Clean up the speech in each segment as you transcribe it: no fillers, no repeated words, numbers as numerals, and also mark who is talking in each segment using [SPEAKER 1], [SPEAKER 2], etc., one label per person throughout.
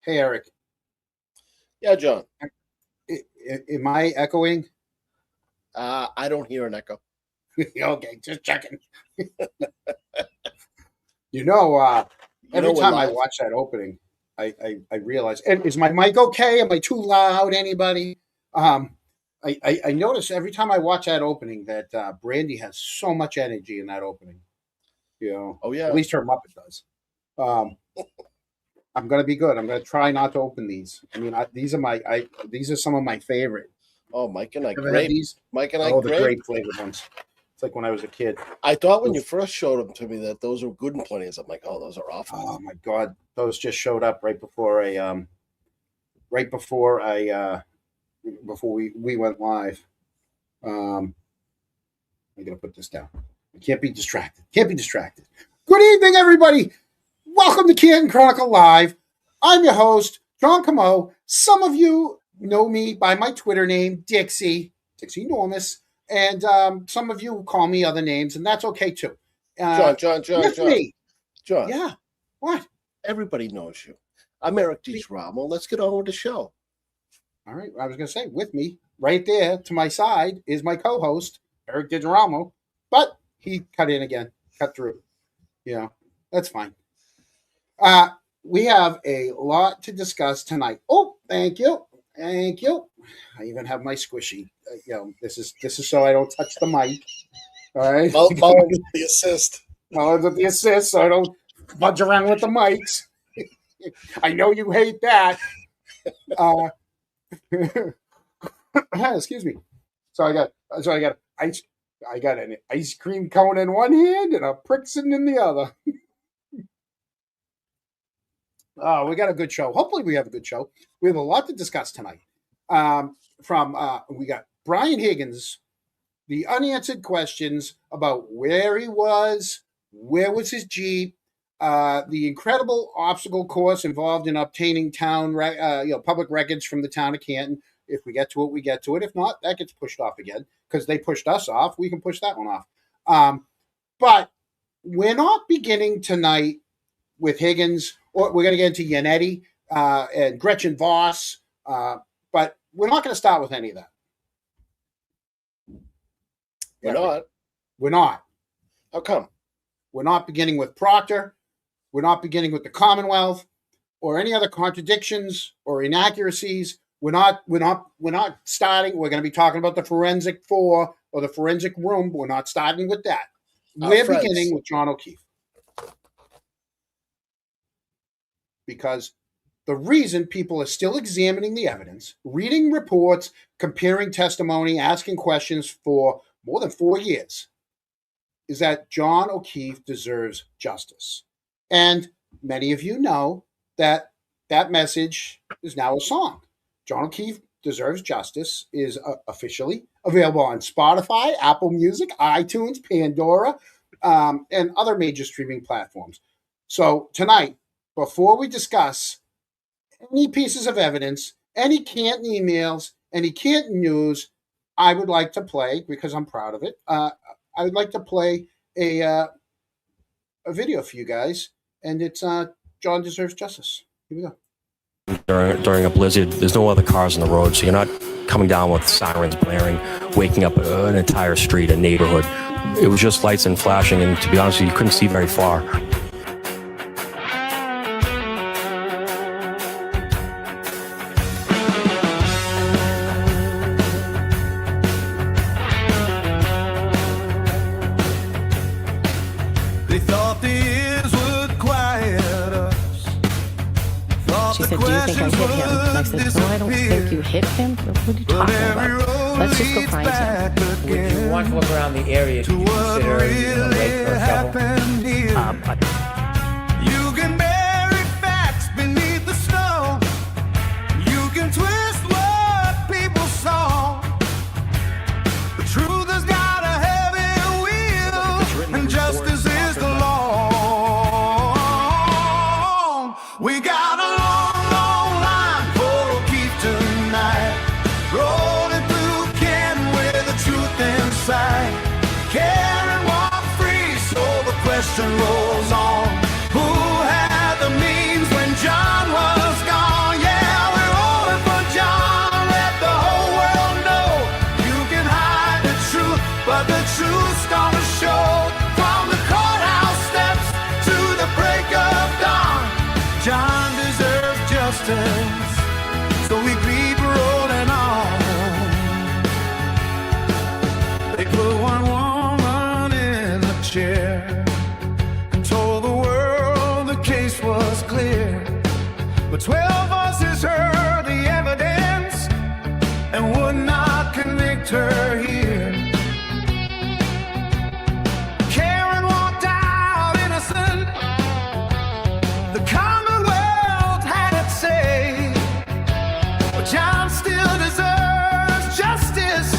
[SPEAKER 1] Hey, Eric.
[SPEAKER 2] Yeah, John.
[SPEAKER 1] Am I echoing?
[SPEAKER 2] I don't hear an echo.
[SPEAKER 1] Okay, just checking. Every time I watch that opening, I realize, and is my mic okay? Am I too loud? Anybody? I notice every time I watch that opening that Brandy has so much energy in that opening.
[SPEAKER 2] Oh yeah.
[SPEAKER 1] At least her Muppet does. I'm gonna be good. I'm gonna try not to open these. I mean, these are some of my favorite.
[SPEAKER 2] Oh, Mike and I grape. Mike and I
[SPEAKER 1] the grape flavored ones. It's like when I was a kid.
[SPEAKER 2] I thought when you first showed them to me that those were good and plenty. I'm like, oh, those are awful.
[SPEAKER 1] Oh my God, those just showed up before we went live. I'm gonna put this down. I can't be distracted. Good evening, everybody. Welcome to Canton Chronicle Live. I'm your host, John Camo. Some of you know me by my Twitter name, Dixie Enormous, and some of you call me other names, and that's okay too.
[SPEAKER 2] John.
[SPEAKER 1] Me.
[SPEAKER 2] John.
[SPEAKER 1] Yeah. What?
[SPEAKER 2] Everybody knows you. I'm Eric DiGiramo. Let's get on with the show.
[SPEAKER 1] All right. I was going to say, with me, right there to my side, is my co-host, Eric DiGiramo, but he cut through. Yeah, that's fine. We have a lot to discuss tonight. Oh, thank you. I even have my squishy. This is so I don't touch the mic. All right.
[SPEAKER 2] Mullen's the assist.
[SPEAKER 1] Mullen's the assist, so I don't budge around with the mics. I know you hate that. Excuse me. So I got an ice cream cone in one hand and a Prixin in the other. Oh, we got a good show. Hopefully we have a good show. We have a lot to discuss tonight. We got Brian Higgins, the unanswered questions about where he was, where was his Jeep, the incredible obstacle course involved in obtaining public records from the town of Canton. If we get to it, we get to it. If not, that gets pushed off again because they pushed us off. We can push that one off. But we're not beginning tonight with Higgins. Or we're going to get into Yannetti and Gretchen Voss, but we're not going to start with any of that.
[SPEAKER 2] We're not. How come?
[SPEAKER 1] We're not beginning with Proctor. We're not beginning with the Commonwealth or any other contradictions or inaccuracies. We're not starting. We're going to be talking about the Forensic 4 or the Forensic Room. We're not starting with that. We're beginning with John O'Keefe. Because the reason people are still examining the evidence, reading reports, comparing testimony, asking questions for more than 4 years is that John O'Keefe deserves justice. And many of you know that message is now a song. John O'Keefe Deserves Justice is officially available on Spotify, Apple Music, iTunes, Pandora, and other major streaming platforms. So tonight, before we discuss any pieces of evidence, any Canton emails, any Canton news, I would like to play, because I'm proud of it, I would like to play a video for you guys, and it's John Deserves Justice. Here we go.
[SPEAKER 3] During a blizzard, there's no other cars on the road, so you're not coming down with sirens blaring, waking up an entire street, a neighborhood. It was just lights and flashing, and to be honest with you, you couldn't see very far.
[SPEAKER 4] Hit him? What are you talking about? Let's just go find him.
[SPEAKER 5] Would you want to look around the area? Do you consider using a rake or a shovel?
[SPEAKER 6] You can bury facts beneath the snow. You can twist what people saw. The truth has got a heavy wheel, and justice is the law. We got a long line for O'Keefe tonight. Rolling through Canton with the truth inside. Karen walked free, so the question rolls on. Who had the means when John was gone? justice, so we keep rolling on. They put one woman in the chair and told the world the case was clear. But 12 voices heard the evidence and would not convict her here. Karen walked out innocent. The Commonwealth had its say. But John still deserves justice.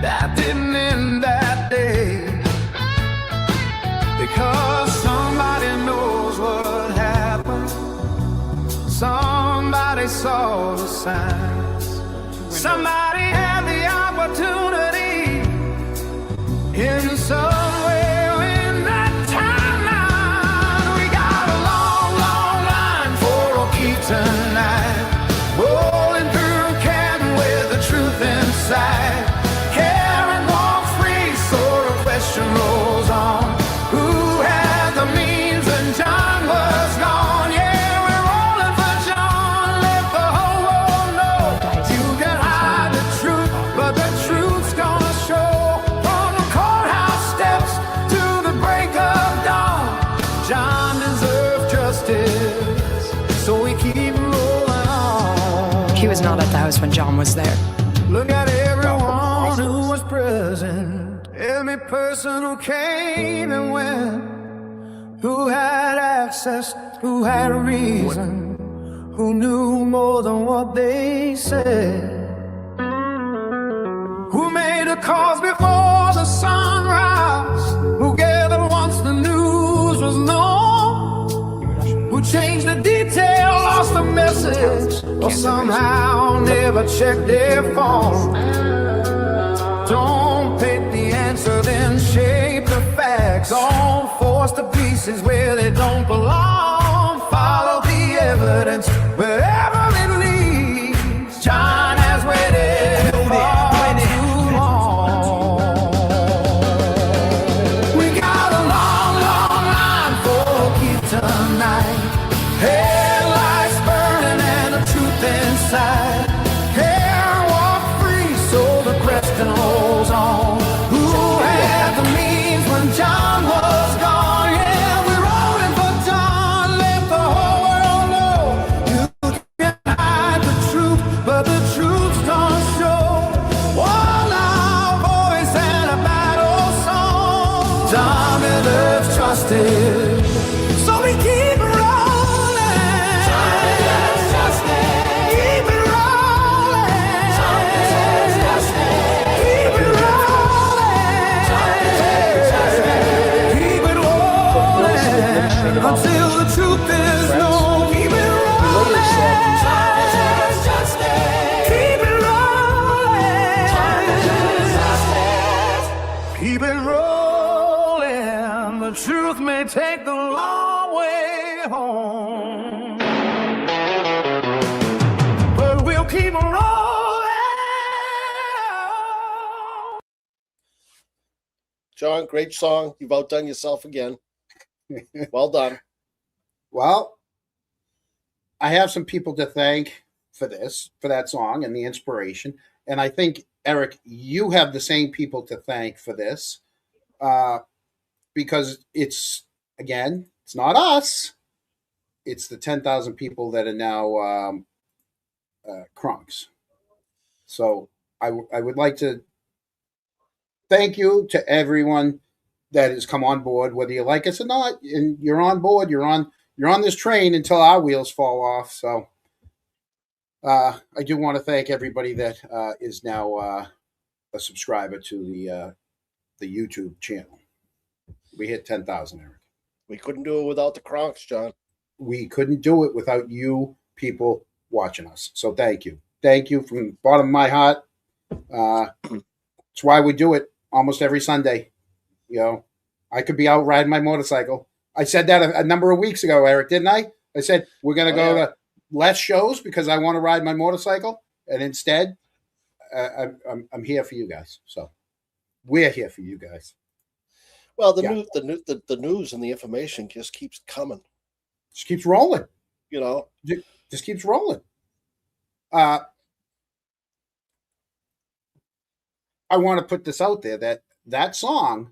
[SPEAKER 6] That didn't end that day. Because somebody knows what happened. Somebody saw the signs. Somebody had the opportunity in some way in that timeline. We got a long, long line for a key tonight. Rolling through Canton with the truth inside. Karen walks free, so the question rolls on. Who had the means when John was gone? Yeah, we're rolling for John. Let the whole world know. You can hide the truth, but the truth's gonna show. From the courthouse steps to the break of dawn, John deserves justice, so we keep rolling on.
[SPEAKER 7] He was not at the house when John was there.
[SPEAKER 6] Look at everyone who was present, every person who came and went, who had access, who had a reason, who knew more than what they said, who made a cause before the sunrise, who gathered once the news was known, who changed the detail, lost the message, or somehow never checked their phone. Don't pick the answer, then shape the facts. Don't force the pieces where they don't belong. Follow the evidence wherever it leads. John has waited far too long. We got a long, long line for keep tonight. Headlights burning and the truth inside. Hair walk free, so the question rolls on. Who had the means when John was gone? Yeah, we're rolling for John. Let the whole world know. You can hide the truth, but the truth's gonna show. One loud voice and a battle song. John deserves justice, so we keep rolling. Keep it rolling. Keep it rolling. Keep it rolling until the truth is known. Keep it rolling. Keep it rolling. Keep it rolling. The truth may take the long way home, but we'll keep rolling.
[SPEAKER 2] John, great song. You've outdone yourself again. Well done.
[SPEAKER 1] Well, I have some people to thank for this, for that song and the inspiration. And I think, Eric, you have the same people to thank for this, because it's, again, it's not us. It's the 10,000 people that are now Krunks. So I would like to thank you to everyone that has come on board, whether you like us or not, and you're on board. You're on this train until our wheels fall off. So I do want to thank everybody that is now a subscriber to the YouTube channel. We hit 10,000, Eric.
[SPEAKER 2] We couldn't do it without the Kronks, John.
[SPEAKER 1] We couldn't do it without you people watching us. So thank you. Thank you from the bottom of my heart. That's why we do it almost every Sunday. You know, I could be out riding my motorcycle. I said that a number of weeks ago, Eric, didn't I? I said, we're going to go to less shows because I want to ride my motorcycle. And instead, I'm here for you guys. So we're here for you guys.
[SPEAKER 2] Well, the news and the information just keeps coming.
[SPEAKER 1] Just keeps rolling.
[SPEAKER 2] you know.
[SPEAKER 1] Just keeps rolling. I want to put this out there that song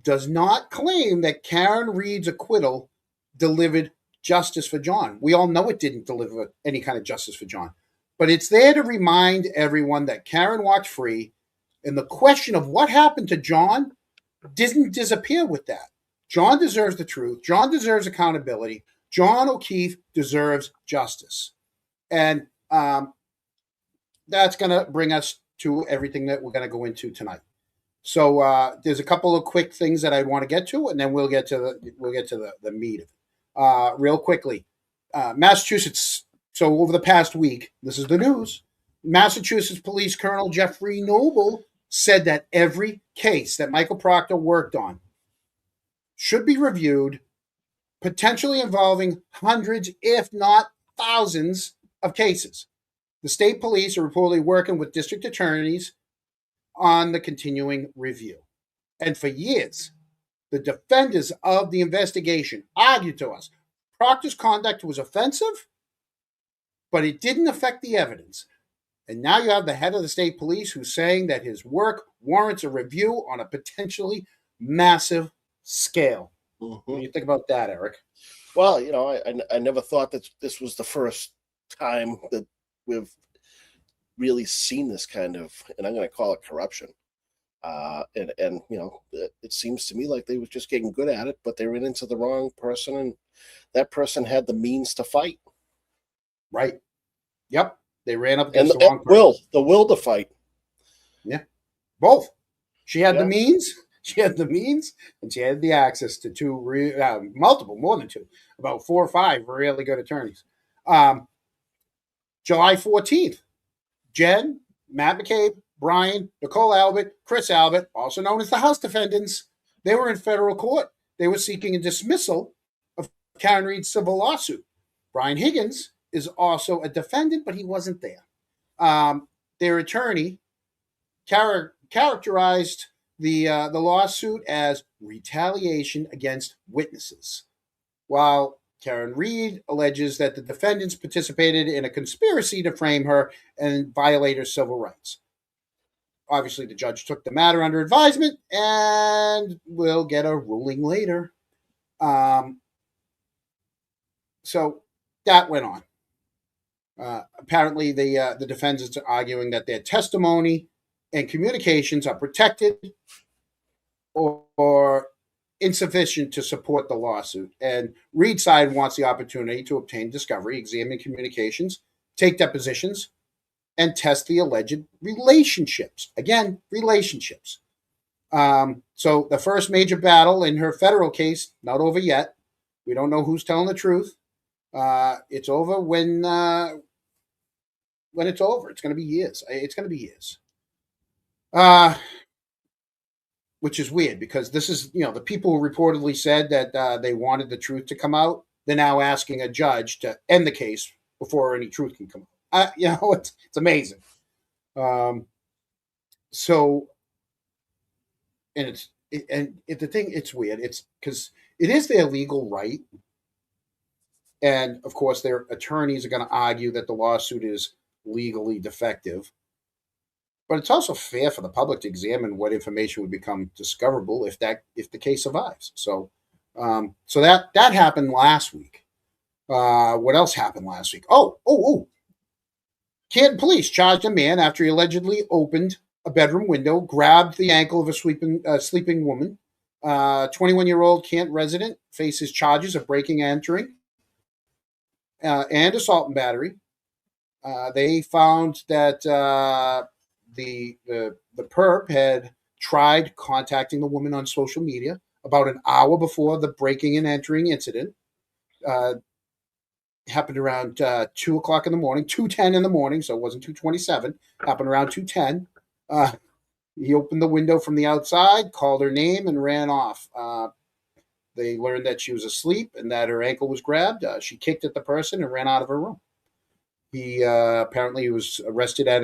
[SPEAKER 1] does not claim that Karen Reed's acquittal delivered justice for John. We all know it didn't deliver any kind of justice for John. But it's there to remind everyone that Karen walked free, and the question of what happened to John didn't disappear with that. John deserves the truth. John deserves accountability. John O'Keefe deserves justice. And that's going to bring us to everything that we're going to go into tonight. So there's a couple of quick things that I want to get to, and then we'll get to the meat of it. Real quickly, Massachusetts. So over the past week, this is the news. Massachusetts Police Colonel Jeffrey Noble said that every case that Michael Proctor worked on should be reviewed, potentially involving hundreds, if not thousands, of cases. The state police are reportedly working with district attorneys on the continuing review. And for years, the defenders of the investigation argued to us Proctor's conduct was offensive, but it didn't affect the evidence. And now you have the head of the state police who's saying that his work warrants a review on a potentially massive scale.
[SPEAKER 2] Mm-hmm.
[SPEAKER 1] What do you think about that, Eric?
[SPEAKER 2] Well, you know, I never thought that this was the first time that we've really seen this kind of, and I'm going to call it corruption. And you know, it seems to me like they were just getting good at it, but they ran into the wrong person, and that person had the means to fight.
[SPEAKER 1] Right. Yep. They ran up
[SPEAKER 2] And
[SPEAKER 1] against the wrong person.
[SPEAKER 2] the will to fight.
[SPEAKER 1] Yeah. Both. She had the means. She had the means, and she had the access to multiple, more than two, about 4 or 5 really good attorneys. July 14th, Jen, Matt McCabe, Brian, Nicole Albert, Chris Albert, also known as the House defendants, they were in federal court. They were seeking a dismissal of Karen Reed's civil lawsuit. Brian Higgins is also a defendant, but he wasn't there. Their attorney characterized the lawsuit as retaliation against witnesses, while Karen Reed alleges that the defendants participated in a conspiracy to frame her and violate her civil rights. Obviously, the judge took the matter under advisement, and we'll get a ruling later. So that went on. Apparently, the defendants are arguing that their testimony and communications are protected or insufficient to support the lawsuit. And Reed's side wants the opportunity to obtain discovery, examine communications, take depositions, and test the alleged relationships. Again, relationships. So the first major battle in her federal case, not over yet. We don't know who's telling the truth. It's over when it's over. It's going to be years. It's going to be years. Which is weird because this is, the people who reportedly said that they wanted the truth to come out. They're now asking a judge to end the case before any truth can come out. It's amazing. The thing, it's weird. It's because it is their legal right. And of course, their attorneys are going to argue that the lawsuit is legally defective. But it's also fair for the public to examine what information would become discoverable if the case survives. So that happened last week. What else happened last week? Oh! Canton police charged a man after he allegedly opened a bedroom window, grabbed the ankle of a sleeping woman. 21-year-old Canton resident faces charges of breaking and entering and assault and battery. They found that the perp had tried contacting the woman on social media about an hour before the breaking and entering incident. Happened around 2 o'clock in the morning, 2:10 in the morning, so it wasn't 2:27. Happened around 2:10. He opened the window from the outside, called her name, and ran off. They learned that she was asleep and that her ankle was grabbed. She kicked at the person and ran out of her room. He apparently was arrested at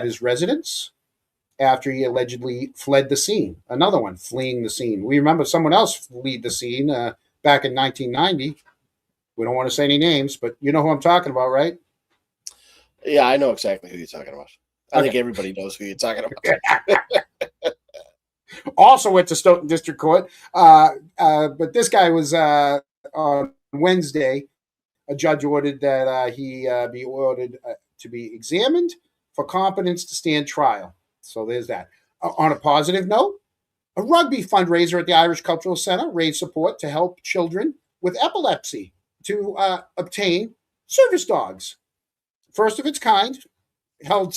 [SPEAKER 1] his residence after he allegedly fled the scene. Another one fleeing the scene. We remember someone else fled the scene back in 1990. We don't want to say any names, but you know who I'm talking about, right?
[SPEAKER 2] Yeah, I know exactly who you're talking about. I think
[SPEAKER 1] Okay.
[SPEAKER 2] everybody knows who you're talking about.
[SPEAKER 1] Also went to Stoughton District Court. But this guy was on Wednesday. A judge ordered that he be ordered to be examined for competence to stand trial. So there's that. On a positive note, a rugby fundraiser at the Irish Cultural Center raised support to help children with epilepsy to obtain service dogs. First of its kind, held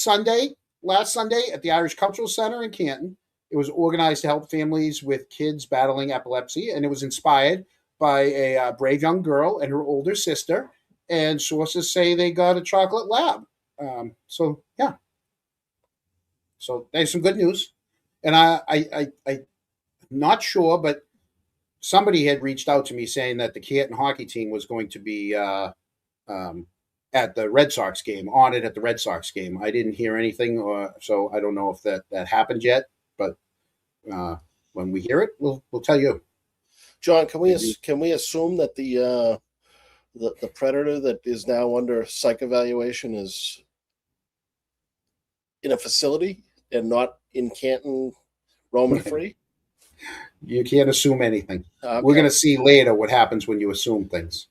[SPEAKER 1] last Sunday at the Irish Cultural Center in Canton. It was organized to help families with kids battling epilepsy, and it was inspired by a brave young girl and her older sister. And sources say they got a chocolate lab. So yeah. So there's some good news. And I'm not sure, but somebody had reached out to me saying that the Canton hockey team was going to be at the Red Sox game, on it at the Red Sox game. I didn't hear anything, so I don't know if that happened yet. But when we hear it, we'll tell you.
[SPEAKER 2] John, can we assume that the predator that is now under psych evaluation is in a facility and not in Canton roaming free?
[SPEAKER 1] You can't assume anything.
[SPEAKER 2] Okay.
[SPEAKER 1] We're going to see later what happens when you assume things.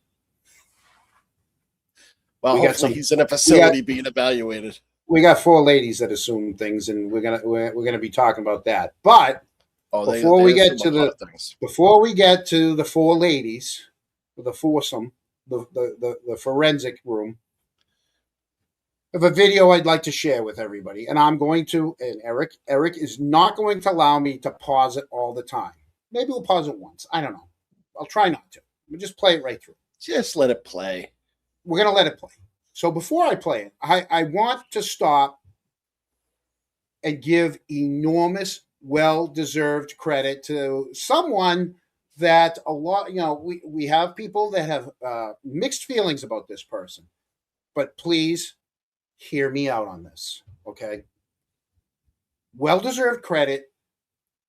[SPEAKER 2] Well, hopefully he's in a facility being evaluated.
[SPEAKER 1] We got 4 ladies that assume things, and we're gonna be talking about that. But before we get to the 4 ladies, the foursome, the forensic room, I have a video I'd like to share with everybody, and I'm going to. And Eric is not going to allow me to pause it all the time. Maybe we'll pause it once. I don't know. I'll try not to. We'll just play it right through.
[SPEAKER 2] Just let it play.
[SPEAKER 1] We're going to let it play. So before I play it, I want to stop and give enormous, well-deserved credit to someone that a lot, we have people that have mixed feelings about this person. But please hear me out on this, okay? Well-deserved credit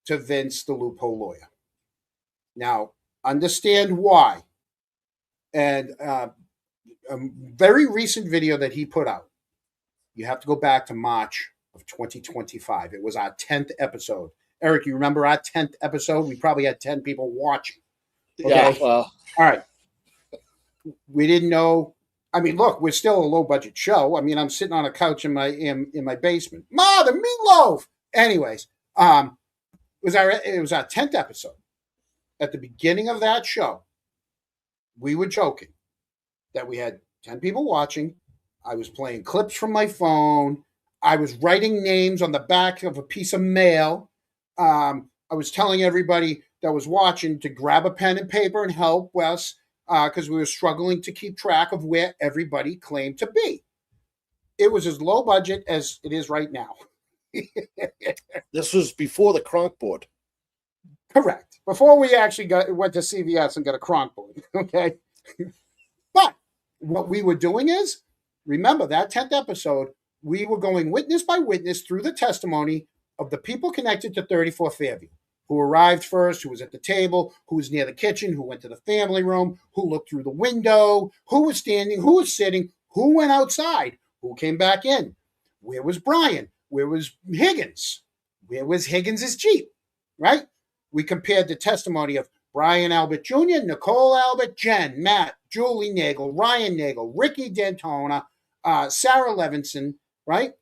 [SPEAKER 1] to Vince, the loophole lawyer. Now, understand why. And a very recent video that he put out, you have to go back to March of 2025. It was our 10th episode. Eric, you remember our 10th episode? We probably had 10 people watching. Okay?
[SPEAKER 2] Yeah, well.
[SPEAKER 1] All right. We didn't know. I mean, look, we're still a low-budget show. I mean, I'm sitting on a couch in my basement. Ma, the meatloaf! Anyways, it was our 10th episode. At the beginning of that show, we were joking that we had 10 people watching. I was playing clips from my phone. I was writing names on the back of a piece of mail. I was telling everybody that was watching to grab a pen and paper and help Wes because we were struggling to keep track of where everybody claimed to be. It was as low budget as it is right now.
[SPEAKER 2] This was before the Kronk board.
[SPEAKER 1] Correct. Before we actually went to CVS and got a Kronk board. Okay. But what we were doing is, remember that 10th episode, we were going witness by witness through the testimony of the people connected to 34 Fairview, who arrived first, who was at the table, who was near the kitchen, who went to the family room, who looked through the window, who was standing, who was sitting, who went outside, who came back in. Where was Brian? Where was Higgins? Where was Higgins' Jeep? Right? We compared the testimony of Brian Albert Jr., Nicole Albert, Jen, Matt, Julie Nagel, Ryan Nagel, Ricky Dantona, Sarah Levinson, right?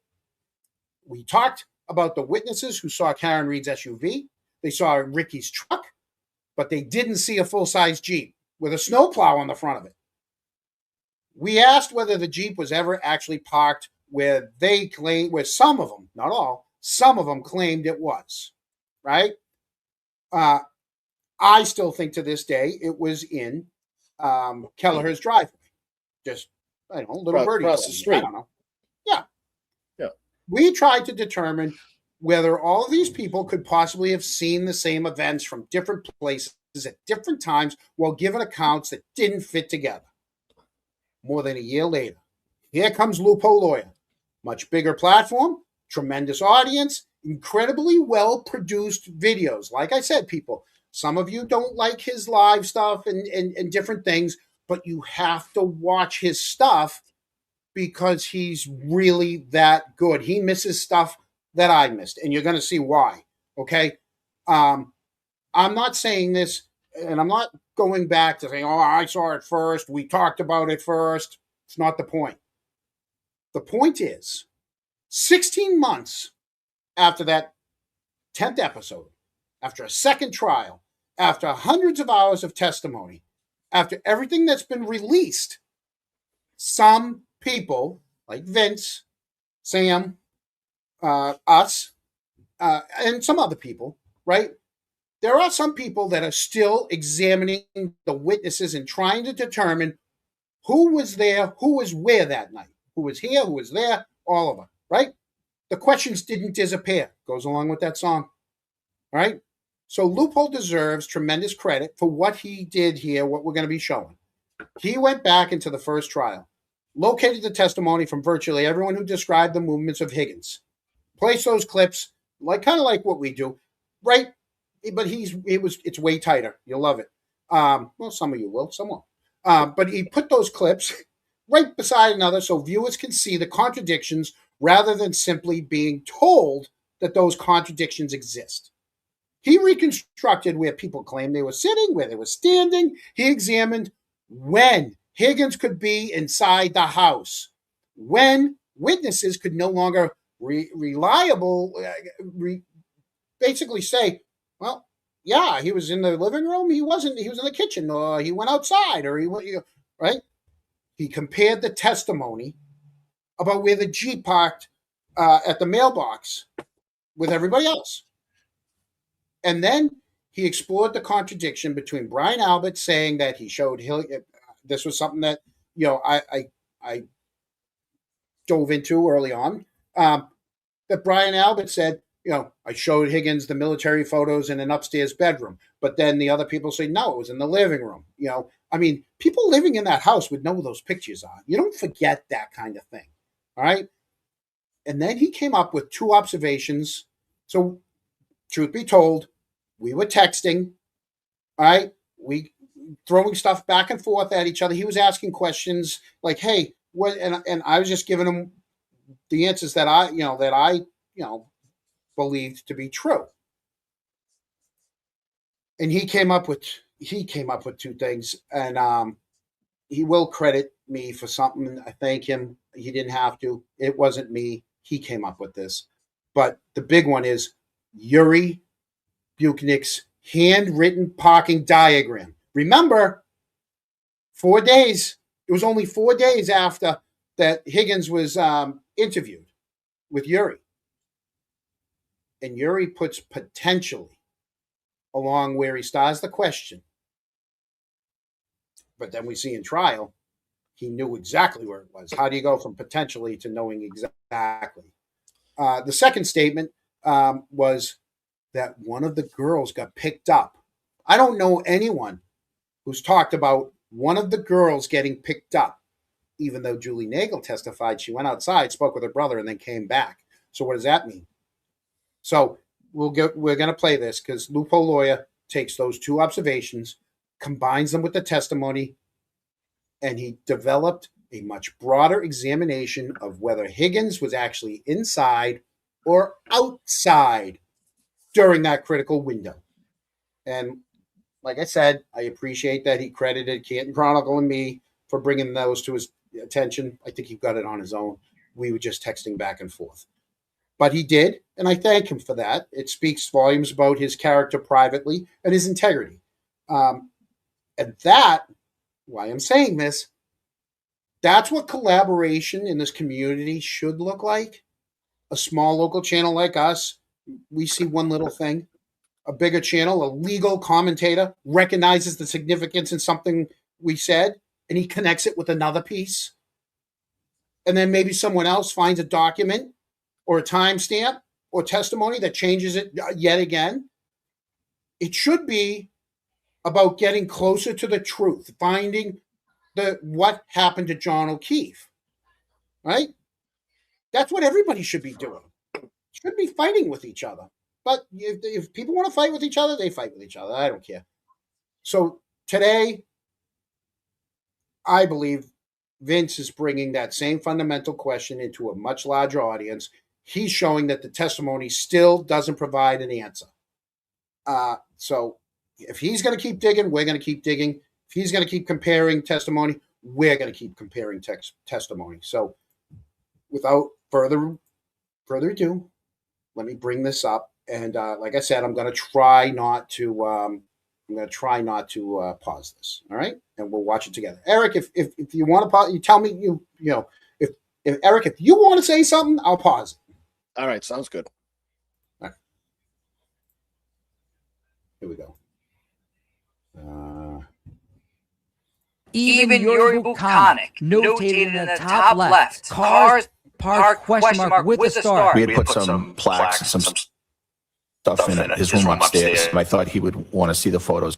[SPEAKER 1] We talked about the witnesses who saw Karen Reed's SUV. They saw Ricky's truck, but they didn't see a full-size Jeep with a snowplow on the front of it. We asked whether the Jeep was ever actually parked where they claimed, where some of them, not all, some of them claimed it was, right? I still think to this day it was in Kelleher's driveway. Just, I don't know, little birdie
[SPEAKER 2] across the street.
[SPEAKER 1] I don't know. Yeah.
[SPEAKER 2] Yeah.
[SPEAKER 1] We tried to determine whether all of these people could possibly have seen the same events from different places at different times while given accounts that didn't fit together. More than a year later, here comes Loophole Lawyer. Much bigger platform, tremendous audience, incredibly well-produced videos. Like I said, people, some of you don't like his live stuff and different things, but you have to watch his stuff because he's really that good. He misses stuff that I missed, and you're going to see why. Okay. I'm not saying this, and I'm not going back to saying, oh, I saw it first. We talked about it first. It's not the point. The point is 16 months after that 10th episode, after a second trial, after hundreds of hours of testimony, after everything that's been released, some people like Vince, Sam, us, and some other people, right? There are some people that are still examining the witnesses and trying to determine who was there, who was where that night, who was here, who was there, all of them, right? The questions didn't disappear. Goes along with that song, right? So Loophole deserves tremendous credit for what he did here, what we're going to be showing. He went back into the first trial, located the testimony from virtually everyone who described the movements of Higgins, placed those clips, kind of like what we do, right? But it's way tighter. You'll love it. Well, some of you will, some won't. But he put those clips right beside another so viewers can see the contradictions rather than simply being told that those contradictions exist. He reconstructed where people claimed they were sitting, where they were standing. He examined when Higgins could be inside the house, when witnesses could no longer basically say, well, yeah, he was in the living room. He wasn't. He was in the kitchen, or he went outside, or right? He compared the testimony about where the Jeep parked at the mailbox with everybody else. And then he explored the contradiction between Brian Albert saying that he showed this was something that, I dove into early on, that Brian Albert said, I showed Higgins the military photos in an upstairs bedroom, but then the other people say, no, it was in the living room. People living in that house would know who those pictures are. You don't forget that kind of thing. All right. And then he came up with two observations. So truth be told, we were texting, all right? We throwing stuff back and forth at each other. He was asking questions like, hey, what, and I was just giving him the answers that I believed to be true. And he came up with two things, and he will credit me for something. I thank him. He didn't have to. It wasn't me. He came up with this. But the big one is Yuri Buchnick's handwritten parking diagram. Remember, 4 days. It was only 4 days after that Higgins was interviewed with Yuri. And Yuri puts potentially along where he starts the question. But then we see in trial, he knew exactly where it was. How do you go from potentially to knowing exactly? The second statement was that one of the girls got picked up. I don't know anyone who's talked about one of the girls getting picked up, even though Julie Nagel testified she went outside, spoke with her brother, and then came back. So what does that mean? So we're going to play this because Loophole Lawyer takes those two observations, combines them with the testimony, and he developed a much broader examination of whether Higgins was actually inside or outside during that critical window. And like I said, I appreciate that he credited Canton Chronicle and me for bringing those to his attention. I think he got it on his own. We were just texting back and forth. But he did, and I thank him for that. It speaks volumes about his character privately and his integrity. And that, why I'm saying this, that's what collaboration in this community should look like. A small local channel like us, we see one little thing. A bigger channel, a legal commentator, recognizes the significance in something we said, and he connects it with another piece. And then maybe someone else finds a document or a timestamp or testimony that changes it yet again. It should be about getting closer to the truth, finding what happened to John O'Keefe, right? That's what everybody should be doing. Should be fighting with each other. But if people want to fight with each other, they fight with each other. I don't care. So today, I believe Vince is bringing that same fundamental question into a much larger audience. He's showing that the testimony still doesn't provide an answer. So if he's going to keep digging, we're going to keep digging. If he's going to keep comparing testimony, we're going to keep comparing testimony. So without further ado, let me bring this up. And like I said, I'm going to try not to pause this. All right, and we'll watch it together. Eric, if you want to pause, you tell me. If Eric, if you want to say something, I'll pause it.
[SPEAKER 2] All right, sounds good.
[SPEAKER 1] All right. Here we go.
[SPEAKER 8] Even Yuri Buconic notated in the top left. Cars parked question mark with a star.
[SPEAKER 9] We had put some plaques and some stuff in his room upstairs. I thought he would want to see the photos,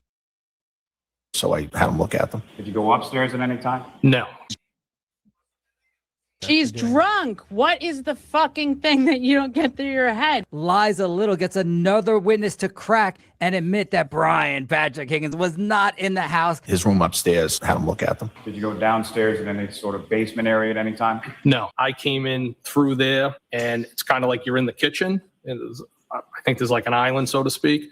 [SPEAKER 9] so I had him look at them.
[SPEAKER 10] Did you go upstairs at any time?
[SPEAKER 3] No.
[SPEAKER 4] She's drunk. What is the fucking thing that you don't get through your head?
[SPEAKER 8] Liza Little gets another witness to crack and admit that Brian Patrick Higgins was not in the house.
[SPEAKER 9] His room upstairs, had him look at them.
[SPEAKER 10] Did you go downstairs in any sort of basement area at any time?
[SPEAKER 3] No. I came in through there, and it's kind of like you're in the kitchen. I think there's like an island, so to speak.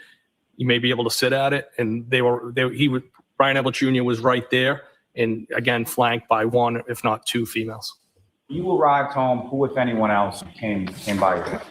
[SPEAKER 3] You may be able to sit at it, and Brian Abbott Jr. was right there, and again flanked by one, if not two, females.
[SPEAKER 10] You arrived home. Who, if anyone else, came by your house?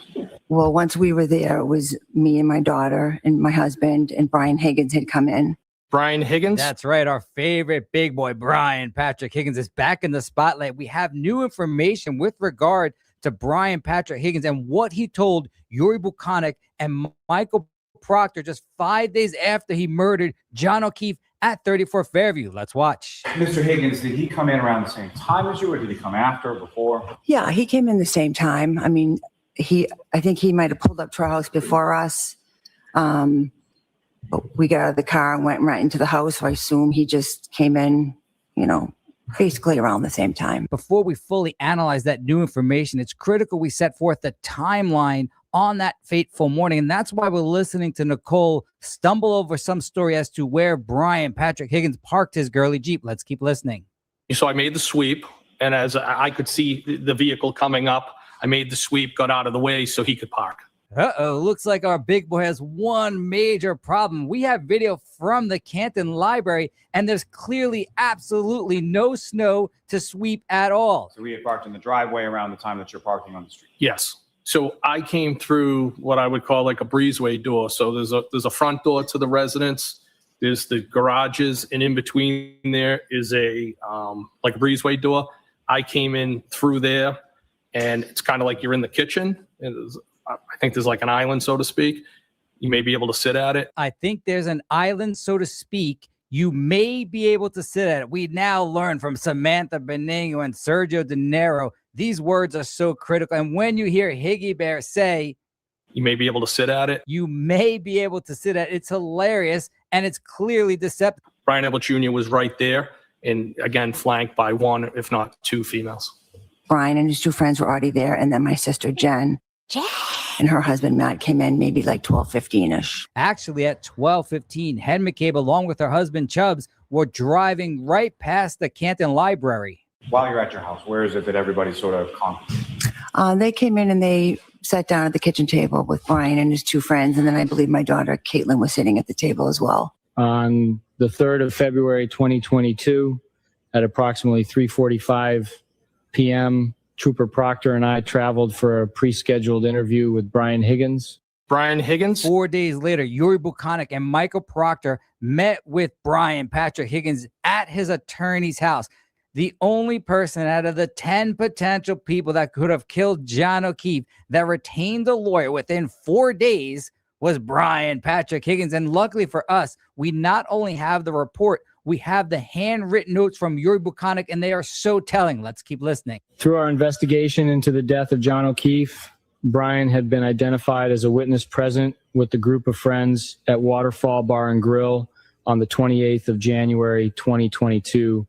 [SPEAKER 11] Well, once we were there, it was me and my daughter and my husband, and Brian Higgins had come in.
[SPEAKER 3] Brian Higgins?
[SPEAKER 8] That's right. Our favorite big boy, Brian Patrick Higgins, is back in the spotlight. We have new information with regard to Brian Patrick Higgins and what he told Yuri Buconic and Michael Proctor just 5 days after he murdered John O'Keefe at 34 Fairview. Let's watch.
[SPEAKER 10] Mr. Higgins, did he come in around the same time as you, or did he come after or before?
[SPEAKER 11] Yeah, he came in the same time. I mean, I think he might have pulled up to our house before us. But we got out of the car and went right into the house. So I assume he just came in, basically around the same time.
[SPEAKER 8] Before we fully analyze that new information, it's critical we set forth the timeline on that fateful morning. And that's why we're listening to Nicole stumble over some story as to where Brian Patrick Higgins parked his girly Jeep. Let's keep listening.
[SPEAKER 3] So I made the sweep, and as I could see the vehicle coming up, I made the sweep, got out of the way so he could park.
[SPEAKER 8] Looks like our big boy has one major problem. We have video from the Canton Library, and there's clearly absolutely no snow to sweep at all.
[SPEAKER 10] So we had parked in the driveway around the time that you're parking on the street?
[SPEAKER 3] Yes. So I came through what I would call like a breezeway door. So there's a front door to the residence. There's the garages, and in between there is a like a breezeway door. I came in through there, and it's kind of like you're in the kitchen. I think there's like an island, so to speak. You may be able to sit at it.
[SPEAKER 8] I think there's an island, so to speak. You may be able to sit at it. We now learn from Samantha Benigno and Sergio De Niro. These words are so critical. And when you hear Higgy Bear say,
[SPEAKER 3] you may be able to sit at it.
[SPEAKER 8] You may be able to sit at it. It's hilarious, and it's clearly deceptive.
[SPEAKER 3] Brian Abbott Jr. was right there, and again, flanked by one, if not two, females.
[SPEAKER 11] Brian and his two friends were already there, and then my sister Jen and her husband Matt came in maybe like 12:15ish.
[SPEAKER 8] Actually, at 12:15, Hen McCabe, along with her husband Chubbs, were driving right past the Canton Library.
[SPEAKER 10] While you're at your house, where is it that everybody sort of congregates?
[SPEAKER 11] They came in and they sat down at the kitchen table with Brian and his two friends, and then I believe my daughter Caitlin was sitting at the table as well.
[SPEAKER 12] On the 3rd of February 2022, at approximately 3:45 p.m., Trooper Proctor and I traveled for a pre-scheduled interview with Brian Higgins.
[SPEAKER 3] Brian Higgins?
[SPEAKER 8] 4 days later, Yuri Buconic and Michael Proctor met with Brian Patrick Higgins at his attorney's house. The only person out of the 10 potential people that could have killed John O'Keefe that retained a lawyer within 4 days was Brian Patrick Higgins. And luckily for us, we not only have the report, we have the handwritten notes from Yuri Buconic, and they are so telling. Let's keep listening.
[SPEAKER 12] Through our investigation into the death of John O'Keefe, Brian had been identified as a witness present with the group of friends at Waterfall Bar and Grill on the 28th of January, 2022.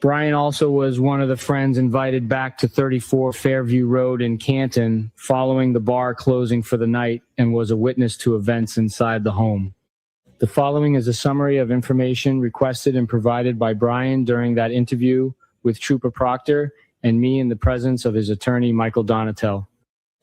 [SPEAKER 12] Brian also was one of the friends invited back to 34 Fairview Road in Canton following the bar closing for the night, and was a witness to events inside the home. The following is a summary of information requested and provided by Brian during that interview with Trooper Proctor and me in the presence of his attorney, Michael Donatel.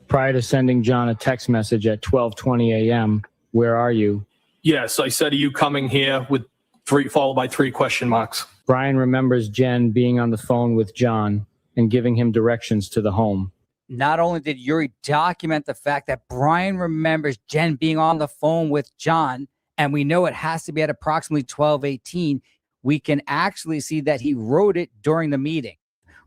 [SPEAKER 12] Prior to sending John a text message at 12:20 a.m., "Where are you?"
[SPEAKER 3] Yes, I said, are you coming here, with three followed by 3 question marks.
[SPEAKER 12] Brian remembers Jen being on the phone with John and giving him directions to the home.
[SPEAKER 8] Not only did Yuri document the fact that Brian remembers Jen being on the phone with John, and we know it has to be at approximately 12:18, we can actually see that he wrote it during the meeting.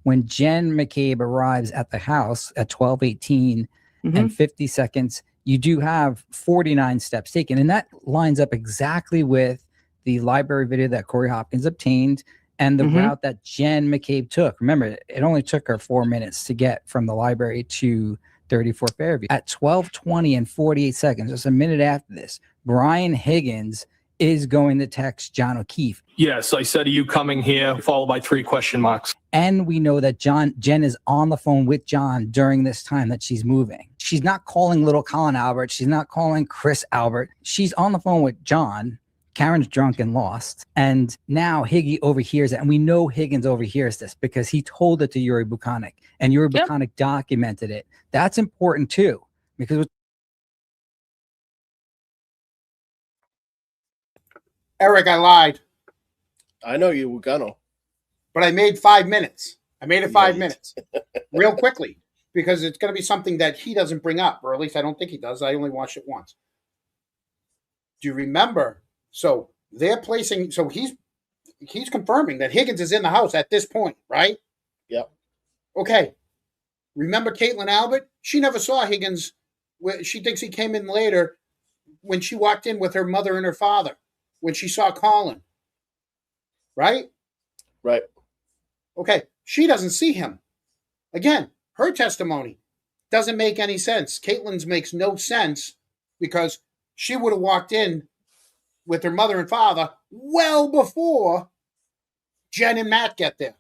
[SPEAKER 8] When Jen McCabe arrives at the house at 12:18 and 50 seconds, you do have 49 steps taken. And that lines up exactly with the library video that Corey Hopkins obtained and the route that Jen McCabe took. Remember, it only took her 4 minutes to get from the library to 34 Fairview. At 12:20 and 48 seconds, just a minute after this, Brian Higgins is going to text John O'Keefe.
[SPEAKER 3] Yes, I said, are you coming here, followed by 3 question marks.
[SPEAKER 8] And we know that Jen is on the phone with John during this time that she's moving. She's not calling little Colin Albert. She's not calling Chris Albert. She's on the phone with John. Karen's drunk and lost. And now Higgy overhears it. And we know Higgins overhears this because he told it to Yuri Buchanek. And Yuri Buchanek documented it. That's important too. Because
[SPEAKER 1] Eric, I lied,
[SPEAKER 2] I know you were gonna.
[SPEAKER 1] but I made 5 minutes. I made it 5 minutes real quickly because it's going to be something that he doesn't bring up, or at least I don't think he does. I only watched it once. Do you remember? So they're placing, so he's confirming that Higgins is in the house at this point, right?
[SPEAKER 2] Yep.
[SPEAKER 1] Okay. Remember Caitlin Albert? She never saw Higgins. She thinks he came in later when she walked in with her mother and her father, when she saw Colin. Right?
[SPEAKER 2] Right.
[SPEAKER 1] Okay. She doesn't see him. Again, her testimony doesn't make any sense. Caitlin's makes no sense because she would have walked in with her mother and father well before Jen and Matt get there.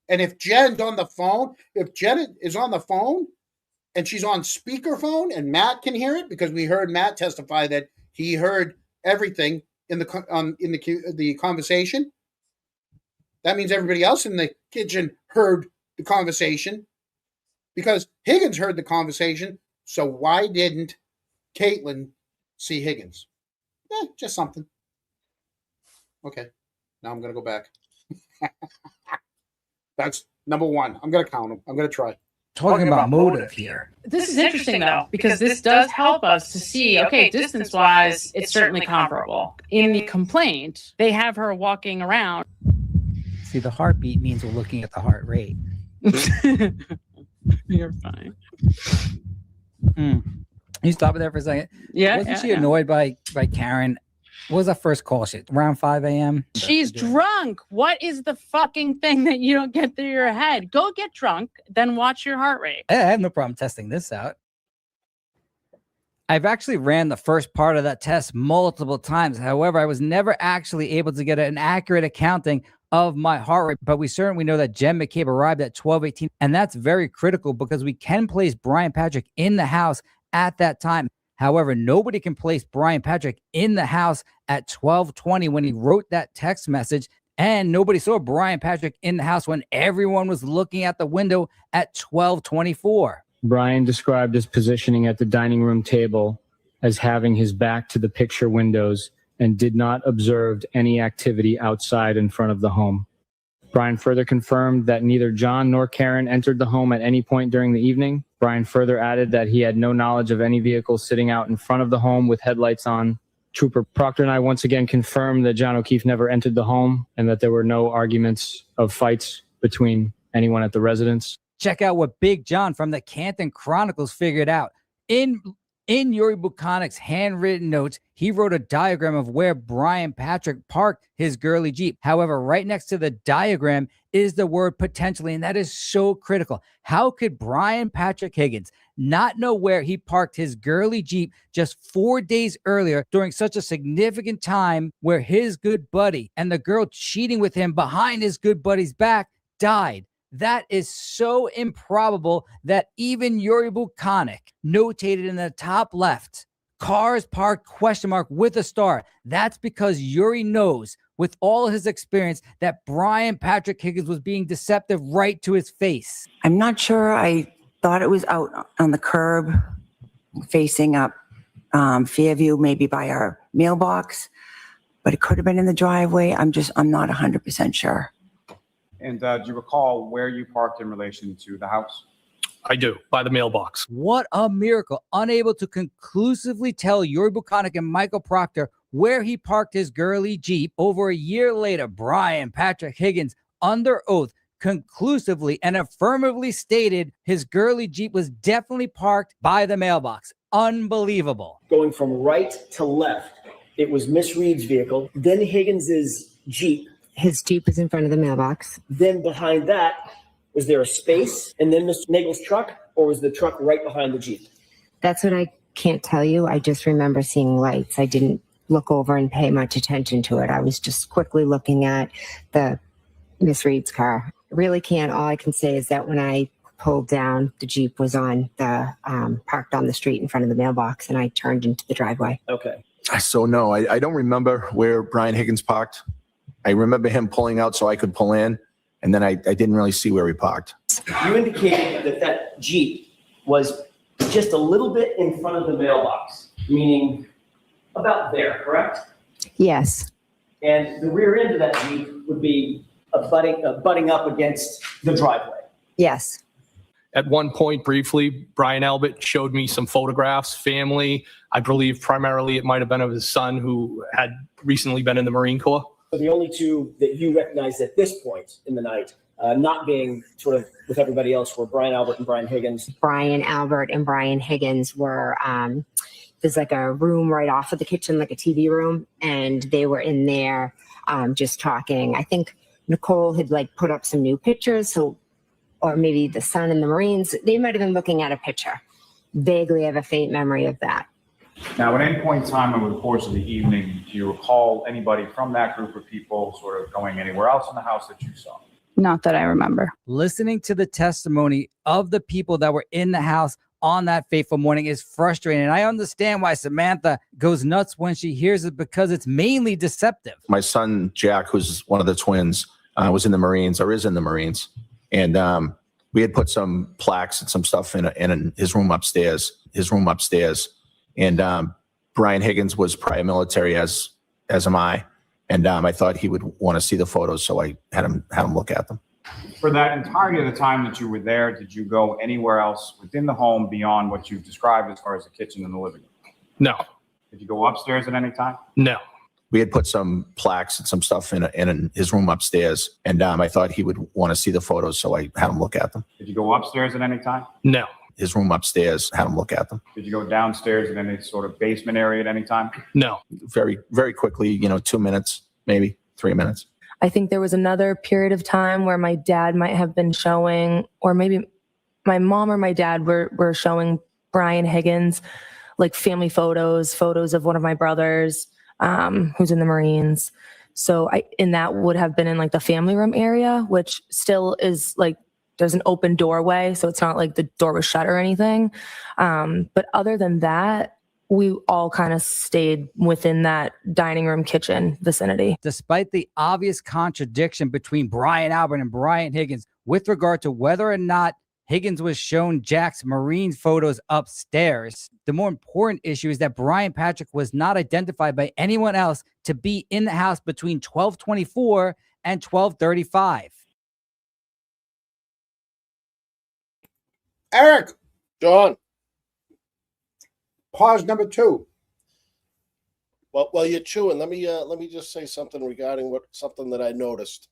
[SPEAKER 1] And if Jen's on the phone, if Jen is on the phone and she's on speakerphone and Matt can hear it, because we heard Matt testify that he heard everything in the conversation, that means everybody else in the kitchen heard the conversation because Higgins heard the conversation. So why didn't Caitlin see Higgins? Just something. Okay. Now I'm going to go back. That's number one. I'm going to count them. I'm going to try.
[SPEAKER 8] Talking about motive here.
[SPEAKER 13] This is interesting, though, because this does help us to see, okay, distance-wise, it's certainly comparable. In the complaint, they have her walking around.
[SPEAKER 8] See, the heartbeat means we're looking at the heart rate.
[SPEAKER 13] You're fine.
[SPEAKER 8] You stop it there for a second.
[SPEAKER 13] Yeah.
[SPEAKER 8] Wasn't she annoyed by Karen? What was that first call? Shit, around 5 a.m.?
[SPEAKER 13] She's drunk. What is the fucking thing that you don't get through your head? Go get drunk, then watch your heart rate.
[SPEAKER 8] I have no problem testing this out. I've actually ran the first part of that test multiple times. However, I was never actually able to get an accurate accounting of my heart rate, but we certainly know that Jen McCabe arrived at 12:18, and that's very critical because we can place Brian Patrick in the house at that time. However, nobody can place Brian Patrick in the house at 12:20 when he wrote that text message, and nobody saw Brian Patrick in the house when everyone was looking at the window at 12:24.
[SPEAKER 12] Brian described his positioning at the dining room table as having his back to the picture windows and did not observe any activity outside in front of the home. Brian further confirmed that neither John nor Karen entered the home at any point during the evening. Brian further added that he had no knowledge of any vehicles sitting out in front of the home with headlights on. Trooper Proctor and I once again confirmed that John O'Keefe never entered the home and that there were no arguments of fights between anyone at the residence.
[SPEAKER 8] Check out what Big John from the Canton Chronicles figured out. In Yuri Buchanek's handwritten notes, he wrote a diagram of where Brian Patrick parked his girly Jeep. However, right next to the diagram is the word potentially, and that is so critical. How could Brian Patrick Higgins not know where he parked his girly Jeep just 4 days earlier during such a significant time where his good buddy and the girl cheating with him behind his good buddy's back died? That is so improbable that even Yuri Buchanek, notated in the top left, Cars parked ? With a star. That's because Yuri knows with all his experience that Brian Patrick Higgins was being deceptive right to his face.
[SPEAKER 11] I'm not sure. I thought it was out on the curb facing up Fairview, maybe by our mailbox, but it could have been in the driveway. I'm not 100% sure.
[SPEAKER 10] And do you recall where you parked in relation to the house?
[SPEAKER 3] I do, by the mailbox.
[SPEAKER 8] What a miracle. Unable to conclusively tell Yuri Buchanan and Michael Proctor where he parked his girly Jeep, over a year later, Brian Patrick Higgins, under oath, conclusively and affirmatively stated his girly Jeep was definitely parked by the mailbox. Unbelievable.
[SPEAKER 14] Going from right to left, it was Miss Reed's vehicle, then Higgins's Jeep.
[SPEAKER 15] His Jeep was in front of the mailbox.
[SPEAKER 14] Then behind that, was there a space? And then Mr. Nagel's truck, or was the truck right behind the Jeep?
[SPEAKER 15] That's what I can't tell you. I just remember seeing lights. I didn't look over and pay much attention to it. I was just quickly looking at the Miss Reed's car. Really can't. All I can say is that when I pulled down, the Jeep was on the parked on the street in front of the mailbox, and I turned into the driveway.
[SPEAKER 14] Okay.
[SPEAKER 9] So no, I don't remember where Brian Higgins parked. I remember him pulling out so I could pull in, and then I didn't really see where he parked.
[SPEAKER 14] You indicated that Jeep was just a little bit in front of the mailbox, meaning about there, correct?
[SPEAKER 15] Yes.
[SPEAKER 14] And the rear end of that Jeep would be butting up against the driveway.
[SPEAKER 15] Yes.
[SPEAKER 3] At one point, briefly, Brian Albert showed me some photographs, family. I believe primarily it might have been of his son who had recently been in the Marine Corps.
[SPEAKER 14] So the only two that you recognized at this point in the night, not being sort of with everybody else, were Brian Albert and Brian Higgins.
[SPEAKER 15] Brian Albert and Brian Higgins were, there's like a room right off of the kitchen, like a TV room, and they were in there just talking. I think Nicole had like put up some new pictures, or maybe the son and the Marines, they might have been looking at a picture. Vaguely have a faint memory of that.
[SPEAKER 10] Now, at any point in time over the course of the evening, do you recall anybody from that group of people sort of going anywhere else in the house that you saw?
[SPEAKER 16] Not that I remember.
[SPEAKER 8] Listening to the testimony of the people that were in the house on that fateful morning is frustrating. And I understand why Samantha goes nuts when she hears it, because it's mainly deceptive.
[SPEAKER 9] My son, Jack, who's one of the twins, was in the Marines, or is in the Marines. And we had put some plaques and some stuff in his room upstairs. And Brian Higgins was prior military, as am I. And I thought he would want to see the photos, so I had him look at them.
[SPEAKER 10] For that entirety of the time that you were there, did you go anywhere else within the home beyond what you've described as far as the kitchen and the living room?
[SPEAKER 3] No.
[SPEAKER 10] Did you go upstairs at any time?
[SPEAKER 3] No.
[SPEAKER 9] We had put some plaques and some stuff in his room upstairs, and I thought he would want to see the photos, so I had him look at them.
[SPEAKER 10] Did you go upstairs at any time?
[SPEAKER 3] No.
[SPEAKER 9] His room upstairs, had him look at them.
[SPEAKER 10] Did you go downstairs in any sort of basement area at any time?
[SPEAKER 3] No.
[SPEAKER 9] Very, very quickly, 2 minutes, maybe 3 minutes.
[SPEAKER 16] I think there was another period of time where my dad might have been showing, or maybe my mom or my dad were showing Brian Higgins, like family photos of one of my brothers who's in the Marines. So that would have been in like the family room area, which still is like, there's an open doorway. So it's not like the door was shut or anything. But other than that, we all kind of stayed within that dining room kitchen vicinity.
[SPEAKER 8] Despite the obvious contradiction between Brian Albert and Brian Higgins with regard to whether or not Higgins was shown Jack's Marine photos upstairs, the more important issue is that Brian Patrick was not identified by anyone else to be in the house between 12:24 and 12:35.
[SPEAKER 1] Eric.
[SPEAKER 2] John.
[SPEAKER 1] Pause number 2.
[SPEAKER 2] Well, you're chewing. Let me just say something regarding something that I noticed.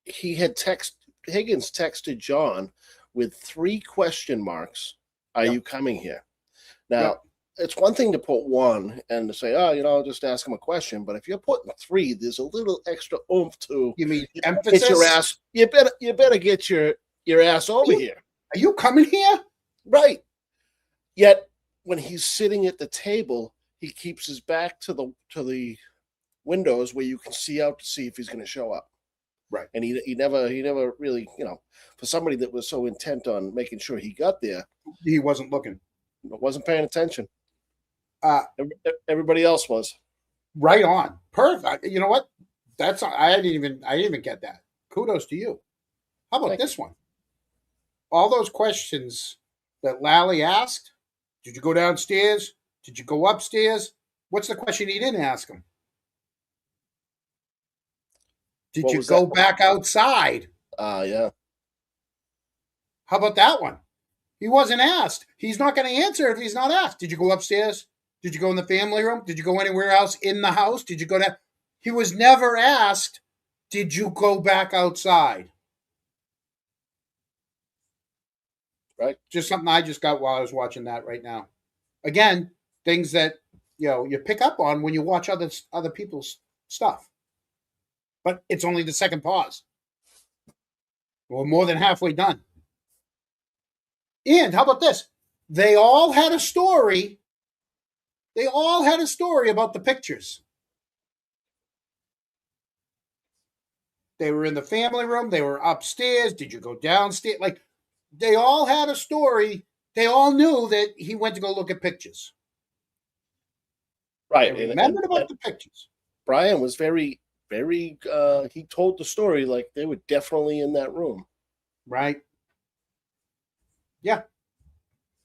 [SPEAKER 2] Higgins texted John with 3 question marks. Are you coming here? Now, it's one thing to put 1 and to say, just ask him a question. But if you're putting 3, there's a little extra oomph to.
[SPEAKER 1] You mean emphasis?
[SPEAKER 2] Get your ass. You better get your ass over here.
[SPEAKER 1] Are you coming here?
[SPEAKER 2] Right. Yet when he's sitting at the table, he keeps his back to the windows where you can see out to see if he's going to show up.
[SPEAKER 1] Right.
[SPEAKER 2] And he never really, for somebody that was so intent on making sure he got there,
[SPEAKER 1] he wasn't looking.
[SPEAKER 2] wasn't paying attention.
[SPEAKER 1] Uh,
[SPEAKER 2] Everybody else was.
[SPEAKER 1] Right on. Perfect. You know what? I didn't even get that. Kudos to you. How about this one? All those questions that Lally asked. Did you go downstairs? Did you go upstairs? What's the question he didn't ask him? Did you go back outside?
[SPEAKER 2] Yeah.
[SPEAKER 1] How about that one? He wasn't asked. He's not going to answer if he's not asked. Did you go upstairs? Did you go in the family room? Did you go anywhere else in the house? Did you go down? He was never asked, did you go back outside?
[SPEAKER 2] Right.
[SPEAKER 1] Just something I just got while I was watching that right now. Again, things that you pick up on when you watch other people's stuff. But it's only the second pause. We're more than halfway done. And how about this? They all had a story. They all had a story about the pictures. They were in the family room. They were upstairs. Did you go downstairs? Like, they all had a story. They all knew that he went to go look at pictures.
[SPEAKER 2] Right.
[SPEAKER 1] They remembered about the pictures.
[SPEAKER 2] Brian was very, very, he told the story like they were definitely in that room.
[SPEAKER 1] Right. Yeah.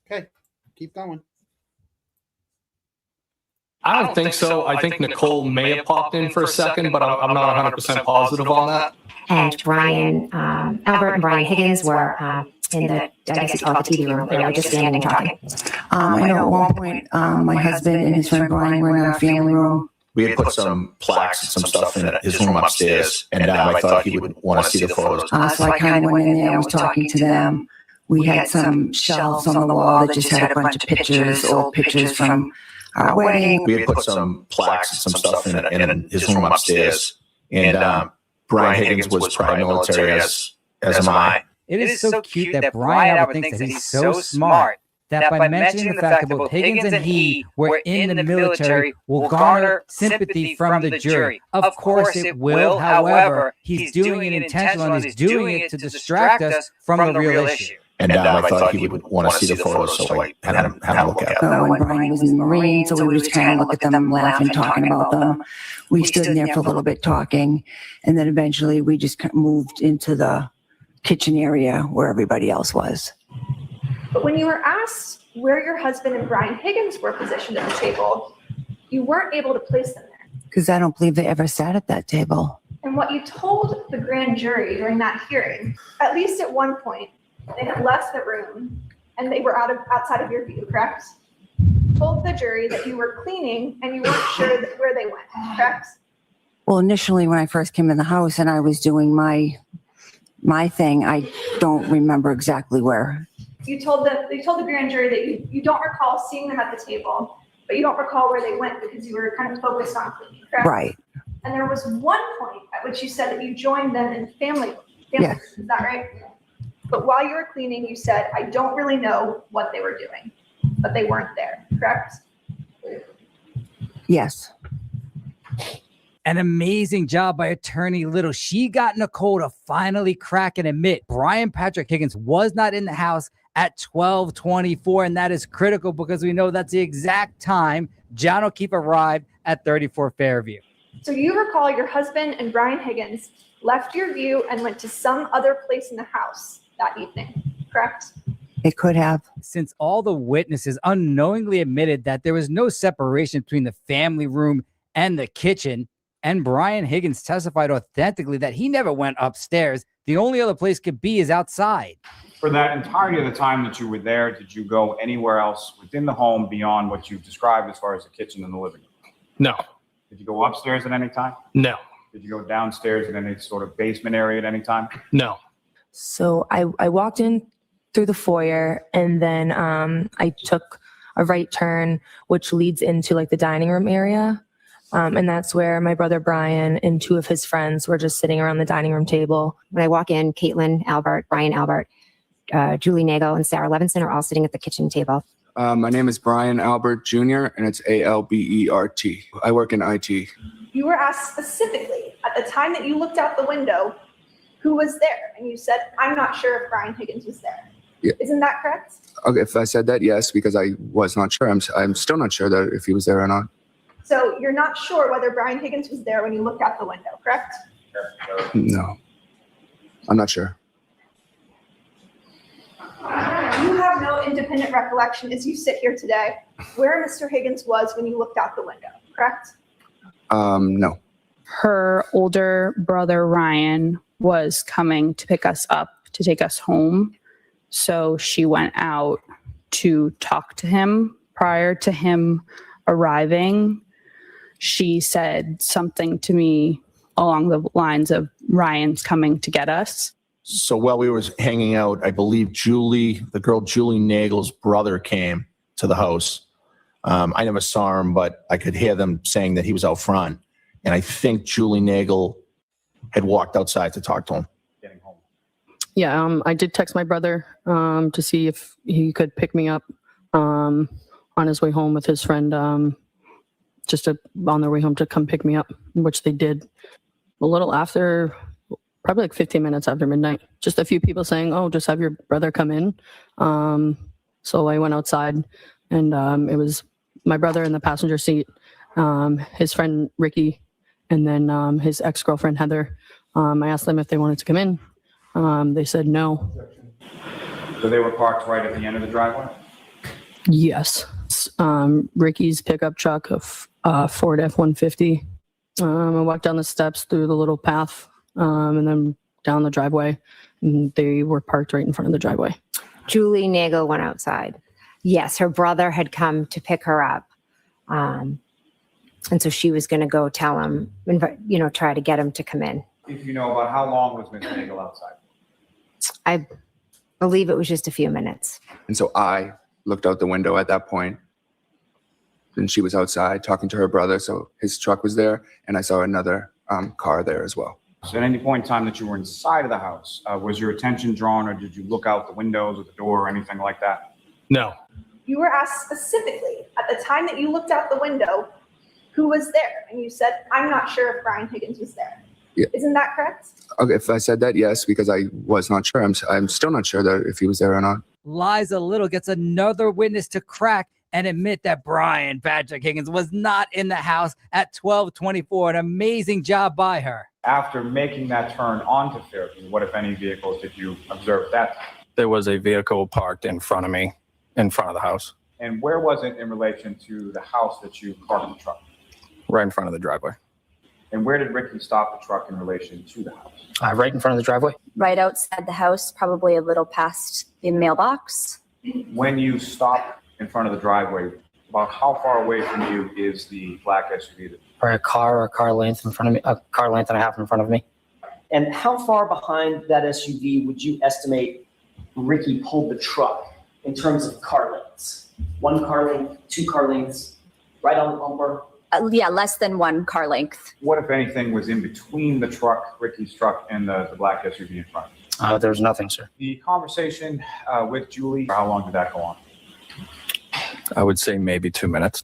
[SPEAKER 1] Okay. Keep going.
[SPEAKER 3] I don't think so. I think Nicole may have popped in for a second, but I'm not 100% positive on that.
[SPEAKER 15] And Brian, Albert and Brian Higgins were in the, I guess you call it the TV room. They were just standing and talking.
[SPEAKER 11] I know at one point, my husband and his friend Brian were in our family room.
[SPEAKER 9] We had put some plaques and some stuff in his room upstairs, and I thought he would want to see the photos.
[SPEAKER 11] So I kind of went in there and was talking to them. We had some shelves on the wall that just had a bunch of pictures, old pictures from our wedding.
[SPEAKER 9] We had put some plaques and some stuff in his room upstairs, and Brian Higgins was prior military, as am I.
[SPEAKER 8] It is so cute that Brian Albert thinks that he's so smart that by mentioning the fact that both Higgins and he were in the military will garner sympathy from the jury. Of course it will. However, he's doing it intentionally and he's doing it to distract us from the real issue.
[SPEAKER 9] And I thought he would want to see the photos, so I had him look at them.
[SPEAKER 11] When Brian was in the Marines, so we would just kind of look at them, laughing, talking about them. We stood in there for a little bit talking, and then eventually we just moved into the kitchen area where everybody else was.
[SPEAKER 17] But when you were asked where your husband and Brian Higgins were positioned at the table, you weren't able to place them there.
[SPEAKER 11] Because I don't believe they ever sat at that table.
[SPEAKER 17] And what you told the grand jury during that hearing, at least at one point, they had left the room and they were outside of your view, correct? Told the jury that you were cleaning and you weren't sure where they went, correct?
[SPEAKER 11] Well, initially when I first came in the house and I was doing my thing, I don't remember exactly where.
[SPEAKER 17] You told the grand jury that you don't recall seeing them at the table, but you don't recall where they went because you were kind of focused on cleaning, correct?
[SPEAKER 11] Right.
[SPEAKER 17] And there was one point at which you said that you joined them in family.
[SPEAKER 11] Yes.
[SPEAKER 17] Is that right? But while you were cleaning, you said, I don't really know what they were doing, but they weren't there, correct?
[SPEAKER 11] Yes.
[SPEAKER 8] An amazing job by Attorney Little. She got Nicole to finally crack and admit Brian Patrick Higgins was not in the house at 12:24, and that is critical because we know that's the exact time John O'Keefe arrived at 34 Fairview.
[SPEAKER 17] So you recall your husband and Brian Higgins left your view and went to some other place in the house that evening, correct?
[SPEAKER 11] It could have.
[SPEAKER 8] Since all the witnesses unknowingly admitted that there was no separation between the family room and the kitchen, and Brian Higgins testified authentically that he never went upstairs, the only other place could be is outside.
[SPEAKER 10] For that entirety of the time that you were there, did you go anywhere else within the home beyond what you described as far as the kitchen and the living room?
[SPEAKER 3] No.
[SPEAKER 10] Did you go upstairs at any time?
[SPEAKER 3] No.
[SPEAKER 10] Did you go downstairs in any sort of basement area at any time?
[SPEAKER 3] No.
[SPEAKER 16] So I walked in through the foyer and then I took a right turn, which leads into like the dining room area. And that's where my brother Brian and two of his friends were just sitting around the dining room table.
[SPEAKER 15] When I walk in, Caitlin Albert, Brian Albert, Julie Nagel, and Sarah Levinson are all sitting at the kitchen table.
[SPEAKER 18] My name is Brian Albert Jr., and it's Albert. I work in IT.
[SPEAKER 17] You were asked specifically at the time that you looked out the window who was there, and you said, I'm not sure if Brian Higgins was there.
[SPEAKER 18] Yeah.
[SPEAKER 17] Isn't that correct?
[SPEAKER 18] Okay, if I said that, yes, because I was not sure. I'm still not sure that if he was there or not.
[SPEAKER 17] So you're not sure whether Brian Higgins was there when you looked out the window, correct?
[SPEAKER 18] No, I'm not sure.
[SPEAKER 17] You have no independent recollection as you sit here today where Mr. Higgins was when you looked out the window, correct?
[SPEAKER 18] No.
[SPEAKER 19] Her older brother, Ryan, was coming to pick us up to take us home. So she went out to talk to him. Prior to him arriving, she said something to me along the lines of Ryan's coming to get us.
[SPEAKER 9] So while we were hanging out, I believe the girl Julie Nagel's brother came to the house. I never saw him, but I could hear them saying that he was out front. And I think Julie Nagel had walked outside to talk to him.
[SPEAKER 20] Yeah, I did text my brother to see if he could pick me up on his way home with his friend, on their way home to come pick me up, which they did a little after, probably like 15 minutes after midnight. Just a few people saying, oh, just have your brother come in. So I went outside, and it was my brother in the passenger seat, his friend Ricky, and then his ex-girlfriend Heather. I asked them if they wanted to come in. They said no.
[SPEAKER 10] So they were parked right at the end of the driveway?
[SPEAKER 20] Yes. Ricky's pickup truck, a Ford F-150. I walked down the steps through the little path, and then down the driveway. And they were parked right in front of the driveway.
[SPEAKER 15] Julie Nagel went outside. Yes, her brother had come to pick her up. And so she was going to go tell him, try to get him to come in.
[SPEAKER 10] If you know, about how long was Ms. Nagel outside?
[SPEAKER 15] I believe it was just a few minutes.
[SPEAKER 18] And so I looked out the window at that point. And she was outside talking to her brother. So his truck was there, and I saw another car there as well.
[SPEAKER 10] So at any point in time that you were inside of the house, was your attention drawn, or did you look out the windows or the door or anything like that?
[SPEAKER 3] No.
[SPEAKER 17] You were asked specifically at the time that you looked out the window who was there, and you said, I'm not sure if Brian Higgins was there.
[SPEAKER 18] Yeah.
[SPEAKER 17] Isn't that correct?
[SPEAKER 18] Okay, if I said that, yes, because I was not sure. I'm still not sure that if he was there or not.
[SPEAKER 8] Liza Little gets another witness to crack and admit that Brian Patrick Higgins was not in the house at 12:24. An amazing job by her.
[SPEAKER 10] After making that turn onto Fairview, what, if any, vehicles did you observe at that time?
[SPEAKER 21] There was a vehicle parked in front of me, in front of the house.
[SPEAKER 10] And where was it in relation to the house that you parked the truck?
[SPEAKER 21] Right in front of the driveway.
[SPEAKER 10] And where did Ricky stop the truck in relation to the house?
[SPEAKER 21] Right in front of the driveway.
[SPEAKER 22] Right outside the house, probably a little past the mailbox.
[SPEAKER 10] When you stop in front of the driveway, about how far away from you is the black SUV?
[SPEAKER 5] Or a car length in front of me, a car length and a half in front of me.
[SPEAKER 14] And how far behind that SUV would you estimate Ricky pulled the truck in terms of car lengths? 1 car length, 2 car lengths, right on the bumper?
[SPEAKER 22] Yeah, less than 1 car length.
[SPEAKER 10] What, if anything, was in between the truck, Ricky's truck, and the black SUV in front?
[SPEAKER 5] There was nothing, sir.
[SPEAKER 10] The conversation with Julie, how long did that go on?
[SPEAKER 21] I would say maybe 2 minutes.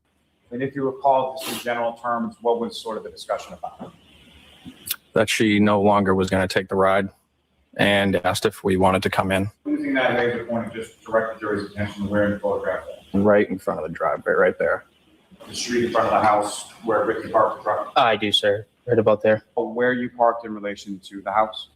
[SPEAKER 10] And if you recall, just in general terms, what was sort of the discussion about?
[SPEAKER 21] That she no longer was going to take the ride and asked if we wanted to come in.
[SPEAKER 10] Using that laser pointer, just direct the jury's attention to where in the photograph that.
[SPEAKER 21] Right in front of the driveway, right there.
[SPEAKER 10] The street in front of the house where Ricky parked the truck?
[SPEAKER 5] I do, sir. Right about there.
[SPEAKER 10] Where you parked in relation to the house?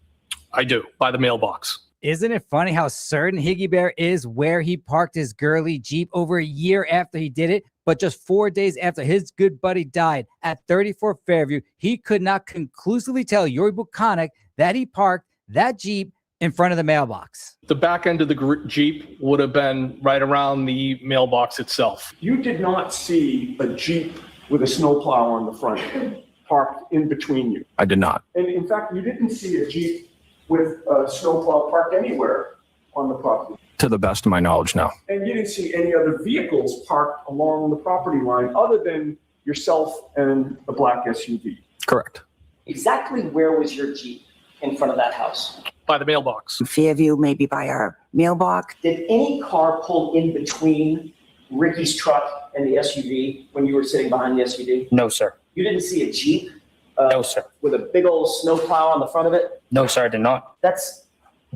[SPEAKER 3] I do, by the mailbox.
[SPEAKER 8] Isn't it funny how certain Higgy Bear is where he parked his girly Jeep over a year after he did it, but just 4 days after his good buddy died at 34 Fairview, he could not conclusively tell Yuri Buchanek that he parked that Jeep in front of the mailbox.
[SPEAKER 3] The back end of the Jeep would have been right around the mailbox itself.
[SPEAKER 23] You did not see a Jeep with a snowplow on the front parked in between you.
[SPEAKER 21] I did not.
[SPEAKER 23] And in fact, you didn't see a Jeep with a snowplow parked anywhere on the property.
[SPEAKER 21] To the best of my knowledge, no.
[SPEAKER 23] And you didn't see any other vehicles parked along the property line other than yourself and the black SUV.
[SPEAKER 21] Correct.
[SPEAKER 14] Exactly where was your Jeep in front of that house?
[SPEAKER 3] By the mailbox.
[SPEAKER 11] Fairview, maybe by our mailbox.
[SPEAKER 14] Did any car pull in between Ricky's truck and the SUV when you were sitting behind the SUV?
[SPEAKER 5] No, sir.
[SPEAKER 14] You didn't see a Jeep?
[SPEAKER 5] No, sir.
[SPEAKER 14] With a big old snowplow on the front of it?
[SPEAKER 5] No, sir, I did not.
[SPEAKER 14] That's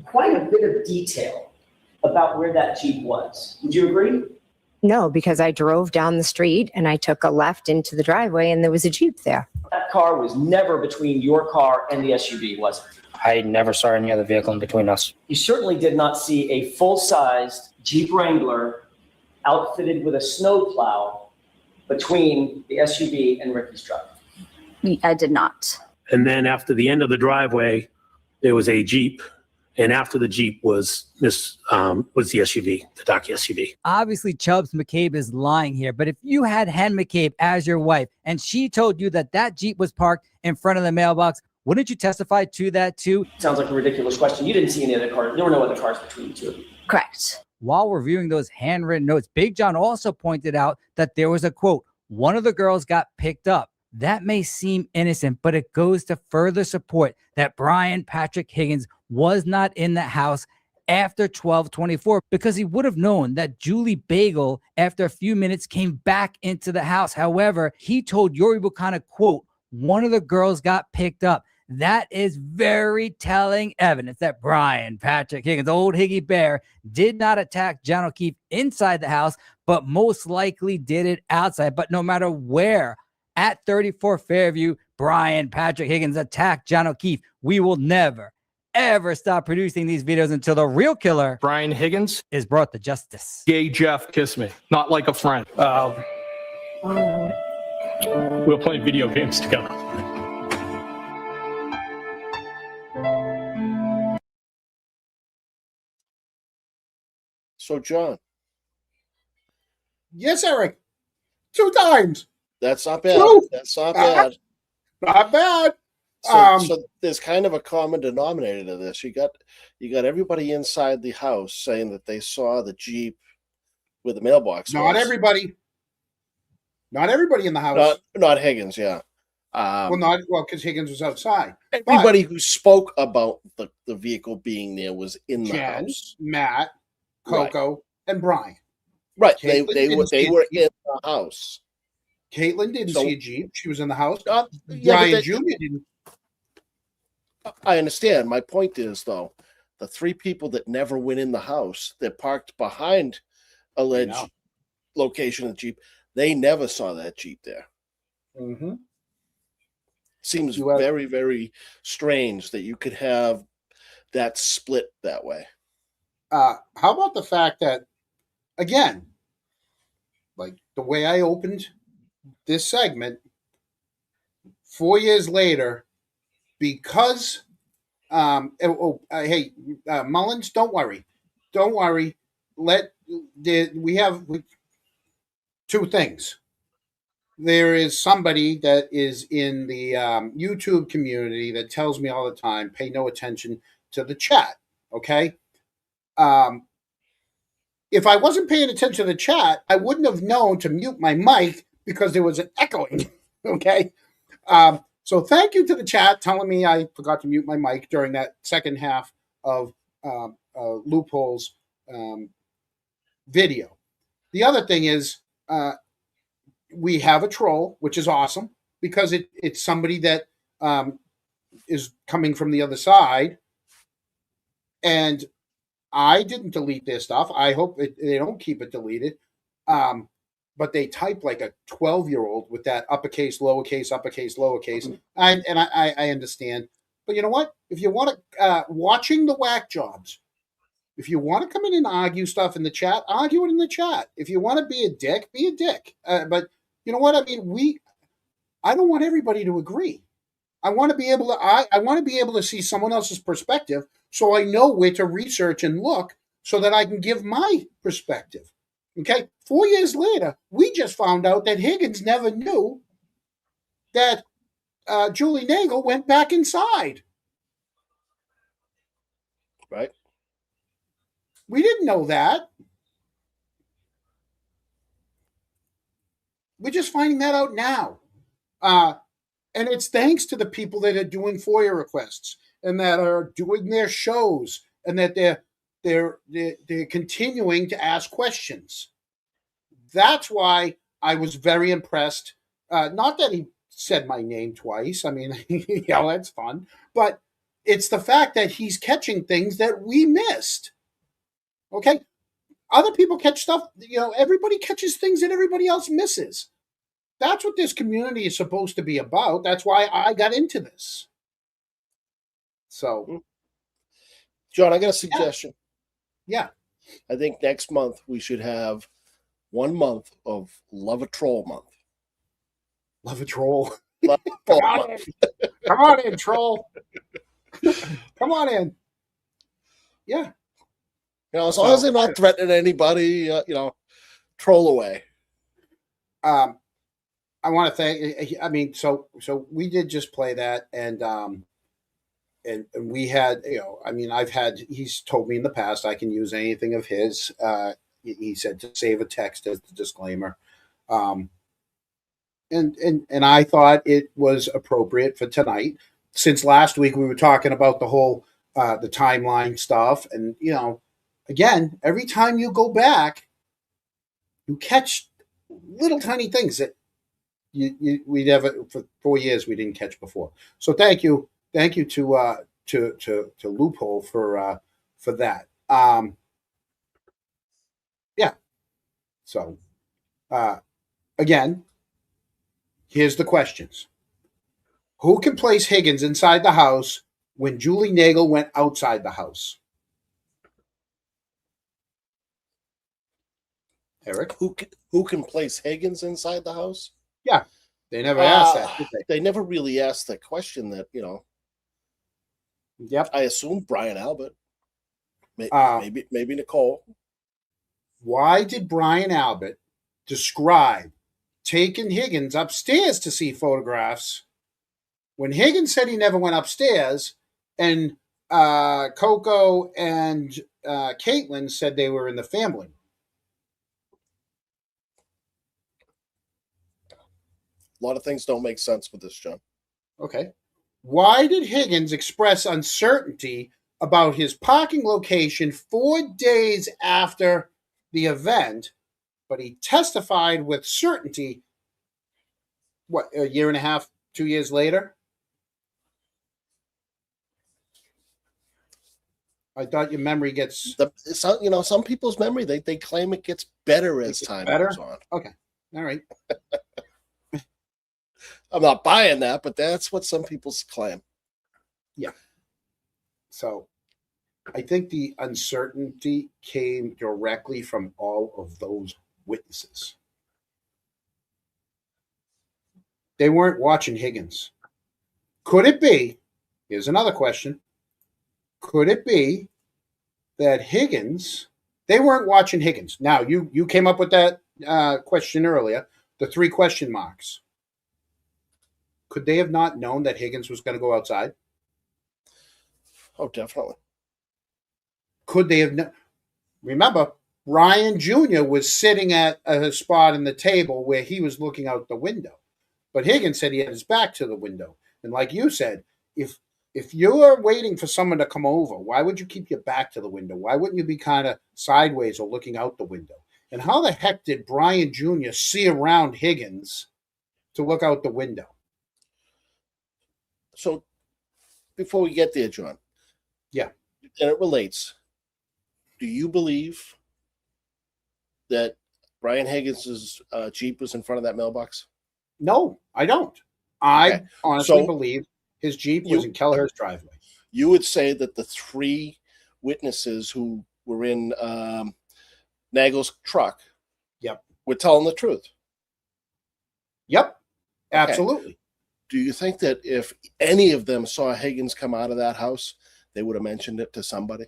[SPEAKER 14] quite a bit of detail about where that Jeep was. Would you agree?
[SPEAKER 15] No, because I drove down the street and I took a left into the driveway and there was a Jeep there.
[SPEAKER 14] That car was never between your car and the SUV, was it?
[SPEAKER 5] I never saw any other vehicle in between us.
[SPEAKER 14] You certainly did not see a full-sized Jeep Wrangler outfitted with a snowplow between the SUV and Ricky's truck.
[SPEAKER 22] I did not.
[SPEAKER 4] And then after the end of the driveway, there was a Jeep. And after the Jeep was the SUV, the dark SUV.
[SPEAKER 8] Obviously, Chubbs McCabe is lying here, but if you had Hen McCabe as your wife and she told you that that Jeep was parked in front of the mailbox, wouldn't you testify to that too?
[SPEAKER 14] Sounds like a ridiculous question. You didn't see any other cars. There were no other cars between the two of you.
[SPEAKER 22] Correct.
[SPEAKER 8] While reviewing those handwritten notes, Big John also pointed out that there was a quote, one of the girls got picked up. That may seem innocent, but it goes to further support that Brian Patrick Higgins was not in the house after 12:24 because he would have known that Julie Bagel, after a few minutes, came back into the house. However, he told Yuri Buchanan, quote, one of the girls got picked up. That is very telling evidence that Brian Patrick Higgins, old Higgy Bear, did not attack John O'Keefe inside the house, but most likely did it outside. But no matter where, at 34 Fairview, Brian Patrick Higgins attacked John O'Keefe, we will never, ever stop producing these videos until the real killer,
[SPEAKER 3] Brian Higgins,
[SPEAKER 8] is brought to justice.
[SPEAKER 3] Gay Jeff, kiss me. Not like a friend. We'll play video games together.
[SPEAKER 2] So, John.
[SPEAKER 1] Yes, Eric. 2 times.
[SPEAKER 2] That's not bad.
[SPEAKER 1] Two.
[SPEAKER 2] That's not bad.
[SPEAKER 1] Not bad.
[SPEAKER 2] So there's kind of a common denominator to this. You got everybody inside the house saying that they saw the Jeep with the mailbox.
[SPEAKER 1] Not everybody. Not everybody in the house.
[SPEAKER 2] Not Higgins, yeah.
[SPEAKER 1] Because Higgins was outside.
[SPEAKER 2] Everybody who spoke about the vehicle being there was in the
[SPEAKER 1] Jen,
[SPEAKER 2] house.
[SPEAKER 1] Matt, Coco, and Brian.
[SPEAKER 2] Right.
[SPEAKER 1] Caitlin
[SPEAKER 2] They were in the house.
[SPEAKER 1] Caitlin didn't see a Jeep. She was in the house.
[SPEAKER 2] Yeah,
[SPEAKER 1] Brian Jr. didn't.
[SPEAKER 2] I understand. My point is, though, the 3 people that never went in the house, that parked behind alleged location of the Jeep, they never saw that Jeep there.
[SPEAKER 1] Mm-hmm.
[SPEAKER 2] Seems very, very strange that you could have that split that way.
[SPEAKER 1] How about the fact that, again, like the way I opened this segment, 4 years later, because hey, Mullins, don't worry. We have 2 things. There is somebody that is in the YouTube community that tells me all the time, pay no attention to the chat. Okay. If I wasn't paying attention to the chat, I wouldn't have known to mute my mic because there was an echoing. Okay. So thank you to the chat telling me I forgot to mute my mic during that second half of Loophole's video. The other thing is we have a troll, which is awesome because it's somebody that is coming from the other side. And I didn't delete their stuff. I hope they don't keep it deleted. But they type like a 12-year-old with that uppercase, lowercase, uppercase, lowercase. I understand. But you know what? If you want to, watching the whack jobs, if you want to come in and argue stuff in the chat, argue it in the chat. If you want to be a dick, be a dick. But you know what? I mean, I don't want everybody to agree. I want to be able to, I want to be able to see someone else's perspective so I know where to research and look so that I can give my perspective. Okay, 4 years later, we just found out that Higgins never knew that Julie Nagel went back inside.
[SPEAKER 2] Right.
[SPEAKER 1] We didn't know that. We're just finding that out now. And it's thanks to the people that are doing FOIA requests and that are doing their shows and that they're continuing to ask questions. That's why I was very impressed. Not that he said my name twice. I mean, that's fun. But it's the fact that he's catching things that we missed. Okay. Other people catch stuff, everybody catches things that everybody else misses. That's what this community is supposed to be about. That's why I got into this. So,
[SPEAKER 2] John, I got a suggestion.
[SPEAKER 1] Yeah.
[SPEAKER 2] I think next month we should have 1 month of Love a Troll month.
[SPEAKER 1] Love a troll.
[SPEAKER 2] Love a
[SPEAKER 1] Come
[SPEAKER 2] troll
[SPEAKER 1] on
[SPEAKER 2] month.
[SPEAKER 1] in. Come on in, troll. Come on in. Yeah.
[SPEAKER 2] As long as they're not threatening anybody, troll away.
[SPEAKER 1] I want to thank. I mean, so we did just play that, and we had, he's told me in the past I can use anything of his. He said to save a text as the disclaimer, and I thought it was appropriate for tonight, since last week we were talking about the whole the timeline stuff, and again, every time you go back, you catch little tiny things that we never, for 4 years we didn't catch before. So thank you to Loophole for that. Yeah. So again, here's the questions. Who can place Higgins inside the house when Julie Nagel went outside the house? Eric?
[SPEAKER 2] Who can place Higgins inside the house?
[SPEAKER 1] Yeah. They never asked that, did they?
[SPEAKER 2] They never really asked the question that,
[SPEAKER 1] Yep.
[SPEAKER 2] I assume Brian Albert. Maybe Nicole.
[SPEAKER 1] Why did Brian Albert describe taking Higgins upstairs to see photographs when Higgins said he never went upstairs, and Coco and Caitlin said they were in the family?
[SPEAKER 2] A lot of things don't make sense with this, John.
[SPEAKER 1] Okay. Why did Higgins express uncertainty about his parking location 4 days after the event, but he testified with certainty, a year and a half, 2 years later? I thought your memory gets...
[SPEAKER 2] some people's memory, they claim it gets better as time goes on.
[SPEAKER 1] Okay. All right.
[SPEAKER 2] I'm not buying that, but that's what some people claim.
[SPEAKER 1] Yeah. So I think the uncertainty came directly from all of those witnesses. They weren't watching Higgins. Could it be, here's another question, could it be that Higgins, they weren't watching Higgins? Now, you came up with that question earlier, the 3 question marks. Could they have not known that Higgins was going to go outside?
[SPEAKER 2] Oh, definitely.
[SPEAKER 1] Could they have? Remember, Ryan Jr. was sitting at a spot in the table where he was looking out the window, but Higgins said he had his back to the window. And like you said, if you're waiting for someone to come over, why would you keep your back to the window? Why wouldn't you be kind of sideways or looking out the window? And how the heck did Brian Jr. see around Higgins to look out the window?
[SPEAKER 2] So before we get there, John.
[SPEAKER 1] Yeah.
[SPEAKER 2] And it relates. Do you believe that Brian Higgins' Jeep was in front of that mailbox?
[SPEAKER 1] No, I don't. I honestly believe his Jeep was in Kelleher's driveway.
[SPEAKER 2] You would say that the 3 witnesses who were in Nagel's truck were telling the truth?
[SPEAKER 1] Yep, absolutely.
[SPEAKER 2] Okay. Do you think that if any of them saw Higgins come out of that house, they would have mentioned it to somebody?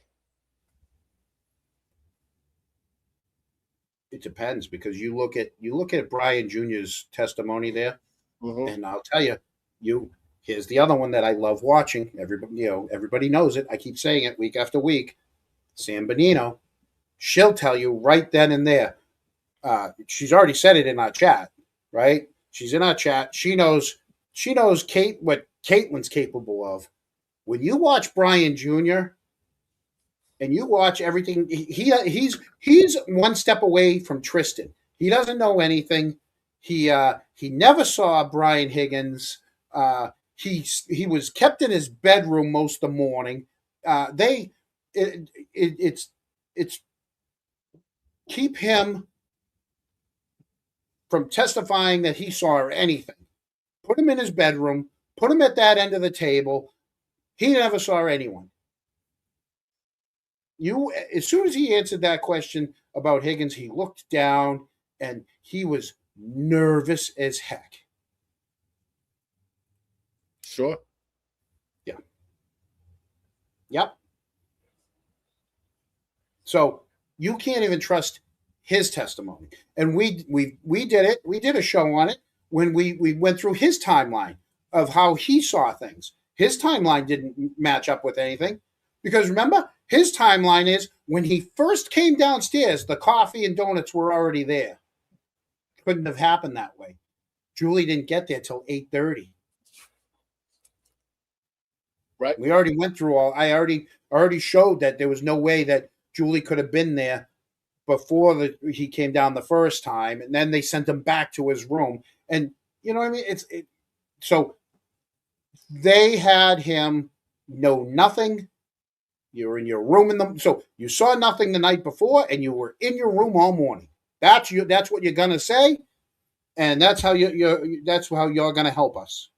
[SPEAKER 1] It depends, because you look at Brian Jr.'s testimony there, and I'll tell you, here's the other one that I love watching. Everybody knows it. I keep saying it week after week. Sam Bonino, she'll tell you right then and there. She's already said it in our chat, right? She's in our chat. She knows what Caitlin's capable of. When you watch Brian Jr. and you watch everything, he's one step away from Tristan. He doesn't know anything. He never saw Brian Higgins. He was kept in his bedroom most of the morning. It's keep him from testifying that he saw anything. Put him in his bedroom, put him at that end of the table. He never saw anyone. As soon as he answered that question about Higgins, he looked down and he was nervous as heck.
[SPEAKER 2] Sure.
[SPEAKER 1] Yeah. Yep. So you can't even trust his testimony. And we did it. We did a show on it when we went through his timeline of how he saw things. His timeline didn't match up with anything. Because remember, his timeline is when he first came downstairs, the coffee and donuts were already there. Couldn't have happened that way. Julie didn't get there till 8:30.
[SPEAKER 2] Right.
[SPEAKER 1] We already went through I already showed that there was no way that Julie could have been there before he came down the first time, and then they sent him back to his room. And you know what I mean? So they had him know nothing. You were in your room so you saw nothing the night before, and you were in your room all morning. That's what you're gonna say, and that's how you're gonna help us.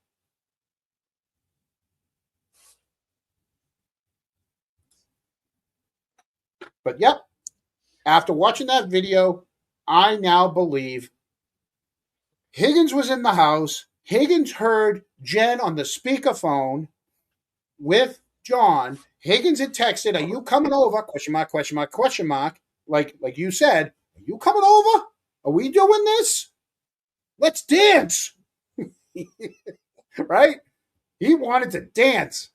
[SPEAKER 1] But yep, after watching that video, I now believe Higgins was in the house. Higgins heard Jen on the speakerphone with John. Higgins had texted, "Are you coming over?" Question mark, question mark, question mark. Like you said, "Are you coming over? Are we doing this? Let's dance." Right? He wanted to dance.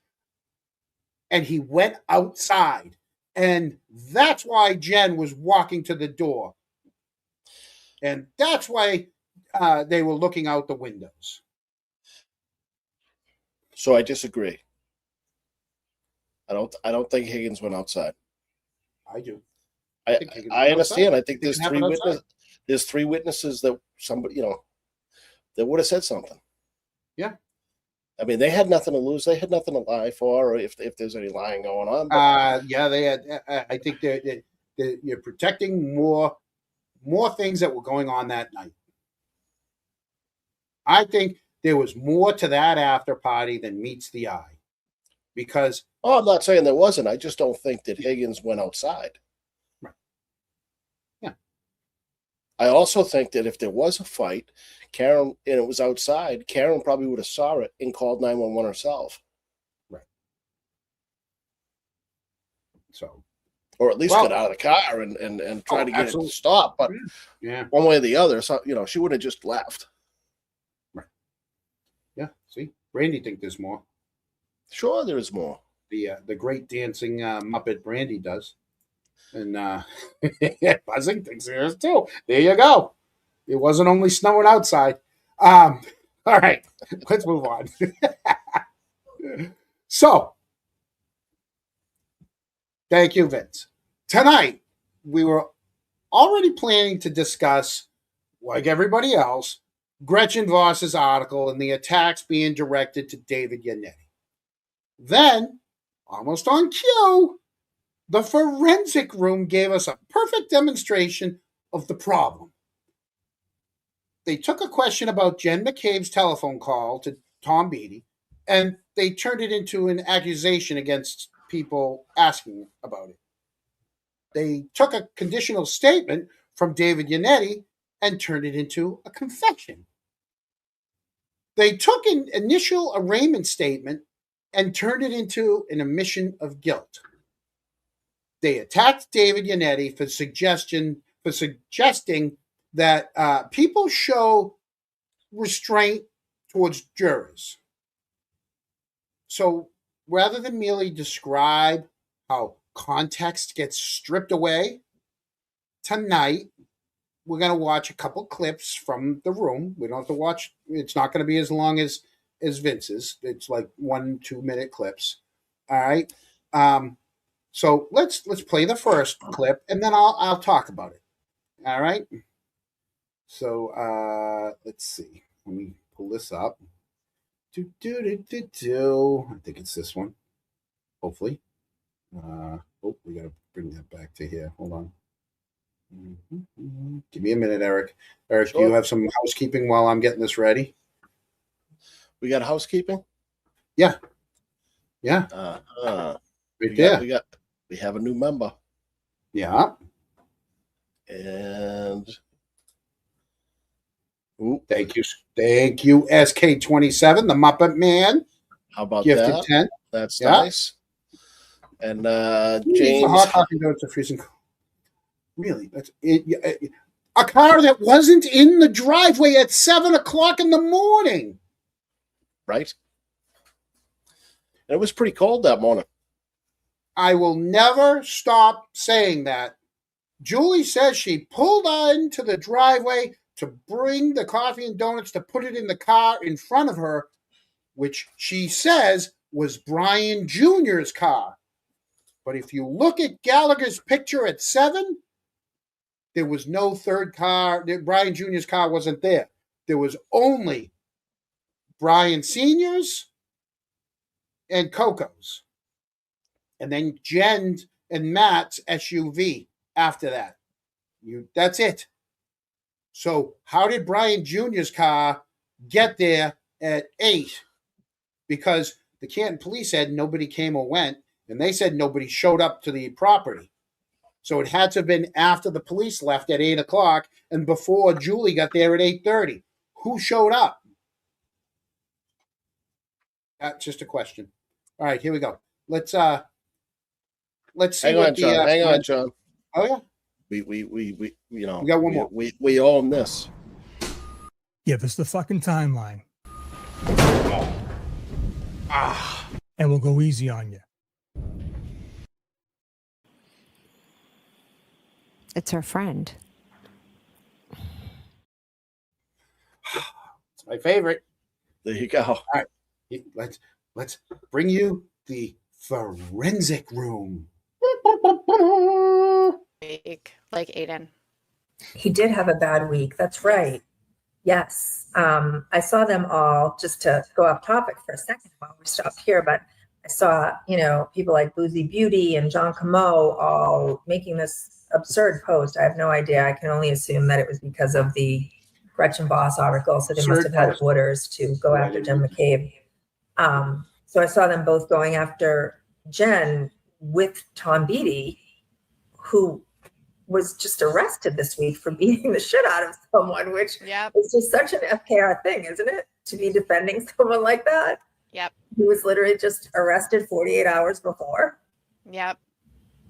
[SPEAKER 1] And he went outside. And that's why Jen was walking to the door. And that's why they were looking out the windows.
[SPEAKER 2] So I disagree. I don't think Higgins went outside.
[SPEAKER 1] I do.
[SPEAKER 2] I understand. I think there's three witnesses that somebody, that would have said something.
[SPEAKER 1] Yeah.
[SPEAKER 2] I mean, they had nothing to lose. They had nothing to lie for, or if there's any lying going on. But
[SPEAKER 1] Yeah, they had. I think you're protecting more things that were going on that night. I think there was more to that after party than meets the eye, because.
[SPEAKER 2] Oh, I'm not saying there wasn't. I just don't think that Higgins went outside.
[SPEAKER 1] Right. Yeah.
[SPEAKER 2] I also think that if there was a fight, Karen, and it was outside, Karen probably would have saw it and called 911 herself.
[SPEAKER 1] Right. So.
[SPEAKER 2] Or at least got out of the car and try to get it to stop. But
[SPEAKER 1] yeah,
[SPEAKER 2] one way or the other, so, she would have just left.
[SPEAKER 1] Right. Yeah. See, Brandy think there's more.
[SPEAKER 2] Sure, there is more.
[SPEAKER 1] The great dancing Muppet Brandy does. And Buzzing thinks there is too. There you go. It wasn't only snowing outside. All right, let's move on. So, thank you, Vince. Tonight, we were already planning to discuss, like everybody else, Gretchen Voss's article and the attacks being directed to David Yannetti. Then, almost on cue, the forensic room gave us a perfect demonstration of the problem. They took a question about Jen McCabe's telephone call to Tom Beatty, and they turned it into an accusation against people asking about it. They took a conditional statement from David Yannetti and turned it into a confession. They took an initial arraignment statement and turned it into an admission of guilt. They attacked David Yannetti for suggesting that people show restraint towards jurors. So rather than merely describe how context gets stripped away, tonight we're going to watch a couple clips from the room. We don't have to watch. It's not going to be as long as Vince's. It's like 1-2 minute clips. All right. So let's play the first clip, and then I'll talk about it. All right. So let's see. Let me pull this up. I think it's this one. Hopefully. We got to bring that back to here. Hold on. Give me a minute, Eric. Eric, do you have some housekeeping while I'm getting this ready?
[SPEAKER 2] We got housekeeping?
[SPEAKER 1] Yeah. Yeah.
[SPEAKER 2] Right
[SPEAKER 1] there.
[SPEAKER 2] We have a new member.
[SPEAKER 1] Yeah.
[SPEAKER 2] And
[SPEAKER 1] thank you, SK27, the Muppet Man.
[SPEAKER 2] How about
[SPEAKER 1] Gifted
[SPEAKER 2] that?
[SPEAKER 1] 10.
[SPEAKER 2] That's
[SPEAKER 1] Yeah.
[SPEAKER 2] nice. And James,
[SPEAKER 1] the hot talking donuts are freezing. Really? That's it. A car that wasn't in the driveway at 7:00 in the morning.
[SPEAKER 2] Right. And it was pretty cold that morning.
[SPEAKER 1] I will never stop saying that. Julie says she pulled into the driveway to bring the coffee and donuts to put it in the car in front of her, which she says was Brian Jr.'s car. But if you look at Gallagher's picture at 7, there was no third car. Brian Jr.'s car wasn't there. There was only Brian Sr.'s and Coco's. And then Jen and Matt's SUV after that. That's it. So how did Brian Jr.'s car get there at 8? Because the Canton police said nobody came or went, and they said nobody showed up to the property. So it had to have been after the police left at 8:00 and before Julie got there at 8:30. Who showed up? That's just a question. All right, here we go. Let's see.
[SPEAKER 2] Hang on, John.
[SPEAKER 1] Oh yeah.
[SPEAKER 2] We you know,
[SPEAKER 1] we got one more.
[SPEAKER 2] We own this.
[SPEAKER 6] Give us the fucking timeline. And we'll go easy on you.
[SPEAKER 15] It's her friend.
[SPEAKER 1] It's my favorite.
[SPEAKER 2] There you go.
[SPEAKER 1] All right. Let's bring you the forensic room.
[SPEAKER 7] Like Aiden.
[SPEAKER 13] He did have a bad week. That's right. Yes. I saw them all, just to go off topic for a second while we stop here, but I saw, people like Boozy Beauty and John Camo all making this absurd post. I have no idea. I can only assume that it was because of the Gretchen Voss article. So they must have had orders to go after Jen McCabe. So I saw them both going after Jen with Tom Beattie, who was just arrested this week for beating the shit out of someone, which is just such an FKR thing, isn't it? To be defending someone like that.
[SPEAKER 7] Yep.
[SPEAKER 13] He was literally just arrested 48 hours before.
[SPEAKER 7] Yep.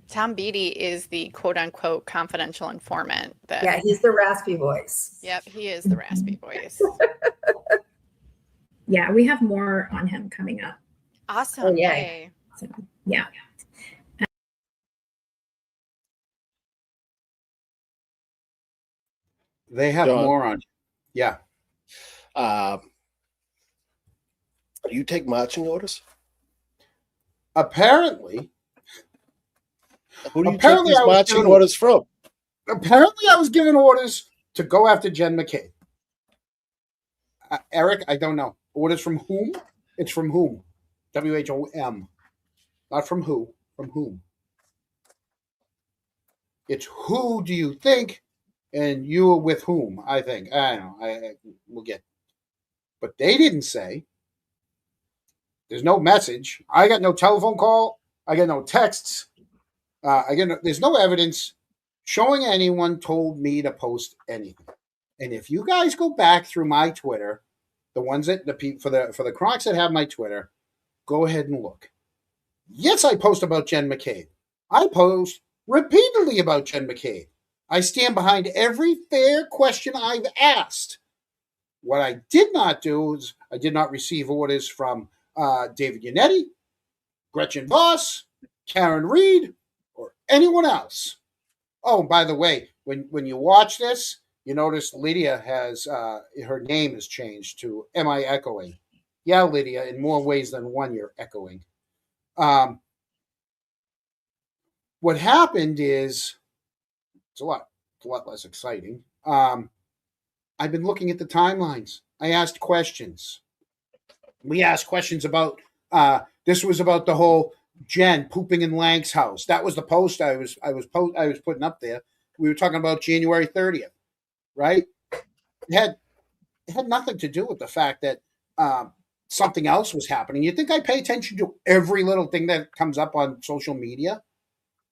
[SPEAKER 7] Tom Beattie is the quote unquote confidential informant.
[SPEAKER 13] Yeah, he's the raspy voice.
[SPEAKER 7] Yep, he is the raspy voice.
[SPEAKER 24] Yeah, we have more on him coming up.
[SPEAKER 7] Awesome.
[SPEAKER 13] Oh, yeah.
[SPEAKER 7] Yay.
[SPEAKER 24] So, yeah.
[SPEAKER 1] They have more on. Yeah.
[SPEAKER 2] Do you take marching orders?
[SPEAKER 1] Apparently.
[SPEAKER 2] Who do you take these marching orders from?
[SPEAKER 1] Apparently, I was given orders to go after Jen McCabe. Eric, I don't know. Orders from whom? It's from whom? WHOM. Not from who. From whom? It's who do you think, and you are with whom, I think. I don't know. We'll get. But they didn't say. There's no message. I got no telephone call. I got no texts. There's no evidence showing anyone told me to post anything. And if you guys go back through my Twitter, the ones that for the Crocs that have my Twitter, go ahead and look. Yes, I post about Jen McCabe. I post repeatedly about Jen McCabe. I stand behind every fair question I've asked. What I did not do is I did not receive orders from David Yannetti, Gretchen Voss, Karen Reed, or anyone else. Oh, by the way, when you watch this, you notice Lydia has her name has changed to Am I Echoing? Yeah, Lydia, in more ways than one you're echoing. What happened is it's a lot less exciting. I've been looking at the timelines. I asked questions. We asked questions about this was about the whole Jen pooping in Lang's house. That was the post I was putting up there. we were talking about January 30th, right? It had nothing to do with the fact that something else was happening. You think I pay attention to every little thing that comes up on social media?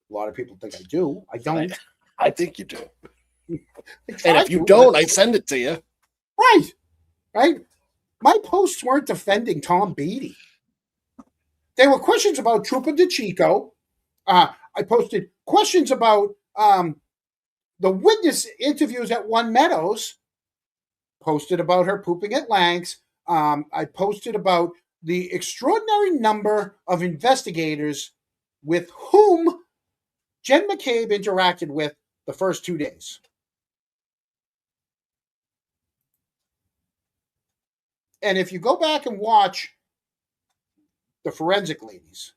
[SPEAKER 1] A lot of people think I do. I don't.
[SPEAKER 2] I think you do.
[SPEAKER 1] try
[SPEAKER 2] And if you
[SPEAKER 1] to,
[SPEAKER 2] don't,
[SPEAKER 1] but-
[SPEAKER 2] I send it to you.
[SPEAKER 1] Right. My posts weren't defending Tom Beattie. They were questions about Trooper DeChico. I posted questions about the witness interviews at One Meadows. Posted about her pooping at Lanks. I posted about the extraordinary number of investigators with whom Jen McCabe interacted with the first 2 days. And if you go back and watch the forensic ladies,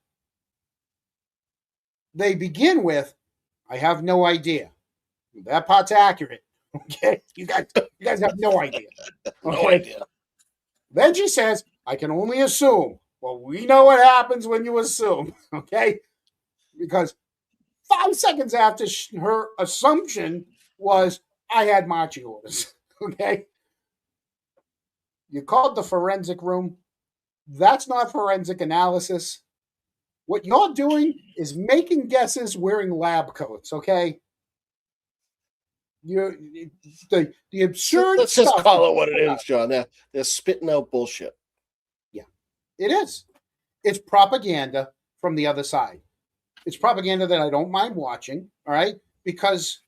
[SPEAKER 1] they begin with, I have no idea. That part's accurate. Okay. You guys have no idea. Okay?
[SPEAKER 2] No idea.
[SPEAKER 1] Then she says, I can only assume. Well, we know what happens when you assume. Okay. Because 5 seconds after her assumption was, I had marching orders. Okay. You called the forensic room. That's not forensic analysis. What you're doing is making guesses wearing lab coats, okay? You're the absurd
[SPEAKER 2] Let's just
[SPEAKER 1] stuff
[SPEAKER 2] call it what it is, John. They're spitting out bullshit.
[SPEAKER 1] Yeah, it is. It's propaganda from the other side. It's propaganda that I don't mind watching, all right? Because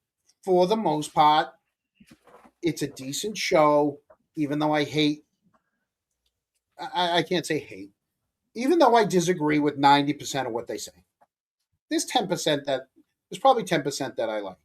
[SPEAKER 1] for the most part, it's a decent show, even though I hate, I can't say hate, even though I disagree with 90% of what they say. There's probably 10% that I like.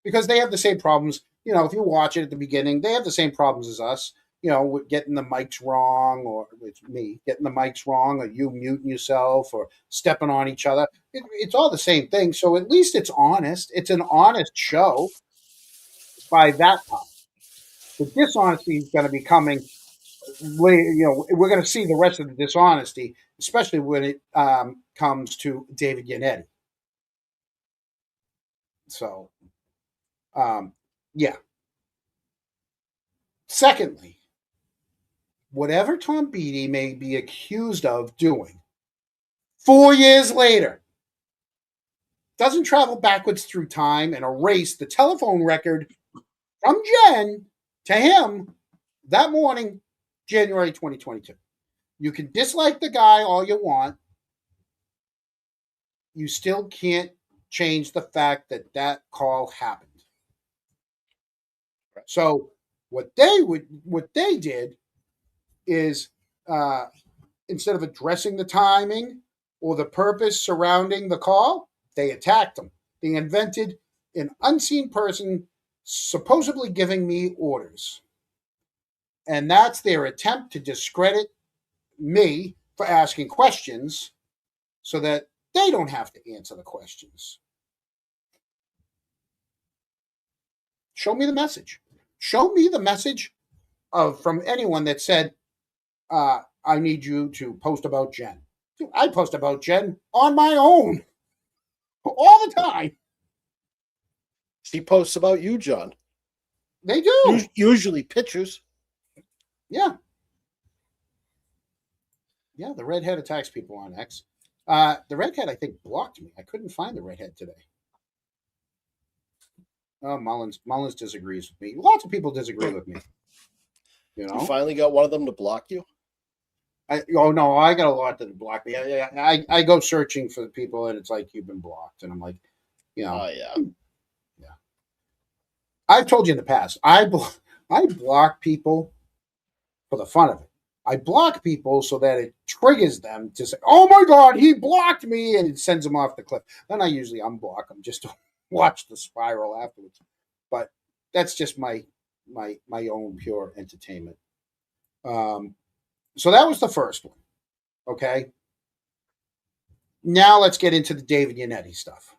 [SPEAKER 1] Because they have the same problems. You know, if you watch it at the beginning, they have the same problems as us. You know, with getting the mics wrong, or it's me getting the mics wrong, or you muting yourself, or stepping on each other. It's all the same thing. So at least it's honest. It's an honest show by that part. The dishonesty is going to be coming. You know, we're going to see the rest of the dishonesty, especially when it comes to David Yannetti. So, yeah. Secondly, whatever Tom Beattie may be accused of doing 4 years later doesn't travel backwards through time and erase the telephone record from Jen to him that morning, January 2022. You can dislike the guy all you want. You still can't change the fact that that call happened. So what they did is instead of addressing the timing or the purpose surrounding the call, they attacked them. They invented an unseen person supposedly giving me orders. And that's their attempt to discredit me for asking questions so that they don't have to answer the questions. Show me the message. Show me the message from anyone that said, I need you to post about Jen. Dude, I post about Jen on my own all the time.
[SPEAKER 2] She posts about you, John.
[SPEAKER 1] They do.
[SPEAKER 2] Usually pictures.
[SPEAKER 1] Yeah. Yeah, the redhead attacks people on X. The redhead, I think, blocked me. I couldn't find the redhead today. Oh, Mullins disagrees with me. Lots of people disagree with me. You know?
[SPEAKER 2] You finally got one of them to block you?
[SPEAKER 1] No, I got a lot that block me. I go searching for people, and it's like, you've been blocked. And I'm like, you know.
[SPEAKER 2] Oh, yeah.
[SPEAKER 1] Yeah. I've told you in the past, I block people for the fun of it. I block people so that it triggers them to say, oh my God, he blocked me, and it sends them off the cliff. Then I usually unblock them just to watch the spiral afterwards. But that's just my own pure entertainment. So that was the first one. Okay. Now let's get into the David Yannetti stuff.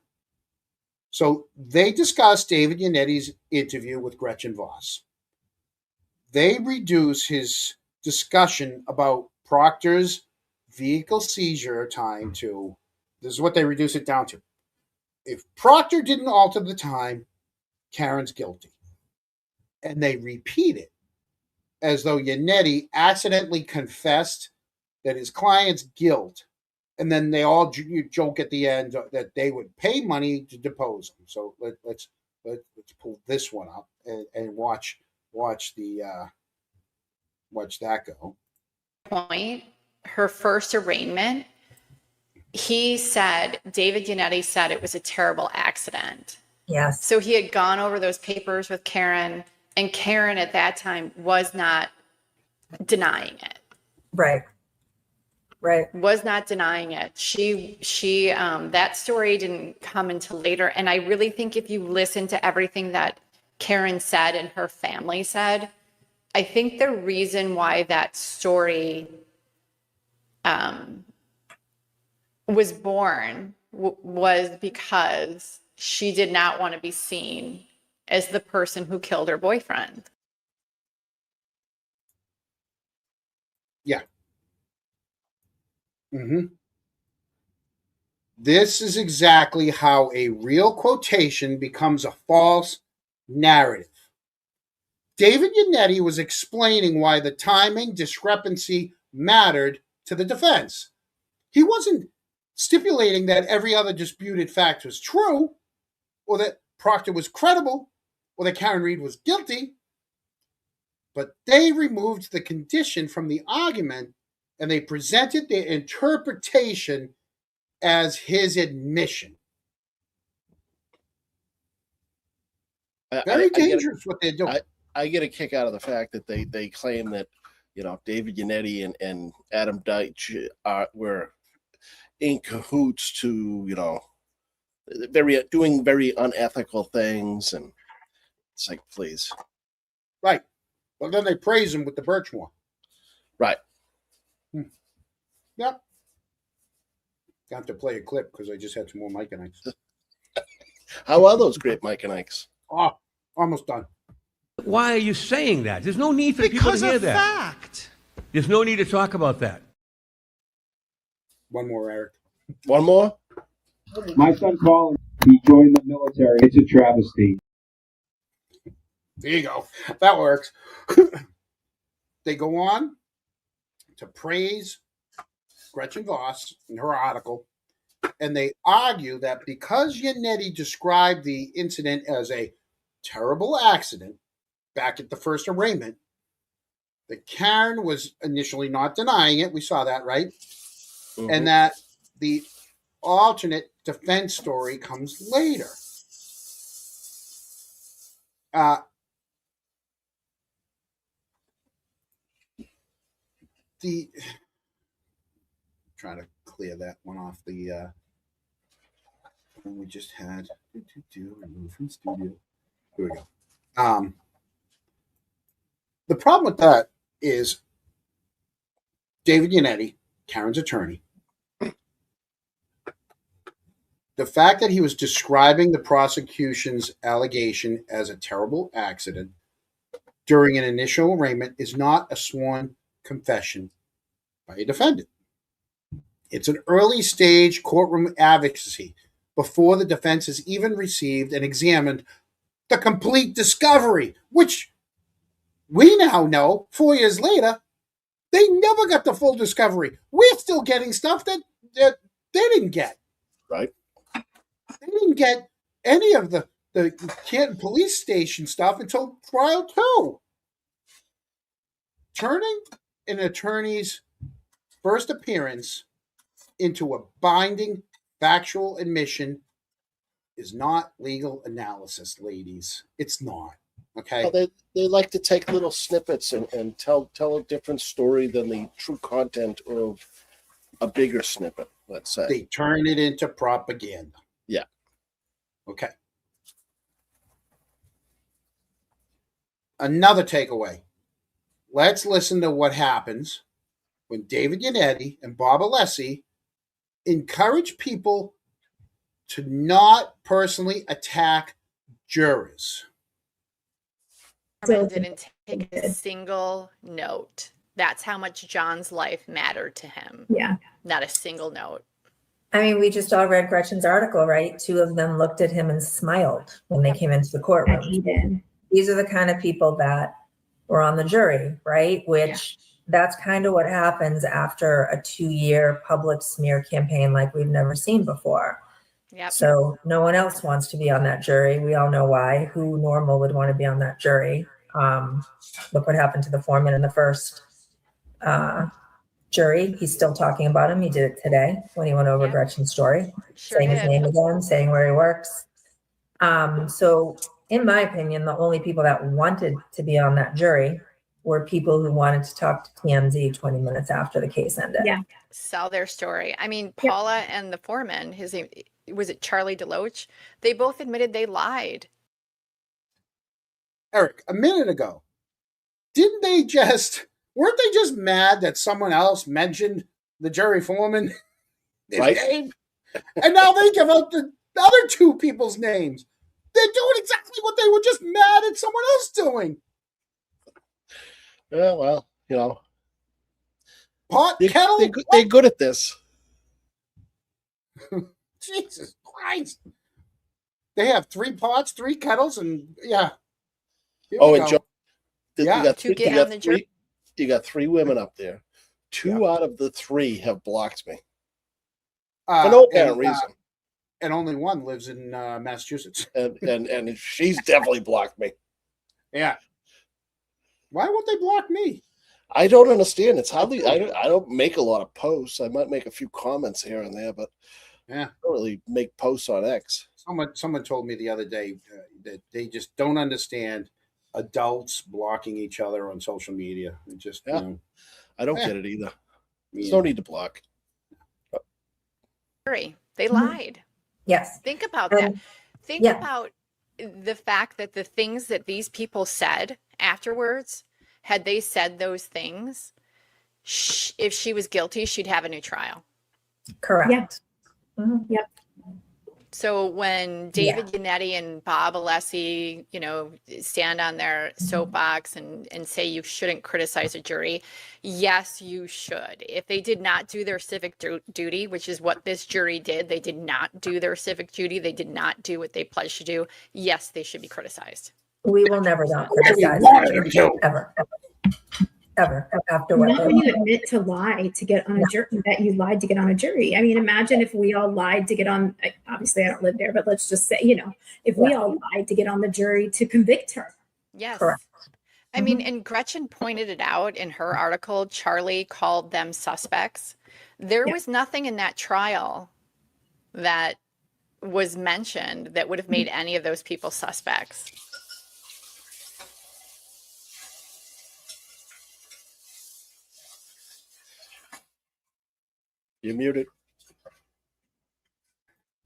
[SPEAKER 1] So they discussed David Yannetti's interview with Gretchen Voss. They reduce his discussion about Proctor's vehicle seizure time to, this is what they reduce it down to. If Proctor didn't alter the time, Karen's guilty. And they repeat it as though Yannetti accidentally confessed that his client's guilt. And then they all joke at the end that they would pay money to depose him. So let's pull this one up and watch that go.
[SPEAKER 7] Point, her first arraignment, David Yannetti said it was a terrible accident.
[SPEAKER 13] Yes.
[SPEAKER 7] So he had gone over those papers with Karen, and Karen at that time was not denying it.
[SPEAKER 13] Right.
[SPEAKER 7] Was not denying it. She that story didn't come until later. And I really think if you listen to everything that Karen said and her family said, I think the reason why that story was born was because she did not want to be seen as the person who killed her boyfriend.
[SPEAKER 1] Yeah. Mm-hmm. This is exactly how a real quotation becomes a false narrative. David Yannetti was explaining why the timing discrepancy mattered to the defense. He wasn't stipulating that every other disputed fact was true, or that Proctor was credible, or that Karen Reed was guilty, but they removed the condition from the argument and they presented their interpretation as his admission. Very dangerous what they're doing.
[SPEAKER 2] I get a kick out of the fact that they claim that, David Yannetti and Adam Deitch were in cahoots to, doing very unethical things. And it's like, please.
[SPEAKER 1] Right. Well, then they praise him with the Birchmore.
[SPEAKER 2] Right.
[SPEAKER 1] Yep. I have to play a clip because I just had some more Mike and Ikes.
[SPEAKER 2] How are those great Mike and Ikes?
[SPEAKER 1] Oh, almost done.
[SPEAKER 9] Why are you saying that? There's no need for people to hear that.
[SPEAKER 12] Fact.
[SPEAKER 9] There's no need to talk about that.
[SPEAKER 1] One more, Eric.
[SPEAKER 2] One more?
[SPEAKER 16] My son Colin, he joined the military. It's a travesty.
[SPEAKER 1] There you go. That works. They go on to praise Gretchen Voss in her article, and they argue that because Yannetti described the incident as a terrible accident back at the first arraignment, that Karen was initially not denying it. We saw that, right? Mm-hmm. And that the alternate defense story comes later. Trying to clear that one off the one we just had. Remove from studio. Here we go. The problem with that is David Yannetti, Karen's attorney, the fact that he was describing the prosecution's allegation as a terrible accident during an initial arraignment is not a sworn confession by a defendant. It's an early stage courtroom advocacy before the defense has even received and examined the complete discovery, which we now know 4 years later, they never got the full discovery. We're still getting stuff that they didn't get.
[SPEAKER 2] Right.
[SPEAKER 1] They didn't get any of the Canton police station stuff until trial 2. Turning an attorney's first appearance into a binding factual admission is not legal analysis, ladies. It's not. Okay.
[SPEAKER 2] Well, they like to take little snippets and tell a different story than the true content of a bigger snippet, let's say.
[SPEAKER 1] They turn it into propaganda.
[SPEAKER 2] Yeah.
[SPEAKER 1] Okay. Another takeaway. Let's listen to what happens when David Yannetti and Bob Alessi encourage people to not personally attack jurors.
[SPEAKER 7] Didn't take a single note. That's how much John's life mattered to him.
[SPEAKER 24] Yeah.
[SPEAKER 7] Not a single note.
[SPEAKER 13] I mean, we just all read Gretchen's article, right? Two of them looked at him and smiled when they came into the courtroom.
[SPEAKER 24] He did.
[SPEAKER 13] These are the kind of people that were on the jury, right? Which that's kind of what happens after a 2-year public smear campaign like we've never seen before.
[SPEAKER 7] Yep.
[SPEAKER 13] So no one else wants to be on that jury. We all know why. Who normal would want to be on that jury? Look what happened to the foreman in the first jury. He's still talking about him. He did it today when he went over Gretchen's story, saying his name again, saying where he works. So in my opinion, the only people that wanted to be on that jury were people who wanted to talk to TMZ 20 minutes after the case ended.
[SPEAKER 24] Yeah.
[SPEAKER 7] Sell their story. I mean, Paula and the foreman, his name, was it Charlie Deloach? They both admitted they lied.
[SPEAKER 1] Eric, a minute ago, weren't they just mad that someone else mentioned the jury foreman?
[SPEAKER 2] Right.
[SPEAKER 1] Name? And now they give out the other two people's names. They're doing exactly what they were just mad at someone else doing.
[SPEAKER 2] Yeah, well, you know.
[SPEAKER 1] Kettle?
[SPEAKER 2] They're good at this.
[SPEAKER 1] Jesus Christ. They have 3 pots, 3 kettles, and yeah.
[SPEAKER 2] And Joe,
[SPEAKER 1] yeah.
[SPEAKER 2] You got 3 women up there. 2 out of the 3 have blocked me. For no apparent reason.
[SPEAKER 1] And only one lives in Massachusetts.
[SPEAKER 2] And she's definitely blocked me.
[SPEAKER 1] Yeah. Why won't they block me?
[SPEAKER 2] I don't understand. It's hardly. I don't make a lot of posts. I might make a few comments here and there, but
[SPEAKER 1] yeah,
[SPEAKER 2] I don't really make posts on X.
[SPEAKER 1] Someone told me the other day that they just don't understand adults blocking each other on social media. It just
[SPEAKER 2] I don't get it either. There's no need to block.
[SPEAKER 7] They lied.
[SPEAKER 13] Yes.
[SPEAKER 7] Think about that. Think about the fact that the things that these people said afterwards, had they said those things, if she was guilty, she'd have a new trial.
[SPEAKER 13] Correct.
[SPEAKER 24] Yeah. Mm-hmm. Yep.
[SPEAKER 7] So when David Yannetti and Bob Alessi, stand on their soapbox and say you shouldn't criticize a jury, yes, you should. If they did not do their civic duty, which is what this jury did, they did not do their civic duty. They did not do what they pledged to do. Yes, they should be criticized.
[SPEAKER 13] We will never not criticize ever. After what
[SPEAKER 24] not when you admit to lie to get on a jury, that you lied to get on a jury. I mean, imagine if we all lied to get on, obviously I don't live there, but let's just say, if we all lied to get on the jury to convict her.
[SPEAKER 7] Yes.
[SPEAKER 13] Correct.
[SPEAKER 7] I mean, and Gretchen pointed it out in her article. Charlie called them suspects. There was nothing in that trial that was mentioned that would have made any of those people suspects.
[SPEAKER 2] You're muted.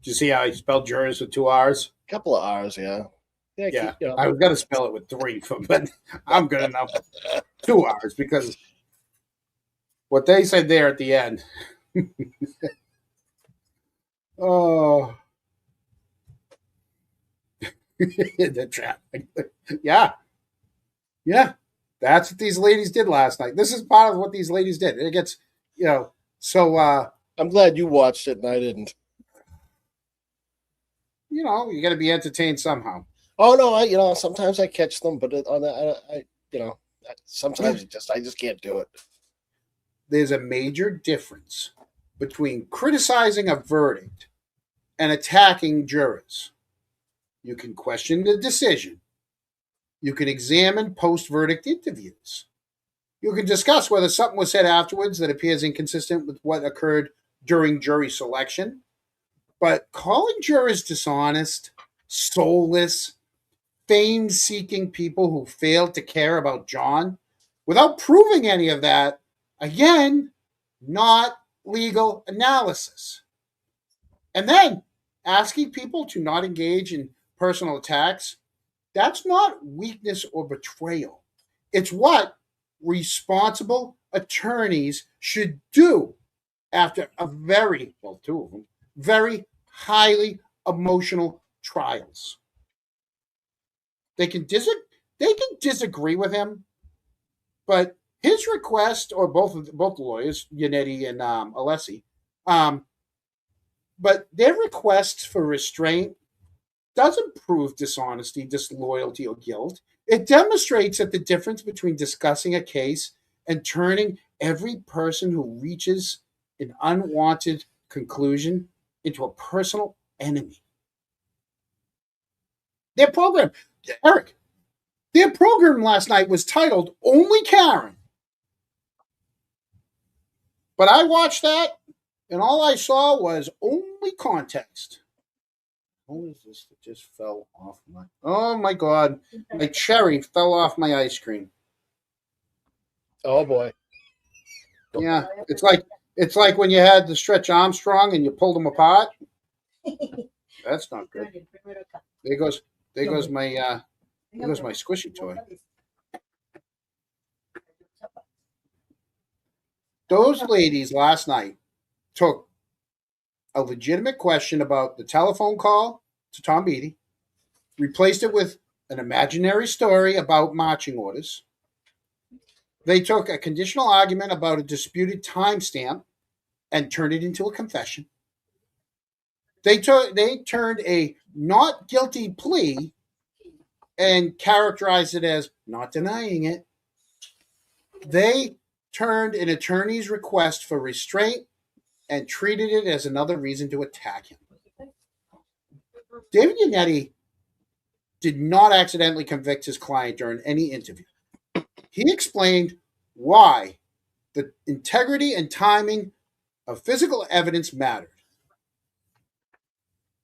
[SPEAKER 1] Did you see how I spelled jurors with 2 R's?
[SPEAKER 2] A couple of R's, yeah.
[SPEAKER 1] Yeah. I was going to spell it with 3, but I'm good enough. 2 R's, because what they said there at the end. Oh. The traffic. Yeah. That's what these ladies did last night. This is part of what these ladies did. It gets, so
[SPEAKER 2] I'm glad you watched it and I didn't.
[SPEAKER 1] You got to be entertained somehow.
[SPEAKER 2] Oh no, sometimes I catch them, but sometimes I just can't do it.
[SPEAKER 1] There's a major difference between criticizing a verdict and attacking jurors. You can question the decision. You can examine post-verdict interviews. You can discuss whether something was said afterwards that appears inconsistent with what occurred during jury selection. But calling jurors dishonest, soulless, fame-seeking people who failed to care about John, without proving any of that, again, not legal analysis. And then asking people to not engage in personal attacks, that's not weakness or betrayal. It's what responsible attorneys should do after two of them, very highly emotional trials. They can disagree with him, but his request, or both lawyers, Yannetti and Alessi, but their requests for restraint doesn't prove dishonesty, disloyalty, or guilt. It demonstrates that the difference between discussing a case and turning every person who reaches an unwanted conclusion into a personal enemy. Their program, Eric, their program last night was titled Only Karen. But I watched that, and all I saw was only context. What is this that just fell off my... Oh, my God. My cherry fell off my ice cream.
[SPEAKER 2] Oh, boy.
[SPEAKER 1] Yeah, it's like when you had the Stretch Armstrong and you pulled them apart. That's not good. There goes my squishy toy. Those ladies last night took a legitimate question about the telephone call to Tom Beattie, replaced it with an imaginary story about marching orders. They took a conditional argument about a disputed timestamp and turned it into a confession. They turned a not guilty plea and characterized it as not denying it. They turned an attorney's request for restraint and treated it as another reason to attack him. David Yannetti did not accidentally convict his client during any interview. He explained why the integrity and timing of physical evidence mattered.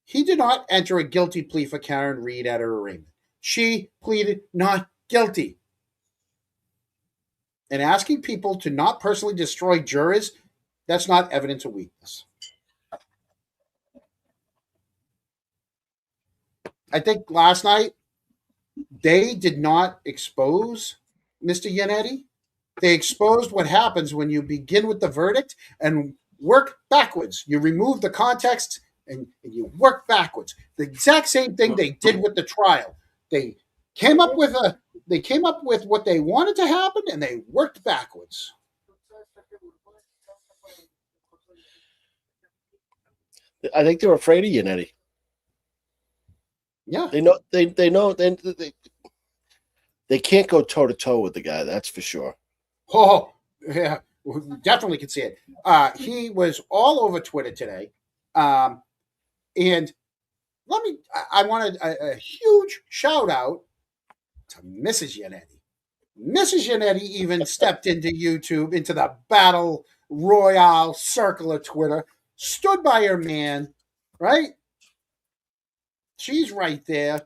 [SPEAKER 1] He did not enter a guilty plea for Karen Reed at her arraignment. She pleaded not guilty. And asking people to not personally destroy jurors, that's not evidence of weakness. I think last night, they did not expose Mr. Yannetti. They exposed what happens when you begin with the verdict and work backwards. You remove the context and you work backwards. The exact same thing they did with the trial. They came up with what they wanted to happen and they worked backwards.
[SPEAKER 2] I think they're afraid of Yannetti.
[SPEAKER 1] Yeah,
[SPEAKER 2] they know they can't go toe to toe with the guy. That's for sure.
[SPEAKER 1] Oh, yeah, we definitely can see it. He was all over Twitter today, and I wanted a huge shout out to Mrs. Yannetti. Mrs. Yannetti even stepped into YouTube, into the battle royale circle of Twitter, stood by her man, right? She's right there.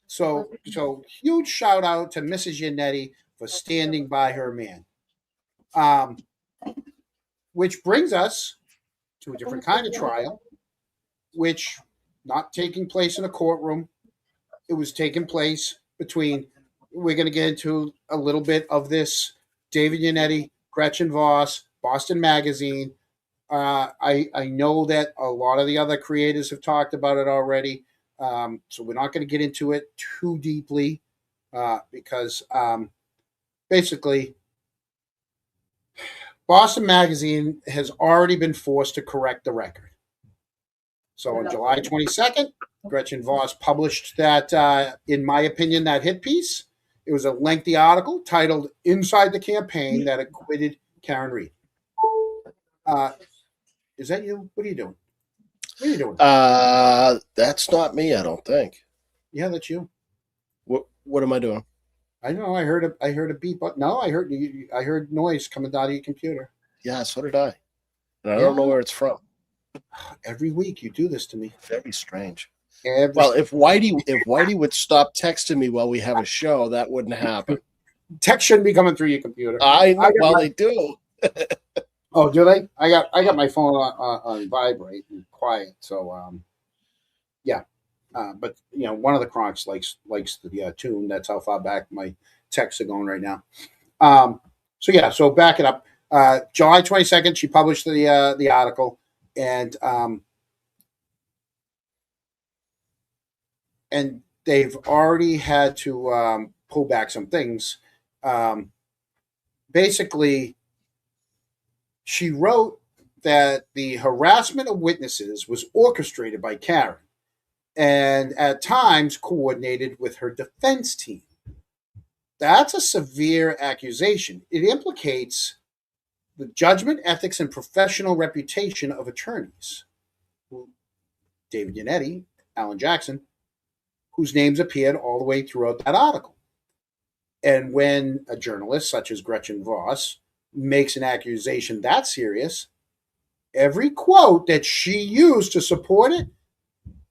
[SPEAKER 1] So huge shout out to Mrs. Yannetti for standing by her man. Which brings us to a different kind of trial, which not taking place in a courtroom. It was taking place between, we're going to get into a little bit of this, David Yannetti, Gretchen Voss, Boston Magazine. I know that a lot of the other creators have talked about it already. So we're not going to get into it too deeply because basically Boston Magazine has already been forced to correct the record. So on July 22nd, Gretchen Voss published that, in my opinion, that hit piece. It was a lengthy article titled Inside the Campaign that acquitted Karen Reed. Is that you? What are you doing? What are you doing?
[SPEAKER 2] That's not me, I don't think.
[SPEAKER 1] Yeah, that's you.
[SPEAKER 2] What am I doing?
[SPEAKER 1] I don't know. I heard a beep. No, I heard noise coming out of your computer.
[SPEAKER 2] Yeah, so did I. And I don't know where it's from.
[SPEAKER 1] Every week you do this to me.
[SPEAKER 2] Very strange. Well, if Whitey would stop texting me while we have a show, that wouldn't happen.
[SPEAKER 1] Text shouldn't be coming through your computer.
[SPEAKER 2] I know. Well, they do.
[SPEAKER 1] Oh, do they? I got my phone on vibrate and quiet. So yeah. But one of the Cronks likes the tune. That's how far back my texts are going right now. So back it up. July 22nd, she published the article, and they've already had to pull back some things. Basically, she wrote that the harassment of witnesses was orchestrated by Karen and at times coordinated with her defense team. That's a severe accusation. It implicates the judgment, ethics, and professional reputation of attorneys. David Yannetti, Alan Jackson, whose names appeared all the way throughout that article. And when a journalist such as Gretchen Voss makes an accusation that serious, every quote that she used to support it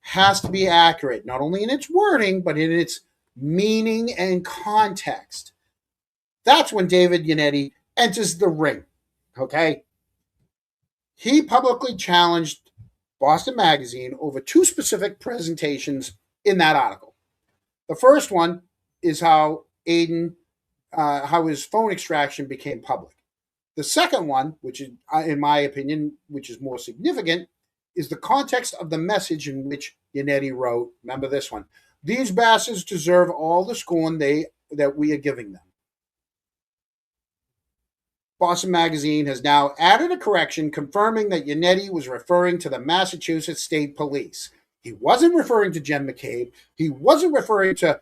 [SPEAKER 1] has to be accurate, not only in its wording, but in its meaning and context. That's when David Yannetti enters the ring, okay? He publicly challenged Boston Magazine over two specific presentations in that article. The first one is how how his phone extraction became public. The second one, which is, in my opinion, which is more significant, is the context of the message in which Yannetti wrote, remember this one, "These bastards deserve all the scorn that we are giving them." Boston Magazine has now added a correction confirming that Yannetti was referring to the Massachusetts State Police. He wasn't referring to Jen McCabe. He wasn't referring to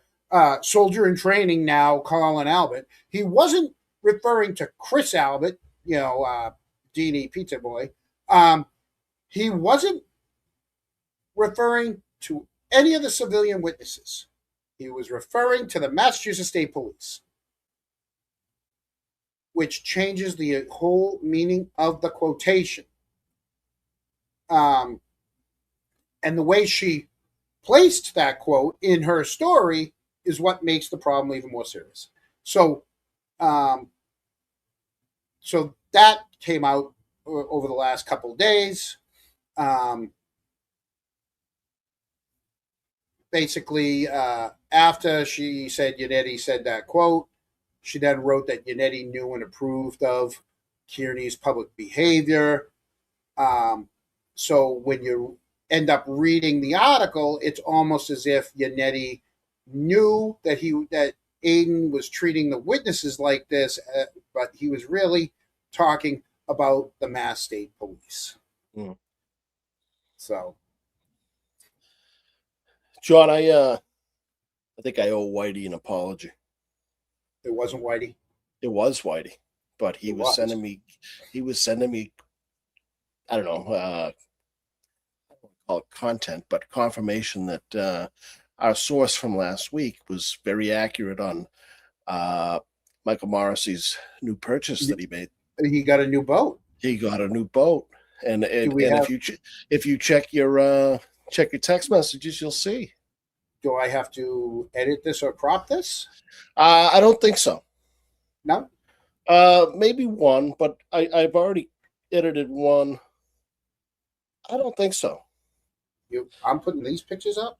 [SPEAKER 1] soldier in training now, Colin Albert. He wasn't referring to Chris Albert, Deanie Pizza Boy. He wasn't referring to any of the civilian witnesses. He was referring to the Massachusetts State Police, which changes the whole meaning of the quotation. And the way she placed that quote in her story is what makes the problem even more serious. So that came out over the last couple of days. Basically, after she said Yannetti said that quote, she then wrote that Yannetti knew and approved of Kearney's public behavior. So when you end up reading the article, it's almost as if Yannetti knew that Aiden was treating the witnesses like this, but he was really talking about the Mass State Police.
[SPEAKER 2] Mm.
[SPEAKER 1] So,
[SPEAKER 2] John, I think I owe Whitey an apology.
[SPEAKER 1] It wasn't Whitey.
[SPEAKER 2] It was Whitey, but he was sending me. I don't know. I don't call it content, but confirmation that our source from last week was very accurate on Michael Morrissey's new purchase that he made.
[SPEAKER 1] He got a new boat.
[SPEAKER 2] He got a new boat, and if you check your text messages, you'll see.
[SPEAKER 1] Do I have to edit this or crop this?
[SPEAKER 2] I don't think so.
[SPEAKER 1] No?
[SPEAKER 2] Maybe one, but I've already edited one. I don't think so.
[SPEAKER 1] I'm putting these pictures up?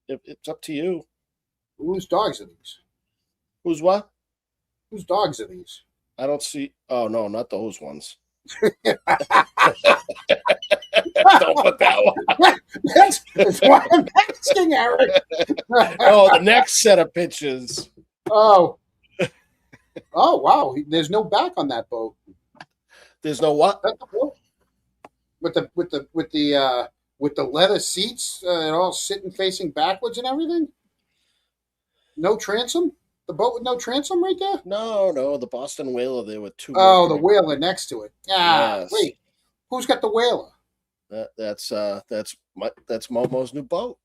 [SPEAKER 2] It's up to you.
[SPEAKER 1] Whose dogs are these?
[SPEAKER 2] Who's what?
[SPEAKER 1] Whose dogs are these?
[SPEAKER 2] I don't see. Oh, no, not those ones. Don't put that one.
[SPEAKER 1] That's why I'm asking, Eric.
[SPEAKER 2] Oh, the next set of pictures.
[SPEAKER 1] Oh, wow! There's no back on that boat.
[SPEAKER 2] There's no what?
[SPEAKER 1] With the leather seats, all sitting facing backwards and everything. No transom. The boat with no transom right there.
[SPEAKER 2] No, the Boston Whaler there with two.
[SPEAKER 1] Oh, the whaler next to it.
[SPEAKER 2] Yes.
[SPEAKER 1] Wait, who's got the whaler?
[SPEAKER 2] That's Momo's new boat.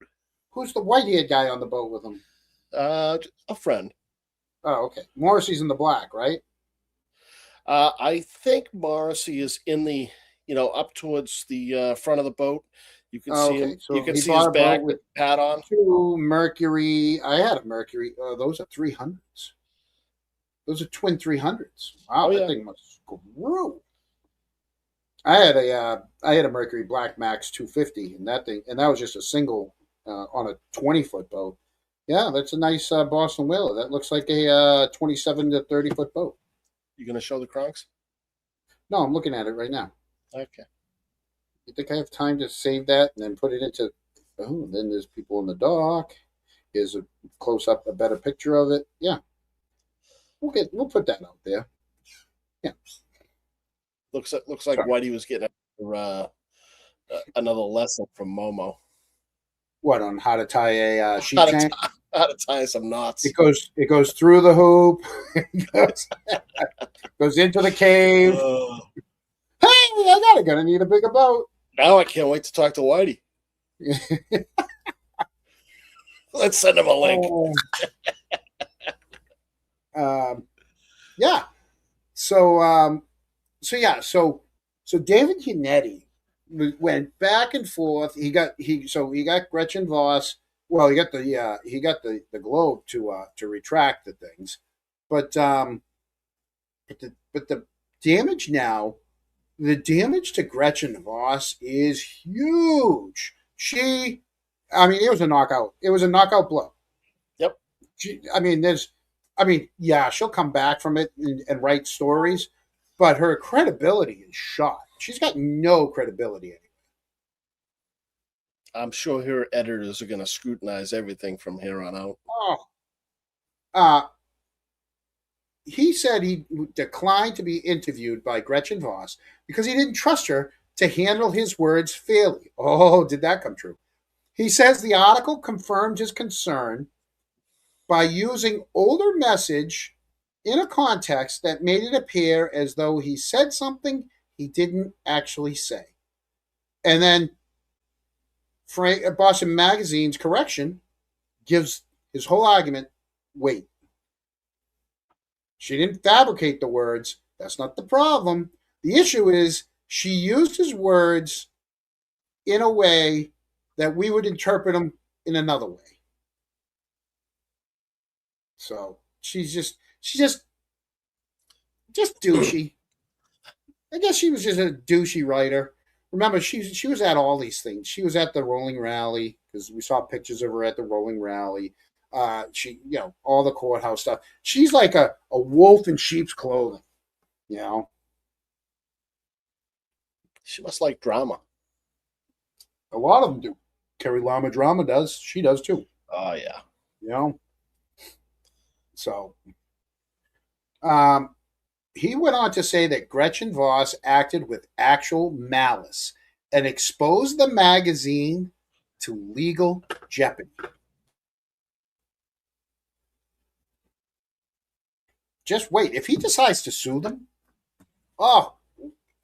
[SPEAKER 1] Who's the white-haired guy on the boat with him?
[SPEAKER 2] A friend.
[SPEAKER 1] Oh, okay. Morrissey's in the black, right?
[SPEAKER 2] I think Morrissey is in the, up towards the front of the boat. You can see him.
[SPEAKER 1] So
[SPEAKER 2] you can
[SPEAKER 1] he
[SPEAKER 2] see his
[SPEAKER 1] bought a
[SPEAKER 2] back
[SPEAKER 1] boat
[SPEAKER 2] with pad on.
[SPEAKER 1] Two Mercury. I had a Mercury. Those are 300s. Those are twin 300s. Wow, that thing must screw. I had a Mercury Black Max 250, and that was just a single on a 20-foot boat. Yeah, that's a nice Boston Whaler. That looks like a 27 to 30-foot boat.
[SPEAKER 2] You gonna show the Kronks?
[SPEAKER 1] No, I'm looking at it right now.
[SPEAKER 2] Okay.
[SPEAKER 1] You think I have time to save that and then put it into? Oh, then there's people in the dock. Here's a close up, a better picture of it. Yeah, we'll put that out there. Yeah.
[SPEAKER 2] Looks like Whitey was getting another lesson from Momo.
[SPEAKER 1] What, on how to tie a sheep
[SPEAKER 2] How to,
[SPEAKER 1] chain?
[SPEAKER 2] how to tie some knots.
[SPEAKER 1] It goes through the hoop. It goes into the cave. Hey, I gotta need a bigger boat.
[SPEAKER 2] Now I can't wait to talk to Whitey. Let's send him a link.
[SPEAKER 1] Yeah. So David Yannetti went back and forth. He got Gretchen Voss. Well, he got the Globe to retract the things, but the damage now, the damage to Gretchen Voss is huge. It was a knockout. It was a knockout blow.
[SPEAKER 2] Yep.
[SPEAKER 1] Yeah, she'll come back from it and write stories, but her credibility is shot. She's got no credibility anymore.
[SPEAKER 2] I'm sure her editors are going to scrutinize everything from here on
[SPEAKER 1] out. He said he declined to be interviewed by Gretchen Voss because he didn't trust her to handle his words fairly. Oh, did that come true? He says the article confirmed his concern by using older message in a context that made it appear as though he said something he didn't actually say. And then Boston Magazine's correction gives his whole argument weight. She didn't fabricate the words. That's not the problem. The issue is she used his words in a way that we would interpret them in another way. So she's just douchey. I guess she was just a douchey writer. Remember, she was at all these things. She was at the Rolling Rally because we saw pictures of her at the Rolling Rally. She, all the courthouse stuff. She's like a wolf in sheep's clothing,
[SPEAKER 2] She must like drama.
[SPEAKER 1] A lot of them do. Carrie Lama Drama does. She does too.
[SPEAKER 2] Oh, yeah.
[SPEAKER 1] So, he went on to say that Gretchen Voss acted with actual malice and exposed the magazine to legal jeopardy. Just wait. If he decides to sue them,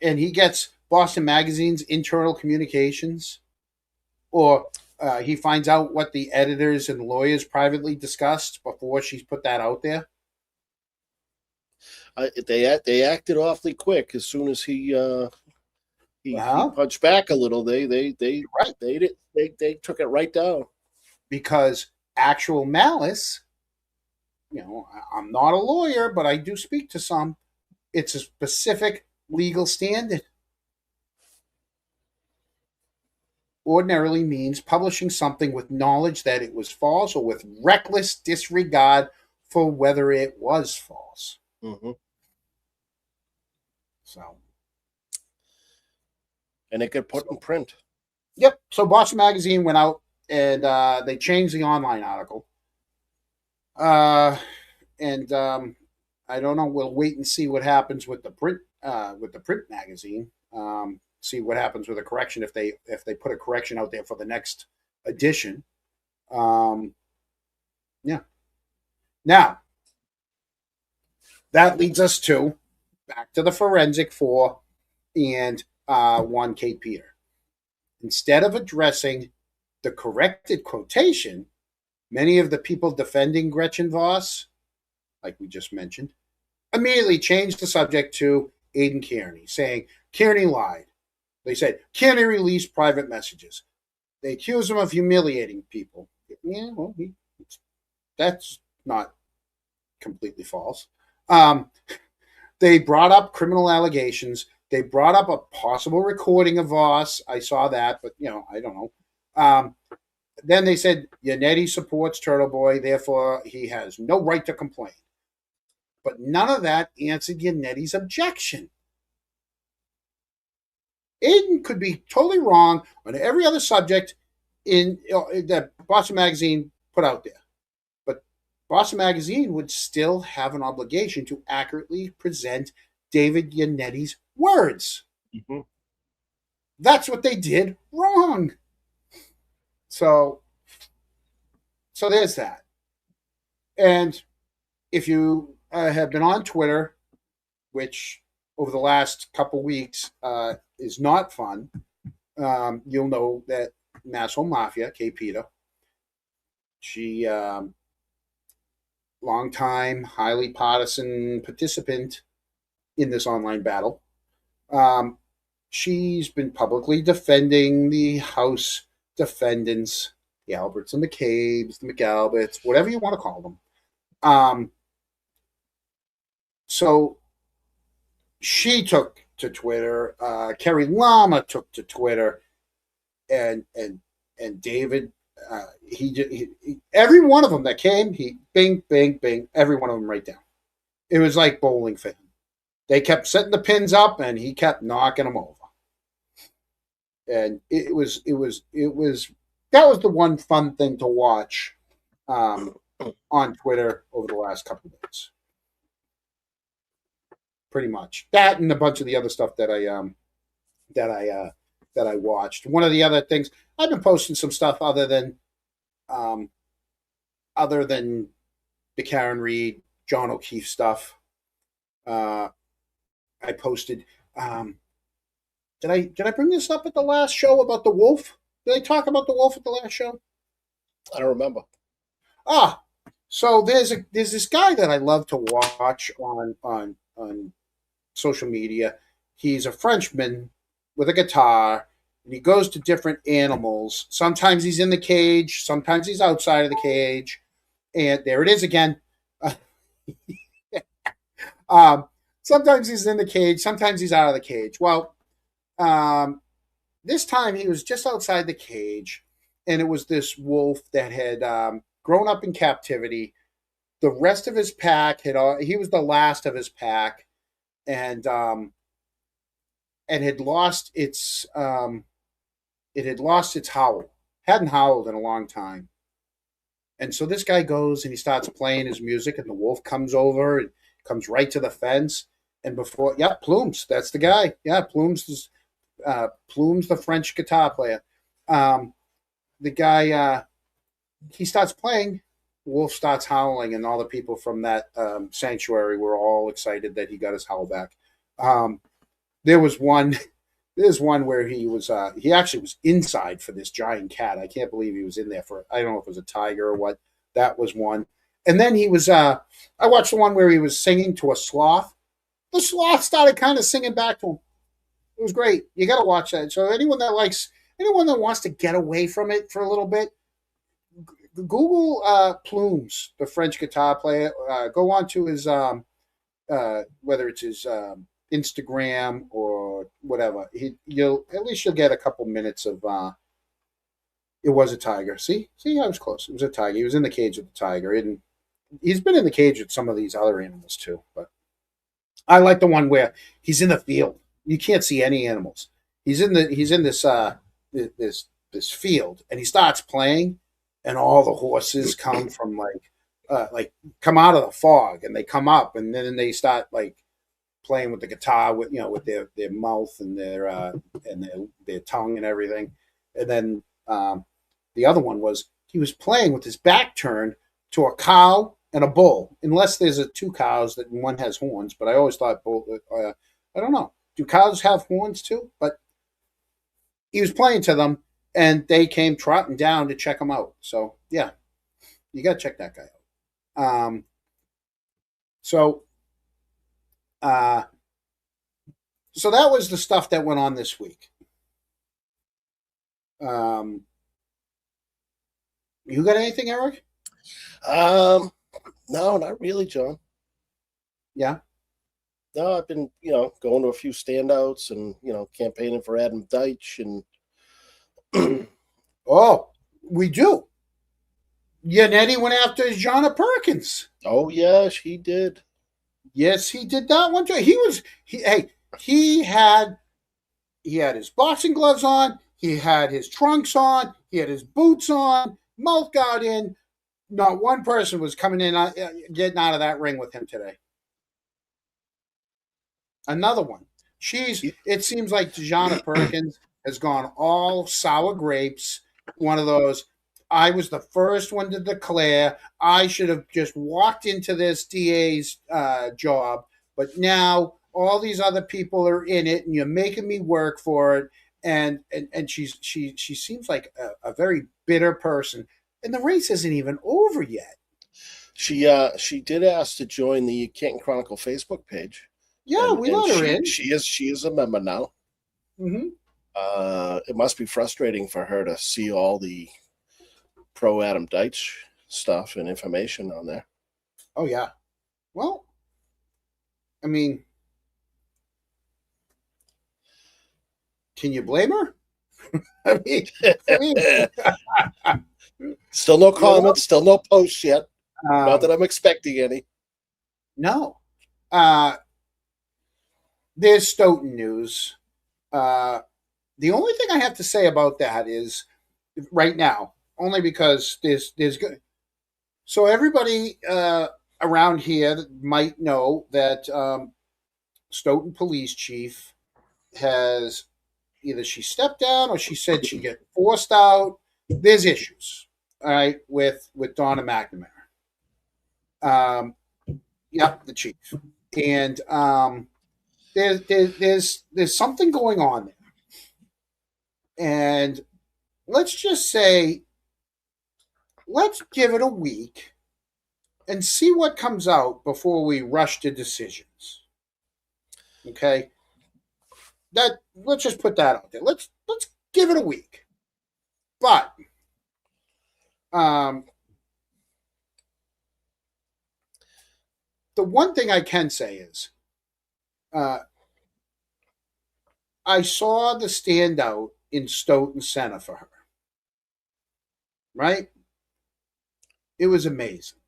[SPEAKER 1] and he gets Boston Magazine's internal communications, or he finds out what the editors and lawyers privately discussed before she's put that out there.
[SPEAKER 2] They acted awfully quick as soon as he punched back a little. They took it right down.
[SPEAKER 1] Because actual malice, I'm not a lawyer, but I do speak to some. It's a specific legal standard. Ordinarily means publishing something with knowledge that it was false or with reckless disregard for whether it was false.
[SPEAKER 2] Mm-hmm.
[SPEAKER 1] So,
[SPEAKER 2] and it got put in print.
[SPEAKER 1] Yep. So Boston Magazine went out and they changed the online article. I don't know. We'll wait and see what happens with the print magazine. See what happens with a correction if they put a correction out there for the next edition. Yeah. Now, that leads us back to the forensic 4 and 1 Kate Peter. Instead of addressing the corrected quotation, many of the people defending Gretchen Voss, like we just mentioned, immediately changed the subject to Aidan Kearney, saying Kearney lied. They said Kearney released private messages. They accused him of humiliating people. Yeah, well, that's not completely false. They brought up criminal allegations. They brought up a possible recording of Voss. I saw that, but I don't know. Then they said Yannetti supports Turtle Boy, therefore he has no right to complain. But none of that answered Yannetti's objection. Aidan could be totally wrong on every other subject that Boston Magazine put out there. But Boston Magazine would still have an obligation to accurately present David Yannetti's words.
[SPEAKER 2] Mm-hmm.
[SPEAKER 1] That's what they did wrong. So there's that. And if you have been on Twitter, which over the last couple weeks is not fun, you'll know that Masshole Mafia, Kay Peter, she longtime, highly partisan participant in this online battle. She's been publicly defending the House defendants, the Alberts and McCabe's, the McAlberts, whatever you want to call them. So she took to Twitter. Kerry Lama took to Twitter, and David. He every one of them that came, he bing, bing, bing, every one of them right down. It was like bowling for him. They kept setting the pins up, and he kept knocking them over. And it was that was the one fun thing to watch on Twitter over the last couple of days. Pretty much that, and a bunch of the other stuff that I watched. One of the other things, I've been posting some stuff other than the Karen Reed, John O'Keefe stuff. I posted. Did I bring this up at the last show about the wolf? Did I talk about the wolf at the last show?
[SPEAKER 2] I don't remember.
[SPEAKER 1] So there's this guy that I love to watch on social media. He's a Frenchman with a guitar, and he goes to different animals. Sometimes he's in the cage, sometimes he's outside of the cage, and there it is again. Sometimes he's in the cage, sometimes he's out of the cage. Well, this time he was just outside the cage, and it was this wolf that had grown up in captivity. The rest of his pack he was the last of his pack, and had lost its howl. Hadn't howled in a long time. And so this guy goes and he starts playing his music, and the wolf comes over and comes right to the fence. And Plumes, that's the guy. Yeah, Plumes is Plumes, the French guitar player. The guy, he starts playing. Wolf starts howling, and all the people from that sanctuary were all excited that he got his howl back. There's one where he actually was inside for this giant cat. I can't believe he was in there for, I don't know if it was a tiger or what. That was one. And then he was, I watched the one where he was singing to a sloth. The sloth started kind of singing back to him. It was great. You got to watch that. So anyone that wants to get away from it for a little bit, Google Plumes, the French guitar player. Go on to his, whether it's his Instagram or whatever. You'll get a couple minutes of. It was a tiger. See, I was close. It was a tiger. He was in the cage with the tiger, and he's been in the cage with some of these other animals too. But I like the one where he's in the field. You can't see any animals. He's in this this field, and he starts playing, and all the horses come from come out of the fog, and they come up, and then they start playing with the guitar with their mouth and their tongue and everything. And then the other one was he was playing with his back turned to a cow and a bull, unless there's two cows that one has horns. But I always thought bull. I don't know. Do cows have horns too? But he was playing to them, and they came trotting down to check him out. So yeah, you got to check that guy out. So that was the stuff that went on this week. You got anything, Eric?
[SPEAKER 2] No, not really, John.
[SPEAKER 1] Yeah.
[SPEAKER 2] No, I've been, going to a few standouts and, campaigning for Adam Deitch and.
[SPEAKER 1] Oh, we do. Yannetti went after Jonna Perkins.
[SPEAKER 2] Oh, yes, he did.
[SPEAKER 1] Yes, he did that one too. He had his boxing gloves on. He had his trunks on. He had his boots on. Mouth guard in. Not one person was coming in, getting out of that ring with him today. Another one. It seems like Jonna Perkins has gone all sour grapes. One of those, I was the first one to declare. I should have just walked into this DA's job, but now all these other people are in it, and you're making me work for it. And she seems like a very bitter person, and the race isn't even over yet.
[SPEAKER 2] She did ask to join the Canton Chronicle Facebook page.
[SPEAKER 1] Yeah, we let her in.
[SPEAKER 2] She is a member now.
[SPEAKER 1] Mm-hmm.
[SPEAKER 2] It must be frustrating for her to see all the pro Adam Deitch stuff and information on there.
[SPEAKER 1] Oh yeah. Well, I mean, can you blame her? I mean
[SPEAKER 2] still no comments, still no posts yet. Not that I'm expecting any.
[SPEAKER 1] No. There's Stoughton news. The only thing I have to say about that is right now, only because there's good. So everybody around here might know that Stoughton police chief has either she stepped down or she said she get forced out. There's issues, all right, with Donna McNamara. Yep, the chief, and there's something going on there, and let's just say, let's give it a week and see what comes out before we rush to decisions. Okay, let's just put that out there. Let's give it a week, but the one thing I can say is, I saw the standout in Stoughton Center for her. Right? It was amazing.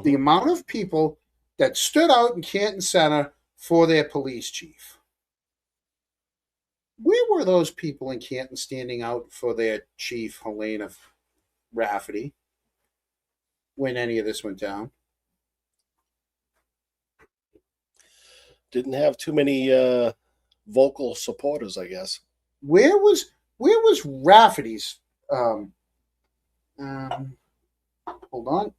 [SPEAKER 1] The amount of people that stood out in Canton Center for their police chief. Where were those people in Canton standing out for their chief, Helena Rafferty, when any of this went down?
[SPEAKER 2] Didn't have too many vocal supporters, I guess.
[SPEAKER 1] Where was Rafferty's? Hold on.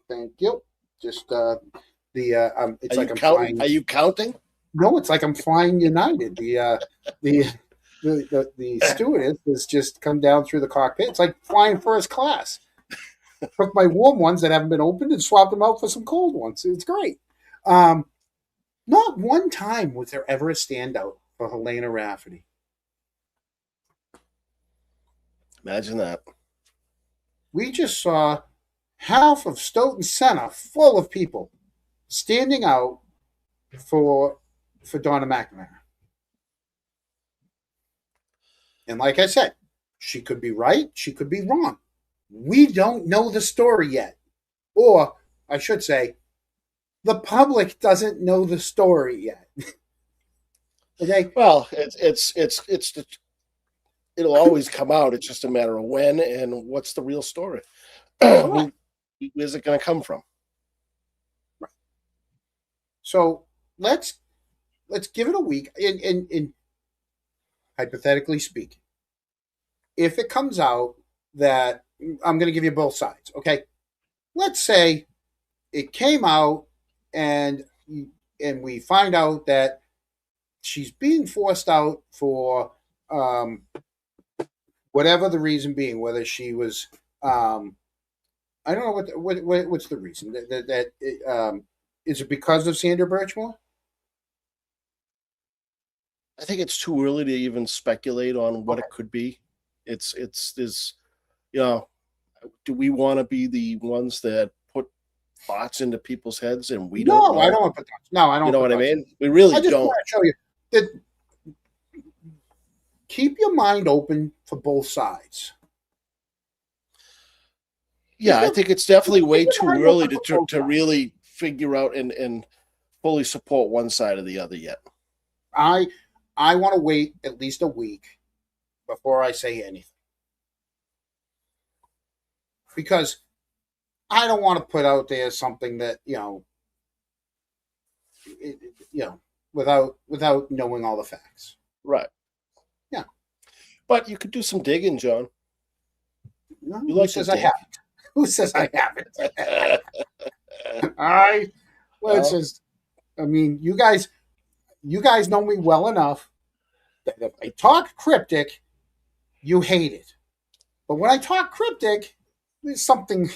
[SPEAKER 1] Thank you. Just it's like I'm flying.
[SPEAKER 2] Are you counting?
[SPEAKER 1] No, it's like I'm flying United. The stewardess has just come down through the cockpit. It's like flying first class. Took my warm ones that haven't been opened and swapped them out for some cold ones. It's great. Not one time was there ever a standout for Helena Rafferty.
[SPEAKER 2] Imagine that.
[SPEAKER 1] We just saw half of Stoughton Center full of people standing out for Donna McNamara. And like I said, she could be right, she could be wrong. We don't know the story yet. Or, I should say, the public doesn't know the story yet. Okay?
[SPEAKER 2] Well, it'll always come out. It's just a matter of when and what's the real story. Where's it going to come from?
[SPEAKER 1] Right. So let's give it a week. In hypothetically speaking, if it comes out that I'm going to give you both sides, okay? Let's say it came out and we find out that she's being forced out for whatever the reason being, whether she was I don't know what's the reason is it because of Sandra Birchmore?
[SPEAKER 2] I think it's too early to even speculate on what it could be. It's this, do we want to be the ones that put thoughts into people's heads and we don't?
[SPEAKER 1] No, I don't want to put thoughts. No, I don't.
[SPEAKER 2] You know what I mean? We really
[SPEAKER 1] I just
[SPEAKER 2] don't.
[SPEAKER 1] want to show you that. Keep your mind open for both sides.
[SPEAKER 2] Yeah, I think it's definitely way too early to really figure out and fully support one side or the other yet.
[SPEAKER 1] I want to wait at least a week before I say anything. Because I don't want to put out there something that, without knowing all the facts.
[SPEAKER 2] Right. But you could do some digging, John.
[SPEAKER 1] Who
[SPEAKER 2] like
[SPEAKER 1] says
[SPEAKER 2] to
[SPEAKER 1] I
[SPEAKER 2] dig.
[SPEAKER 1] haven't? Who says I haven't? All right. Let's
[SPEAKER 2] Well-
[SPEAKER 1] just, I mean, you guys know me well enough that if I talk cryptic, you hate it. But when I talk cryptic, there's something,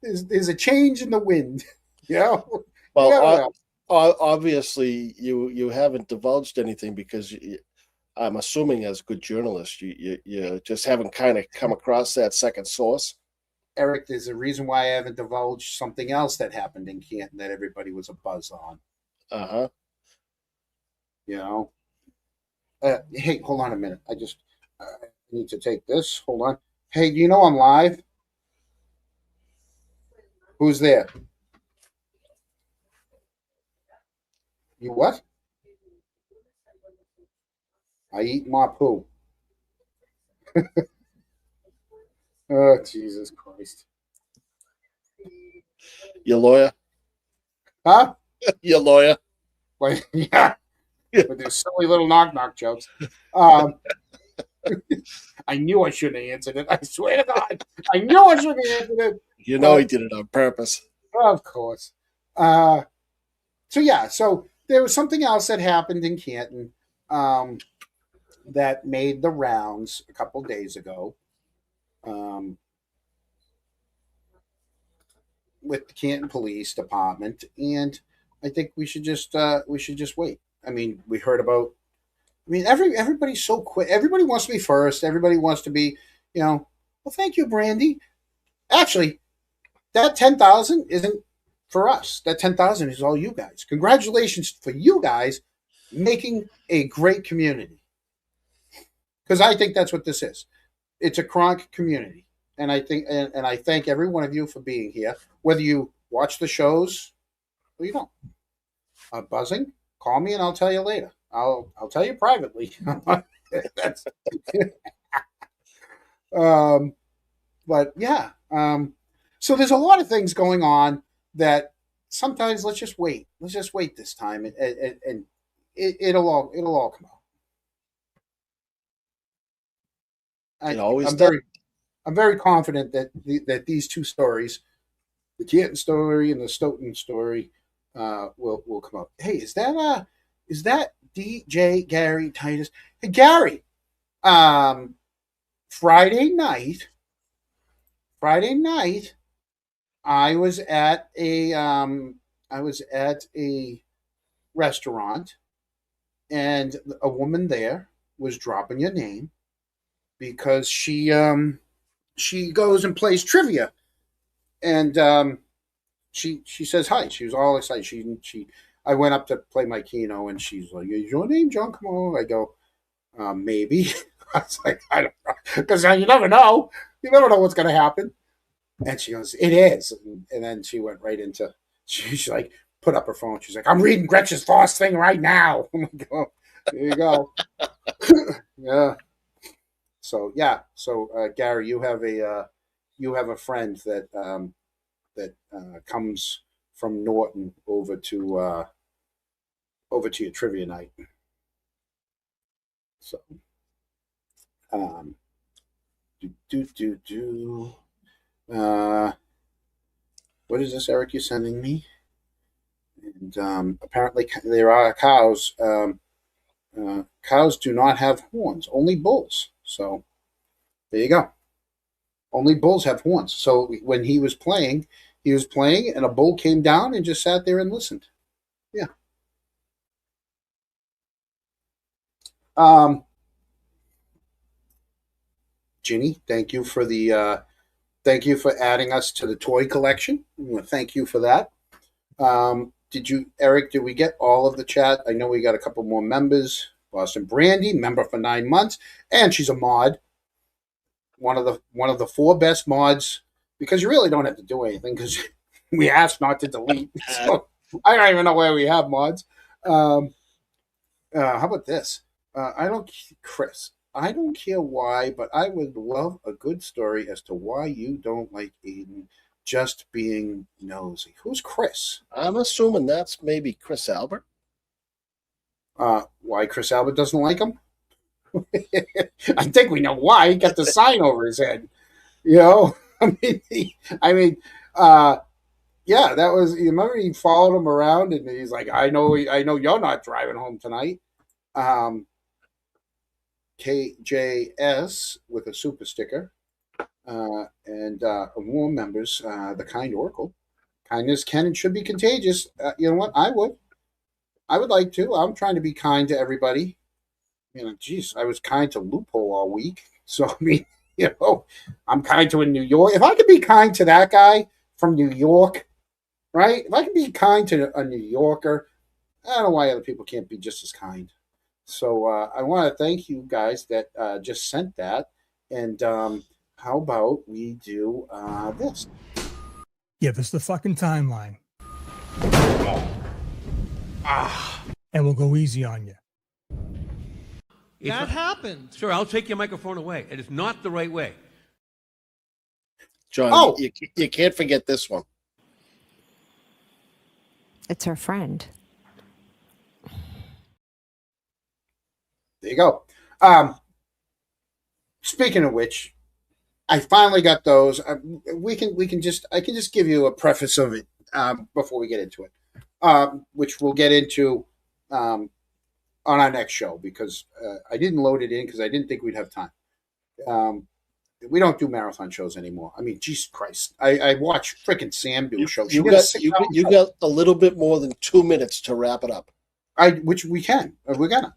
[SPEAKER 1] there's a change in the wind. You know?
[SPEAKER 2] Well,
[SPEAKER 1] You never know.
[SPEAKER 2] obviously, you haven't divulged anything because I'm assuming, as a good journalist, you just haven't kind of come across that second source.
[SPEAKER 1] Eric, there's a reason why I haven't divulged something else that happened in Canton that everybody was a buzz on.
[SPEAKER 2] Uh-huh.
[SPEAKER 1] You know? Hey, hold on a minute. I just need to take this. Hold on. Hey, do you know I'm live? Who's there? You what? I eat my poo. Oh, Jesus Christ.
[SPEAKER 2] Your lawyer?
[SPEAKER 1] Huh?
[SPEAKER 2] Your lawyer?
[SPEAKER 1] Like, yeah. With their silly little knock-knock jokes. I knew I shouldn't have answered it. I swear to God. I knew I shouldn't have answered it.
[SPEAKER 2] You know he did it on purpose.
[SPEAKER 1] Of course. So there was something else that happened in Canton that made the rounds a couple days ago with the Canton Police Department, and I think we should just wait. I mean, we heard about. I mean, everybody's so quick. Everybody wants to be first. Everybody wants to be, well, thank you, Brandy. Actually, that 10,000 isn't for us. That 10,000 is all you guys. Congratulations for you guys making a great community. Because I think that's what this is. It's a Kronk community. And I think, and I thank every one of you for being here. Whether you watch the shows or you don't. Buzzing, call me and I'll tell you later. I'll tell you privately. That's but yeah. So there's a lot of things going on that sometimes let's just wait. Let's just wait this time, and it'll all come out. I'm very confident that these two stories, the Canton story and the Stoughton story, will come up. Hey, is that DJ Gary Titus? Hey, Gary, Friday night, I was at a restaurant, and a woman there was dropping your name because she goes and plays trivia, and she says hi. She was all excited. I went up to play my keno, and she's like, "Is your name John Camo?" I go, "Maybe." I was like, "I don't know," because you never know. You never know what's going to happen. And she goes, "It is." And then she went right into. She's like, put up her phone. She's like, "I'm reading Gretchen Voss thing right now." I'm like, "Oh, there you go." Yeah. So yeah. So Gary, you have a friend that comes from Norton over to your trivia night. So, what is this, Eric? You sending me? And apparently there are cows. Cows do not have horns, only bulls. So there you go. Only bulls have horns. So when he was playing, and a bull came down and just sat there and listened. Yeah. Ginny, thank you for adding us to the toy collection. Thank you for that. Eric, did we get all of the chat? I know we got a couple more members. Boston Brandy, member for 9 months, and she's a mod. One of the 4 best mods, because you really don't have to do anything because we asked not to delete. So I don't even know where we have mods. How about this? Chris, I don't care why, but I would love a good story as to why you don't like Aiden just being nosy. Who's Chris?
[SPEAKER 2] I'm assuming that's maybe Chris Albert.
[SPEAKER 1] Why Chris Albert doesn't like him? I think we know why. He got the sign over his head. You know, yeah, that was. You remember he followed him around, and he's like, "I know you're not driving home tonight." KJS with a super sticker, and warm members, the kind Oracle. Kindness can and should be contagious. You know what? I would like to. I'm trying to be kind to everybody. You know, geez, I was kind to Loophole all week. So I mean, you know, I'm kind to in New York. If I could be kind to that guy from New York, right? If I could be kind to a New Yorker, I don't know why other people can't be just as kind. So I want to thank you guys that just sent that. And how about we do this?
[SPEAKER 6] Give us the fucking timeline. And we'll go easy on you.
[SPEAKER 9] That happened. Sir, I'll take your microphone away. It is not the right way.
[SPEAKER 2] John, you can't forget this one.
[SPEAKER 15] It's her friend.
[SPEAKER 1] There you go. Speaking of which, I finally got those. I can just give you a preface of it before we get into it, which we'll get into on our next show, because I didn't load it in because I didn't think we'd have time. We don't do marathon shows anymore. I mean, Jesus Christ! I watch freaking Sam do a show.
[SPEAKER 2] You got a little bit more than 2 minutes to wrap it up.
[SPEAKER 1] Which we can. We're gonna.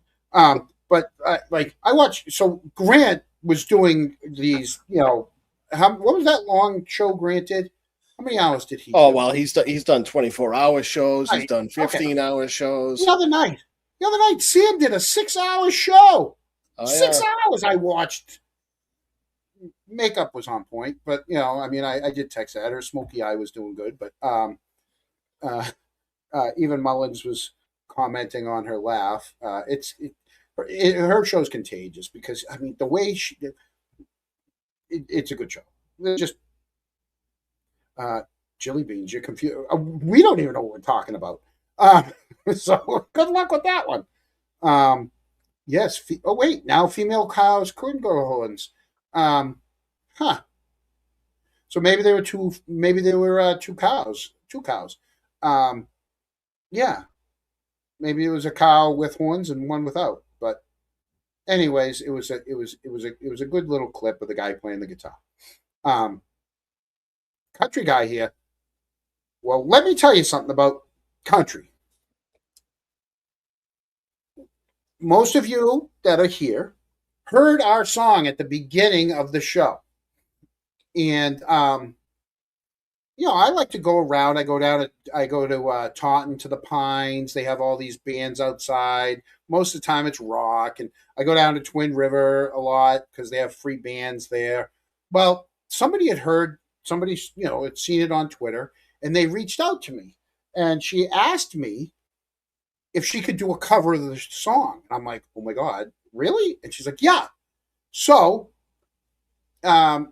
[SPEAKER 1] But like I watched. So Grant was doing these. You know, what was that long show Grant did? How many hours did he?
[SPEAKER 2] Oh, well, he's done 24-hour shows. He's done 15-hour shows.
[SPEAKER 1] The other night, Sam did a 6-hour show.
[SPEAKER 2] Oh,
[SPEAKER 1] 6 hours I watched. Makeup was on point, but you know, I mean, I did text that. Her smoky eye was doing good, but even Mullins was commenting on her laugh. Her show's contagious because I mean the way it's a good show. Just Jilly Beans, you're confused. We don't even know what we're talking about. So good luck with that one. Yes. Now female cows couldn't go horns. So maybe there were two. Maybe there were two cows. Yeah. Maybe it was a cow with horns and one without. But anyways, it was a good little clip of the guy playing the guitar. Country guy here. Well, let me tell you something about country. Most of you that are here heard our song at the beginning of the show. And, you know, I like to go around. I go to Taunton to the Pines. They have all these bands outside. Most of the time it's rock. And I go down to Twin River a lot because they have free bands there. Well, somebody, you know, had seen it on Twitter, and they reached out to me. And she asked me if she could do a cover of the song. And I'm like, oh my God, really? And she's like, yeah. So, Carrie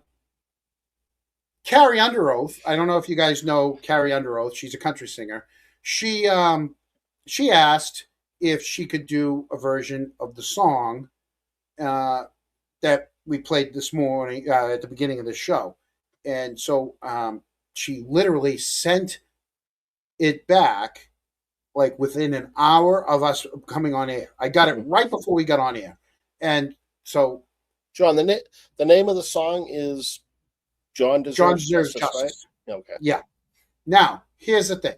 [SPEAKER 1] Underoath, I don't know if you guys know Carrie Underoath. She's a country singer. She asked if she could do a version of the song that we played this morning at the beginning of the show. And so she literally sent it back like within an hour of us coming on air. I got it right before we got on air. And so,
[SPEAKER 2] John, the name of the song is John Deserves Justice,
[SPEAKER 1] Justice.
[SPEAKER 2] Right? Okay.
[SPEAKER 1] Yeah. Now, here's the thing.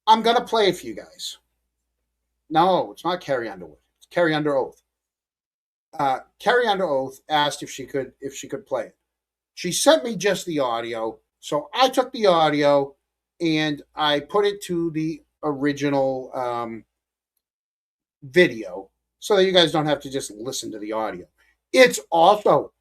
[SPEAKER 1] I'm going to play it for you guys. No, it's not Carrie Underwood. It's Carrie Under Oath. Carrie Under Oath asked if she could play it. She sent me just the audio. So I took the audio and I put it to the original video so that you guys don't have to just listen to the audio. It's also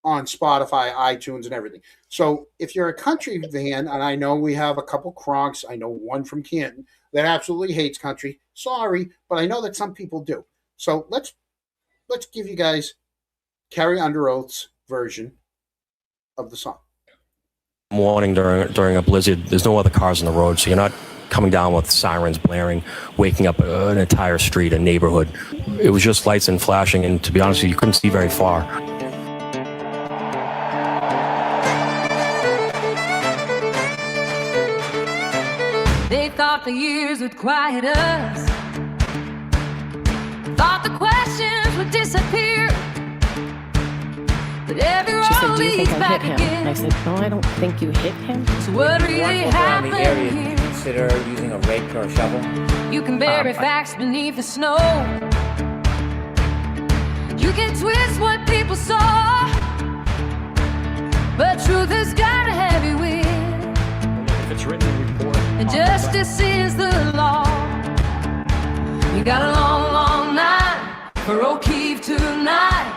[SPEAKER 1] on Spotify, iTunes, and everything. So if you're a country fan, and I know we have a couple Kronks, I know one from Canton that absolutely hates country. Sorry, but I know that some people do. So let's give you guys Carrie Under Oath's version of the song.
[SPEAKER 12] Morning during a blizzard, there's no other cars on the road, so you're not coming down with sirens blaring, waking up an entire street, a neighborhood. it was just lights and flashing, and to be honest with you couldn't see very far.
[SPEAKER 17] They thought the years would quiet us, thought the questions would disappear. But every
[SPEAKER 18] She said,
[SPEAKER 17] road
[SPEAKER 18] do you think
[SPEAKER 17] leads
[SPEAKER 18] I
[SPEAKER 17] back
[SPEAKER 18] hit him?
[SPEAKER 17] again.
[SPEAKER 18] And I said, no, I don't think you hit him.
[SPEAKER 17] So what really
[SPEAKER 5] around
[SPEAKER 17] happened
[SPEAKER 5] the area, do
[SPEAKER 17] here?
[SPEAKER 5] you consider using a rake or a shovel?
[SPEAKER 17] You can bury facts beneath the snow. You can twist what people saw, but truth has got a heavy wind.
[SPEAKER 21] If it's written in the report.
[SPEAKER 17] And justice is the law. You got a long, long night for O'Keefe tonight.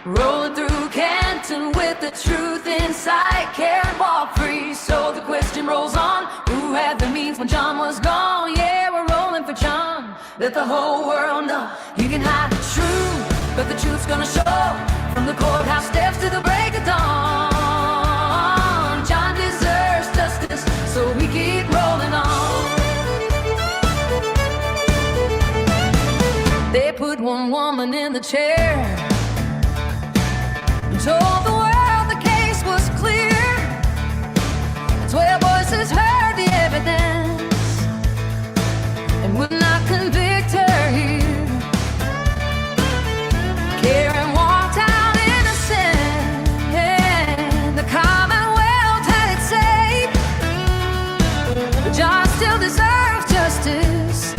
[SPEAKER 17] Rolling through Canton with the truth inside. Can't walk free, so the question rolls on. Who had the means when John was gone? Yeah, we're rolling for John. Let the whole world know you can hide the truth, but the truth's gonna show from the courthouse steps to the break of dawn. John deserves justice, so we keep rolling on. They put one woman in the chair, told the world the case was clear. 12 voices heard the evidence and would not convict her here. Karen walked out innocent, and the Commonwealth had it safe. But John still deserves justice.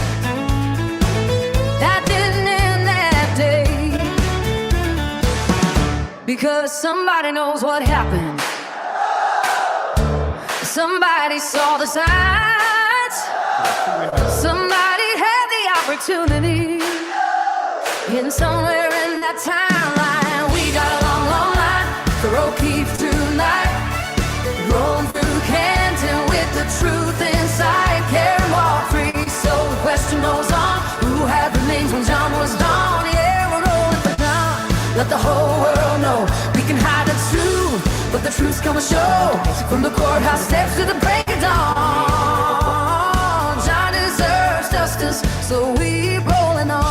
[SPEAKER 17] That didn't end that day, because somebody knows what happened. Somebody saw the signs. Somebody had the opportunity. And somewhere in that timeline, we got a long, long line for O'Keefe tonight. Rolling through Canton with the truth inside. Can't walk free, so the question goes on. Who had the names when John was gone? Yeah, we're rolling for John. Let the whole world know we can hide the truth, but the truth's gonna show from the courthouse steps to the break of dawn. John deserves justice, so we rolling on.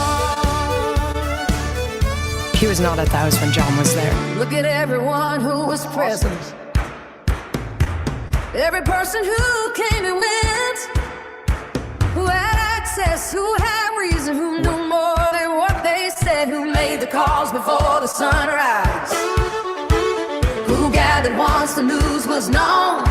[SPEAKER 18] He was not at the house when John was there.
[SPEAKER 17] Look at everyone who was present, every person who came and went, who had access, who had reason, who knew more than what they said, who made the calls before the sunrise, who gathered once the news was known,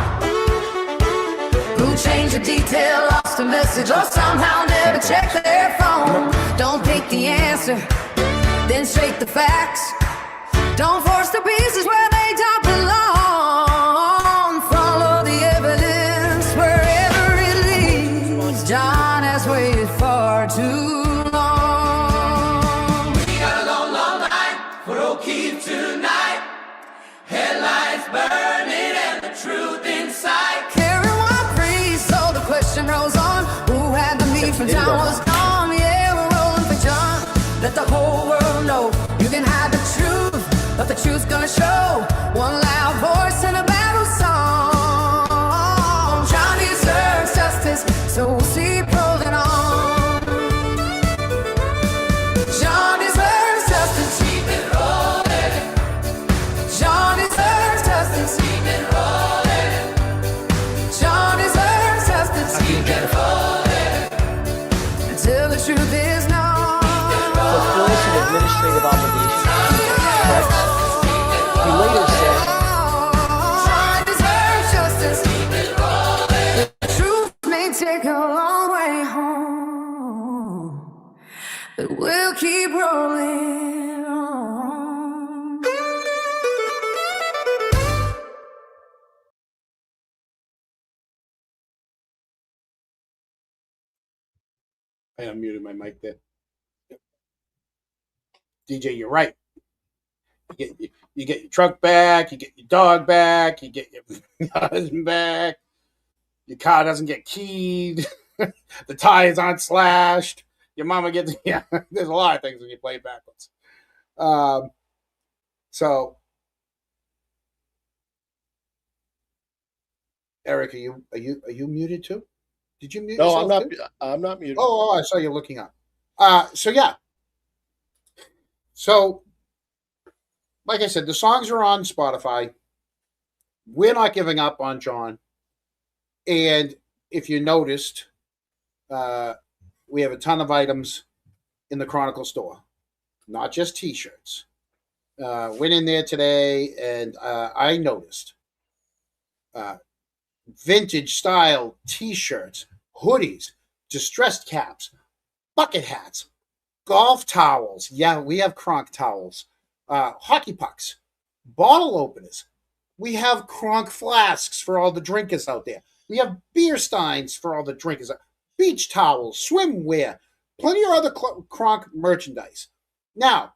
[SPEAKER 17] who changed a detail, lost a message, or somehow never checked their phone. Don't pick the answer, then shake the facts. Don't force the pieces where they don't belong. Follow the evidence wherever it leads. John has waited far too long. We got a long, long night for O'Keefe tonight. Headlights burning and the truth inside. Karen walked free, so the question rolls on. Who had the meat for John was gone? Yeah, we're rolling for John. Let the whole world know you can hide the truth, but the truth's gonna show. One loud voice in a battle song. John deserves justice, so we'll keep rolling on. John deserves justice, keep it rolling. John deserves justice, keep it rolling. John deserves justice, keep it rolling. Until the truth is known.
[SPEAKER 14] Fulfills an administrative obligation. Correct? He later said,
[SPEAKER 17] John deserves justice, keep it rolling. The truth may take a long way home, but we'll keep rolling on.
[SPEAKER 1] I unmuted my mic there. DJ, you're right. You get your truck back, you get your dog back, you get your husband back. Your car doesn't get keyed. The tires aren't slashed. Your mama gets, yeah, there's a lot of things when you play it backwards. So, Eric, are you muted too? Did you mute
[SPEAKER 2] No,
[SPEAKER 1] yourself
[SPEAKER 2] I'm not.
[SPEAKER 1] too?
[SPEAKER 2] I'm not muted.
[SPEAKER 1] Oh, I saw you looking up. So yeah, So, like I said, the songs are on Spotify. We're not giving up on John. And if you noticed, we have a ton of items in the Chronicle store, not just T-shirts. Went in there today, and I noticed vintage style T-shirts, hoodies, distressed caps, bucket hats, golf towels. Yeah, we have Kronk towels, hockey pucks, bottle openers. We have Kronk flasks for all the drinkers out there. We have beer steins for all the drinkers. Beach towels, swimwear, plenty of other Kronk merchandise. Now,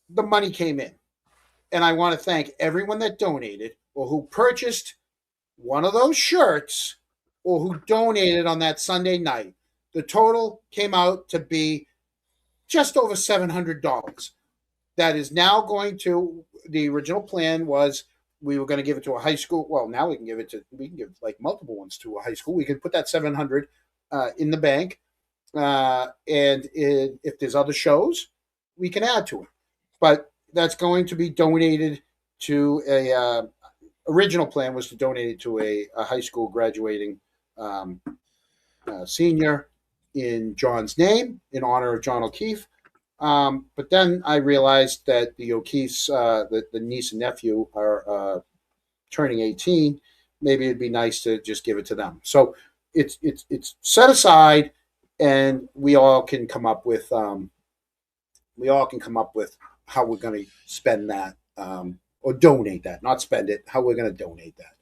[SPEAKER 1] the money came in, and I want to thank everyone that donated or who purchased one of those shirts or who donated on that Sunday night. The total came out to be just over $700. That is now going to, the original plan was we were going to give it to a high school. Well, now we can give like multiple ones to a high school. We can put that 700 in the bank. If there's other shows, we can add to it. But that's going to be donated to a, original plan was to donate it to a high school graduating senior in John's name in honor of John O'Keefe. But then I realized that the O'Keefes, the niece and nephew, are turning 18. Maybe it'd be nice to just give it to them. So it's set aside, and we all can come up with how we're going to spend that, or donate that, not spend it. How we're going to donate that.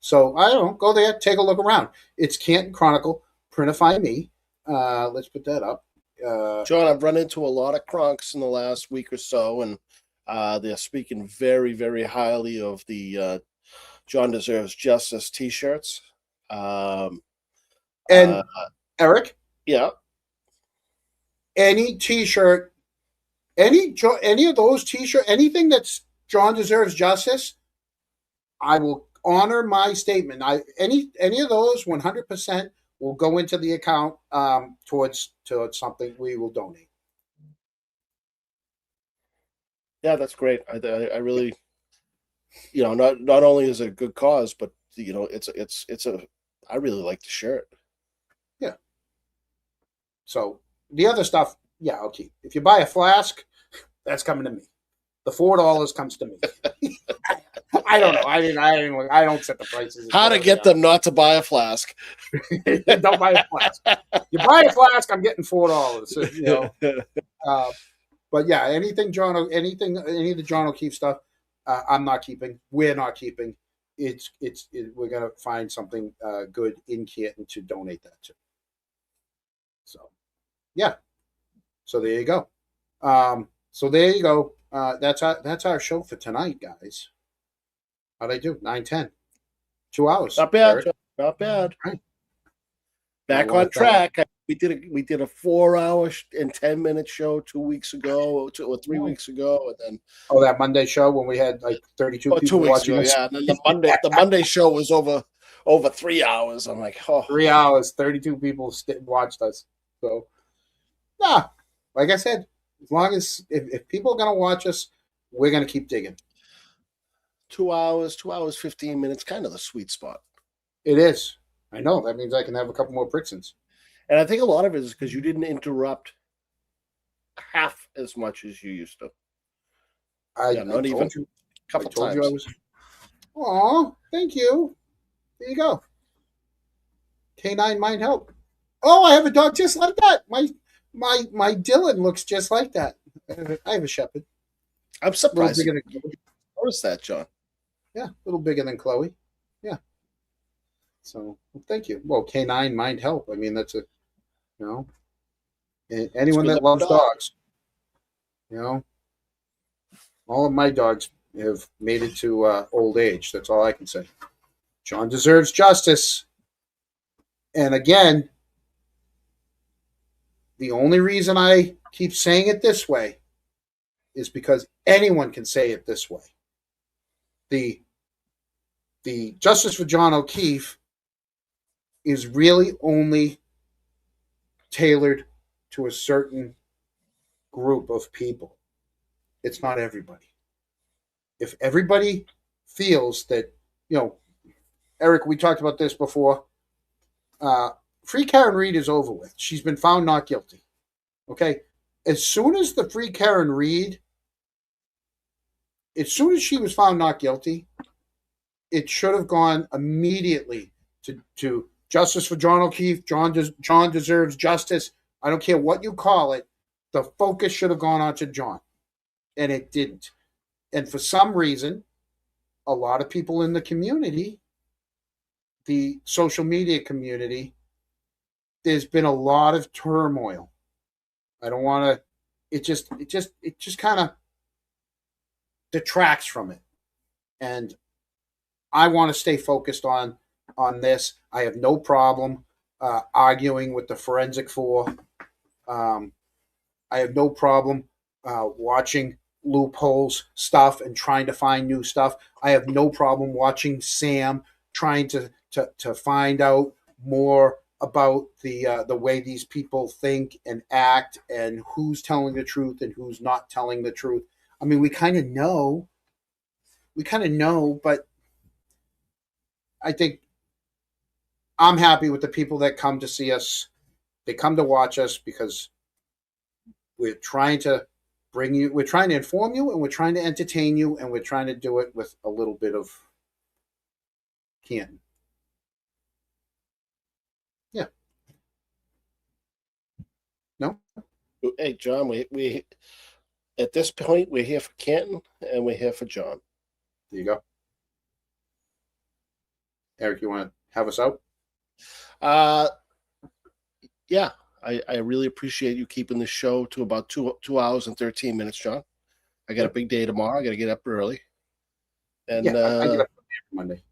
[SPEAKER 1] So I don't know. Go there, take a look around. It's Canton Chronicle, Printify Me. Let's put that up.
[SPEAKER 2] John, I've run into a lot of Kronks in the last week or so, and they're speaking very, very highly of the John Deserves Justice T-shirts.
[SPEAKER 1] And Eric,
[SPEAKER 2] yeah,
[SPEAKER 1] any T-shirt, any of those T-shirt, anything that's John Deserves Justice, I will honor my statement. Any of those 100%. Will go into the account towards something we will donate.
[SPEAKER 2] Yeah, that's great. I really, not only is it a good cause, but I really like the shirt.
[SPEAKER 1] Yeah. So the other stuff, yeah, I'll keep. If you buy a flask, that's coming to me. The $4 comes to me. I don't know. I don't set the prices.
[SPEAKER 2] How to get them not to buy a flask?
[SPEAKER 1] Don't buy a flask. You buy a flask, I'm getting $4. But yeah, any of the John O'Keefe stuff, I'm not keeping. We're not keeping. We're gonna find something good in Canton to donate that to. So, yeah. So there you go. That's our show for tonight, guys. How'd I do? 9:10. 2 hours.
[SPEAKER 2] Not bad.
[SPEAKER 1] Eric.
[SPEAKER 2] Not bad.
[SPEAKER 1] Right.
[SPEAKER 2] Back on track. We did a 4-hour and 10-minute show 2 weeks ago, or 3 weeks ago, and then
[SPEAKER 1] that Monday show when we had like 32 people
[SPEAKER 2] 2 weeks
[SPEAKER 1] watching
[SPEAKER 2] ago,
[SPEAKER 1] us.
[SPEAKER 2] yeah. And then the Monday show was over 3 hours. I'm like,
[SPEAKER 1] 3 hours, 32 people watched us. So, like I said, as long as if people are gonna watch us, we're gonna keep digging.
[SPEAKER 2] 2 hours, 15 minutes, kind of the sweet spot.
[SPEAKER 1] It is. I know. That means I can have a couple more Brixtons.
[SPEAKER 2] And I think a lot of it is because you didn't interrupt half as much as you used to. Not even a couple times.
[SPEAKER 1] Aw, thank you. There you go. Canine Mind Help. Oh, I have a dog just like that. My Dylan looks just like that. I have a Shepherd.
[SPEAKER 2] I'm surprised. Notice that, John.
[SPEAKER 1] Yeah, a little bigger than Chloe. Yeah. So, thank you. Well, Canine Mind Help. I mean, that's anyone that loves dogs, all of my dogs have made it to old age. That's all I can say. John Deserves Justice. And again, the only reason I keep saying it this way is because anyone can say it this way. The Justice for John O'Keefe is really only tailored to a certain group of people. It's not everybody. If everybody feels that, Eric, we talked about this before. Free Karen Reed is over with. She's been found not guilty. Okay? As soon as she was found not guilty, it should have gone immediately to justice for John O'Keefe. John deserves justice. I don't care what you call it. The focus should have gone on to John, and it didn't. And for some reason, a lot of people in the community, the social media community, there's been a lot of turmoil. I don't want to. It just kind of detracts from it, and I want to stay focused on this. I have no problem arguing with the Forensic Four. I have no problem watching loopholes stuff and trying to find new stuff. I have no problem watching Sam trying to find out more about the way these people think and act and who's telling the truth and who's not telling the truth. I mean, we kind of know, but I think I'm happy with the people that come to see us. They come to watch us because we're trying to we're trying to inform you, and we're trying to entertain you, and we're trying to do it with a little bit of Canton. Yeah. No?
[SPEAKER 2] Hey, John, we at this point, we're here for Canton, and we're here for John.
[SPEAKER 1] There you go. Eric, you want to have us out?
[SPEAKER 2] Yeah. I really appreciate you keeping the show to about 2 hours and 13 minutes, John. I got a big day tomorrow. I got to get up early. And
[SPEAKER 1] I get up Monday.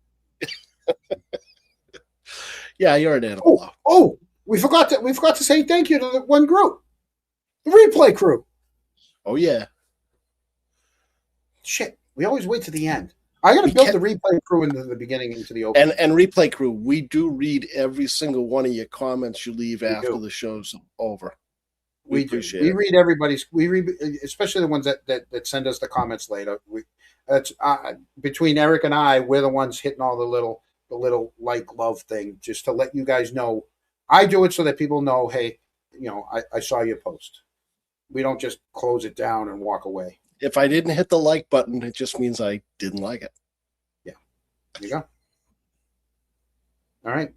[SPEAKER 2] Yeah, you're an animal.
[SPEAKER 1] Oh, we forgot to say thank you to the one group, the replay crew.
[SPEAKER 2] Oh yeah.
[SPEAKER 1] Shit, we always wait to the end. I got to build the replay crew into the beginning, into the open.
[SPEAKER 2] And replay crew, we do read every single one of your comments you leave after the show's over. We appreciate it.
[SPEAKER 1] We read everybody's. We read, especially the ones that send us the comments later. That's between Eric and I, we're the ones hitting all the little like love thing, just to let you guys know. I do it so that people know, hey, I saw your post. We don't just close it down and walk away.
[SPEAKER 2] If I didn't hit the like button, it just means I didn't like it.
[SPEAKER 1] Yeah. There you go. All right.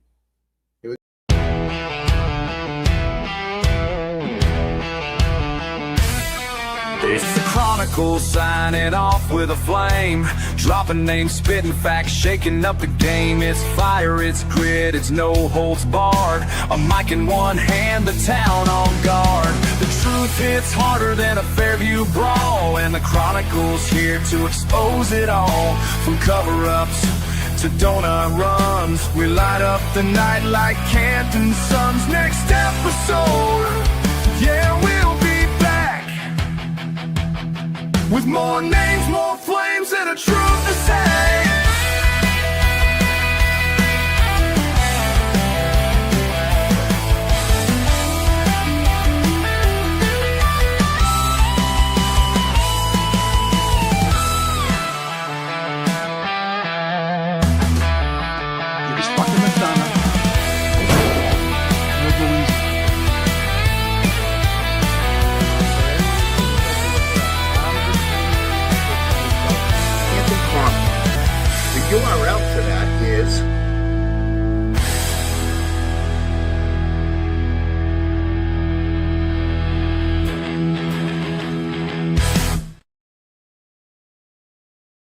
[SPEAKER 10] It's the Chronicle signing off with a flame, dropping names, spitting facts, shaking up the game. It's fire, it's grit, it's no holds barred. A mic in one hand, the town on guard. The truth hits harder than a Fairview brawl, and the Chronicle's here to expose it all. From cover-ups to donut runs, we light up the night like Canton Suns. Next episode, yeah, we'll be back with more names, more flames, and a truth to say.
[SPEAKER 1] The URL for that is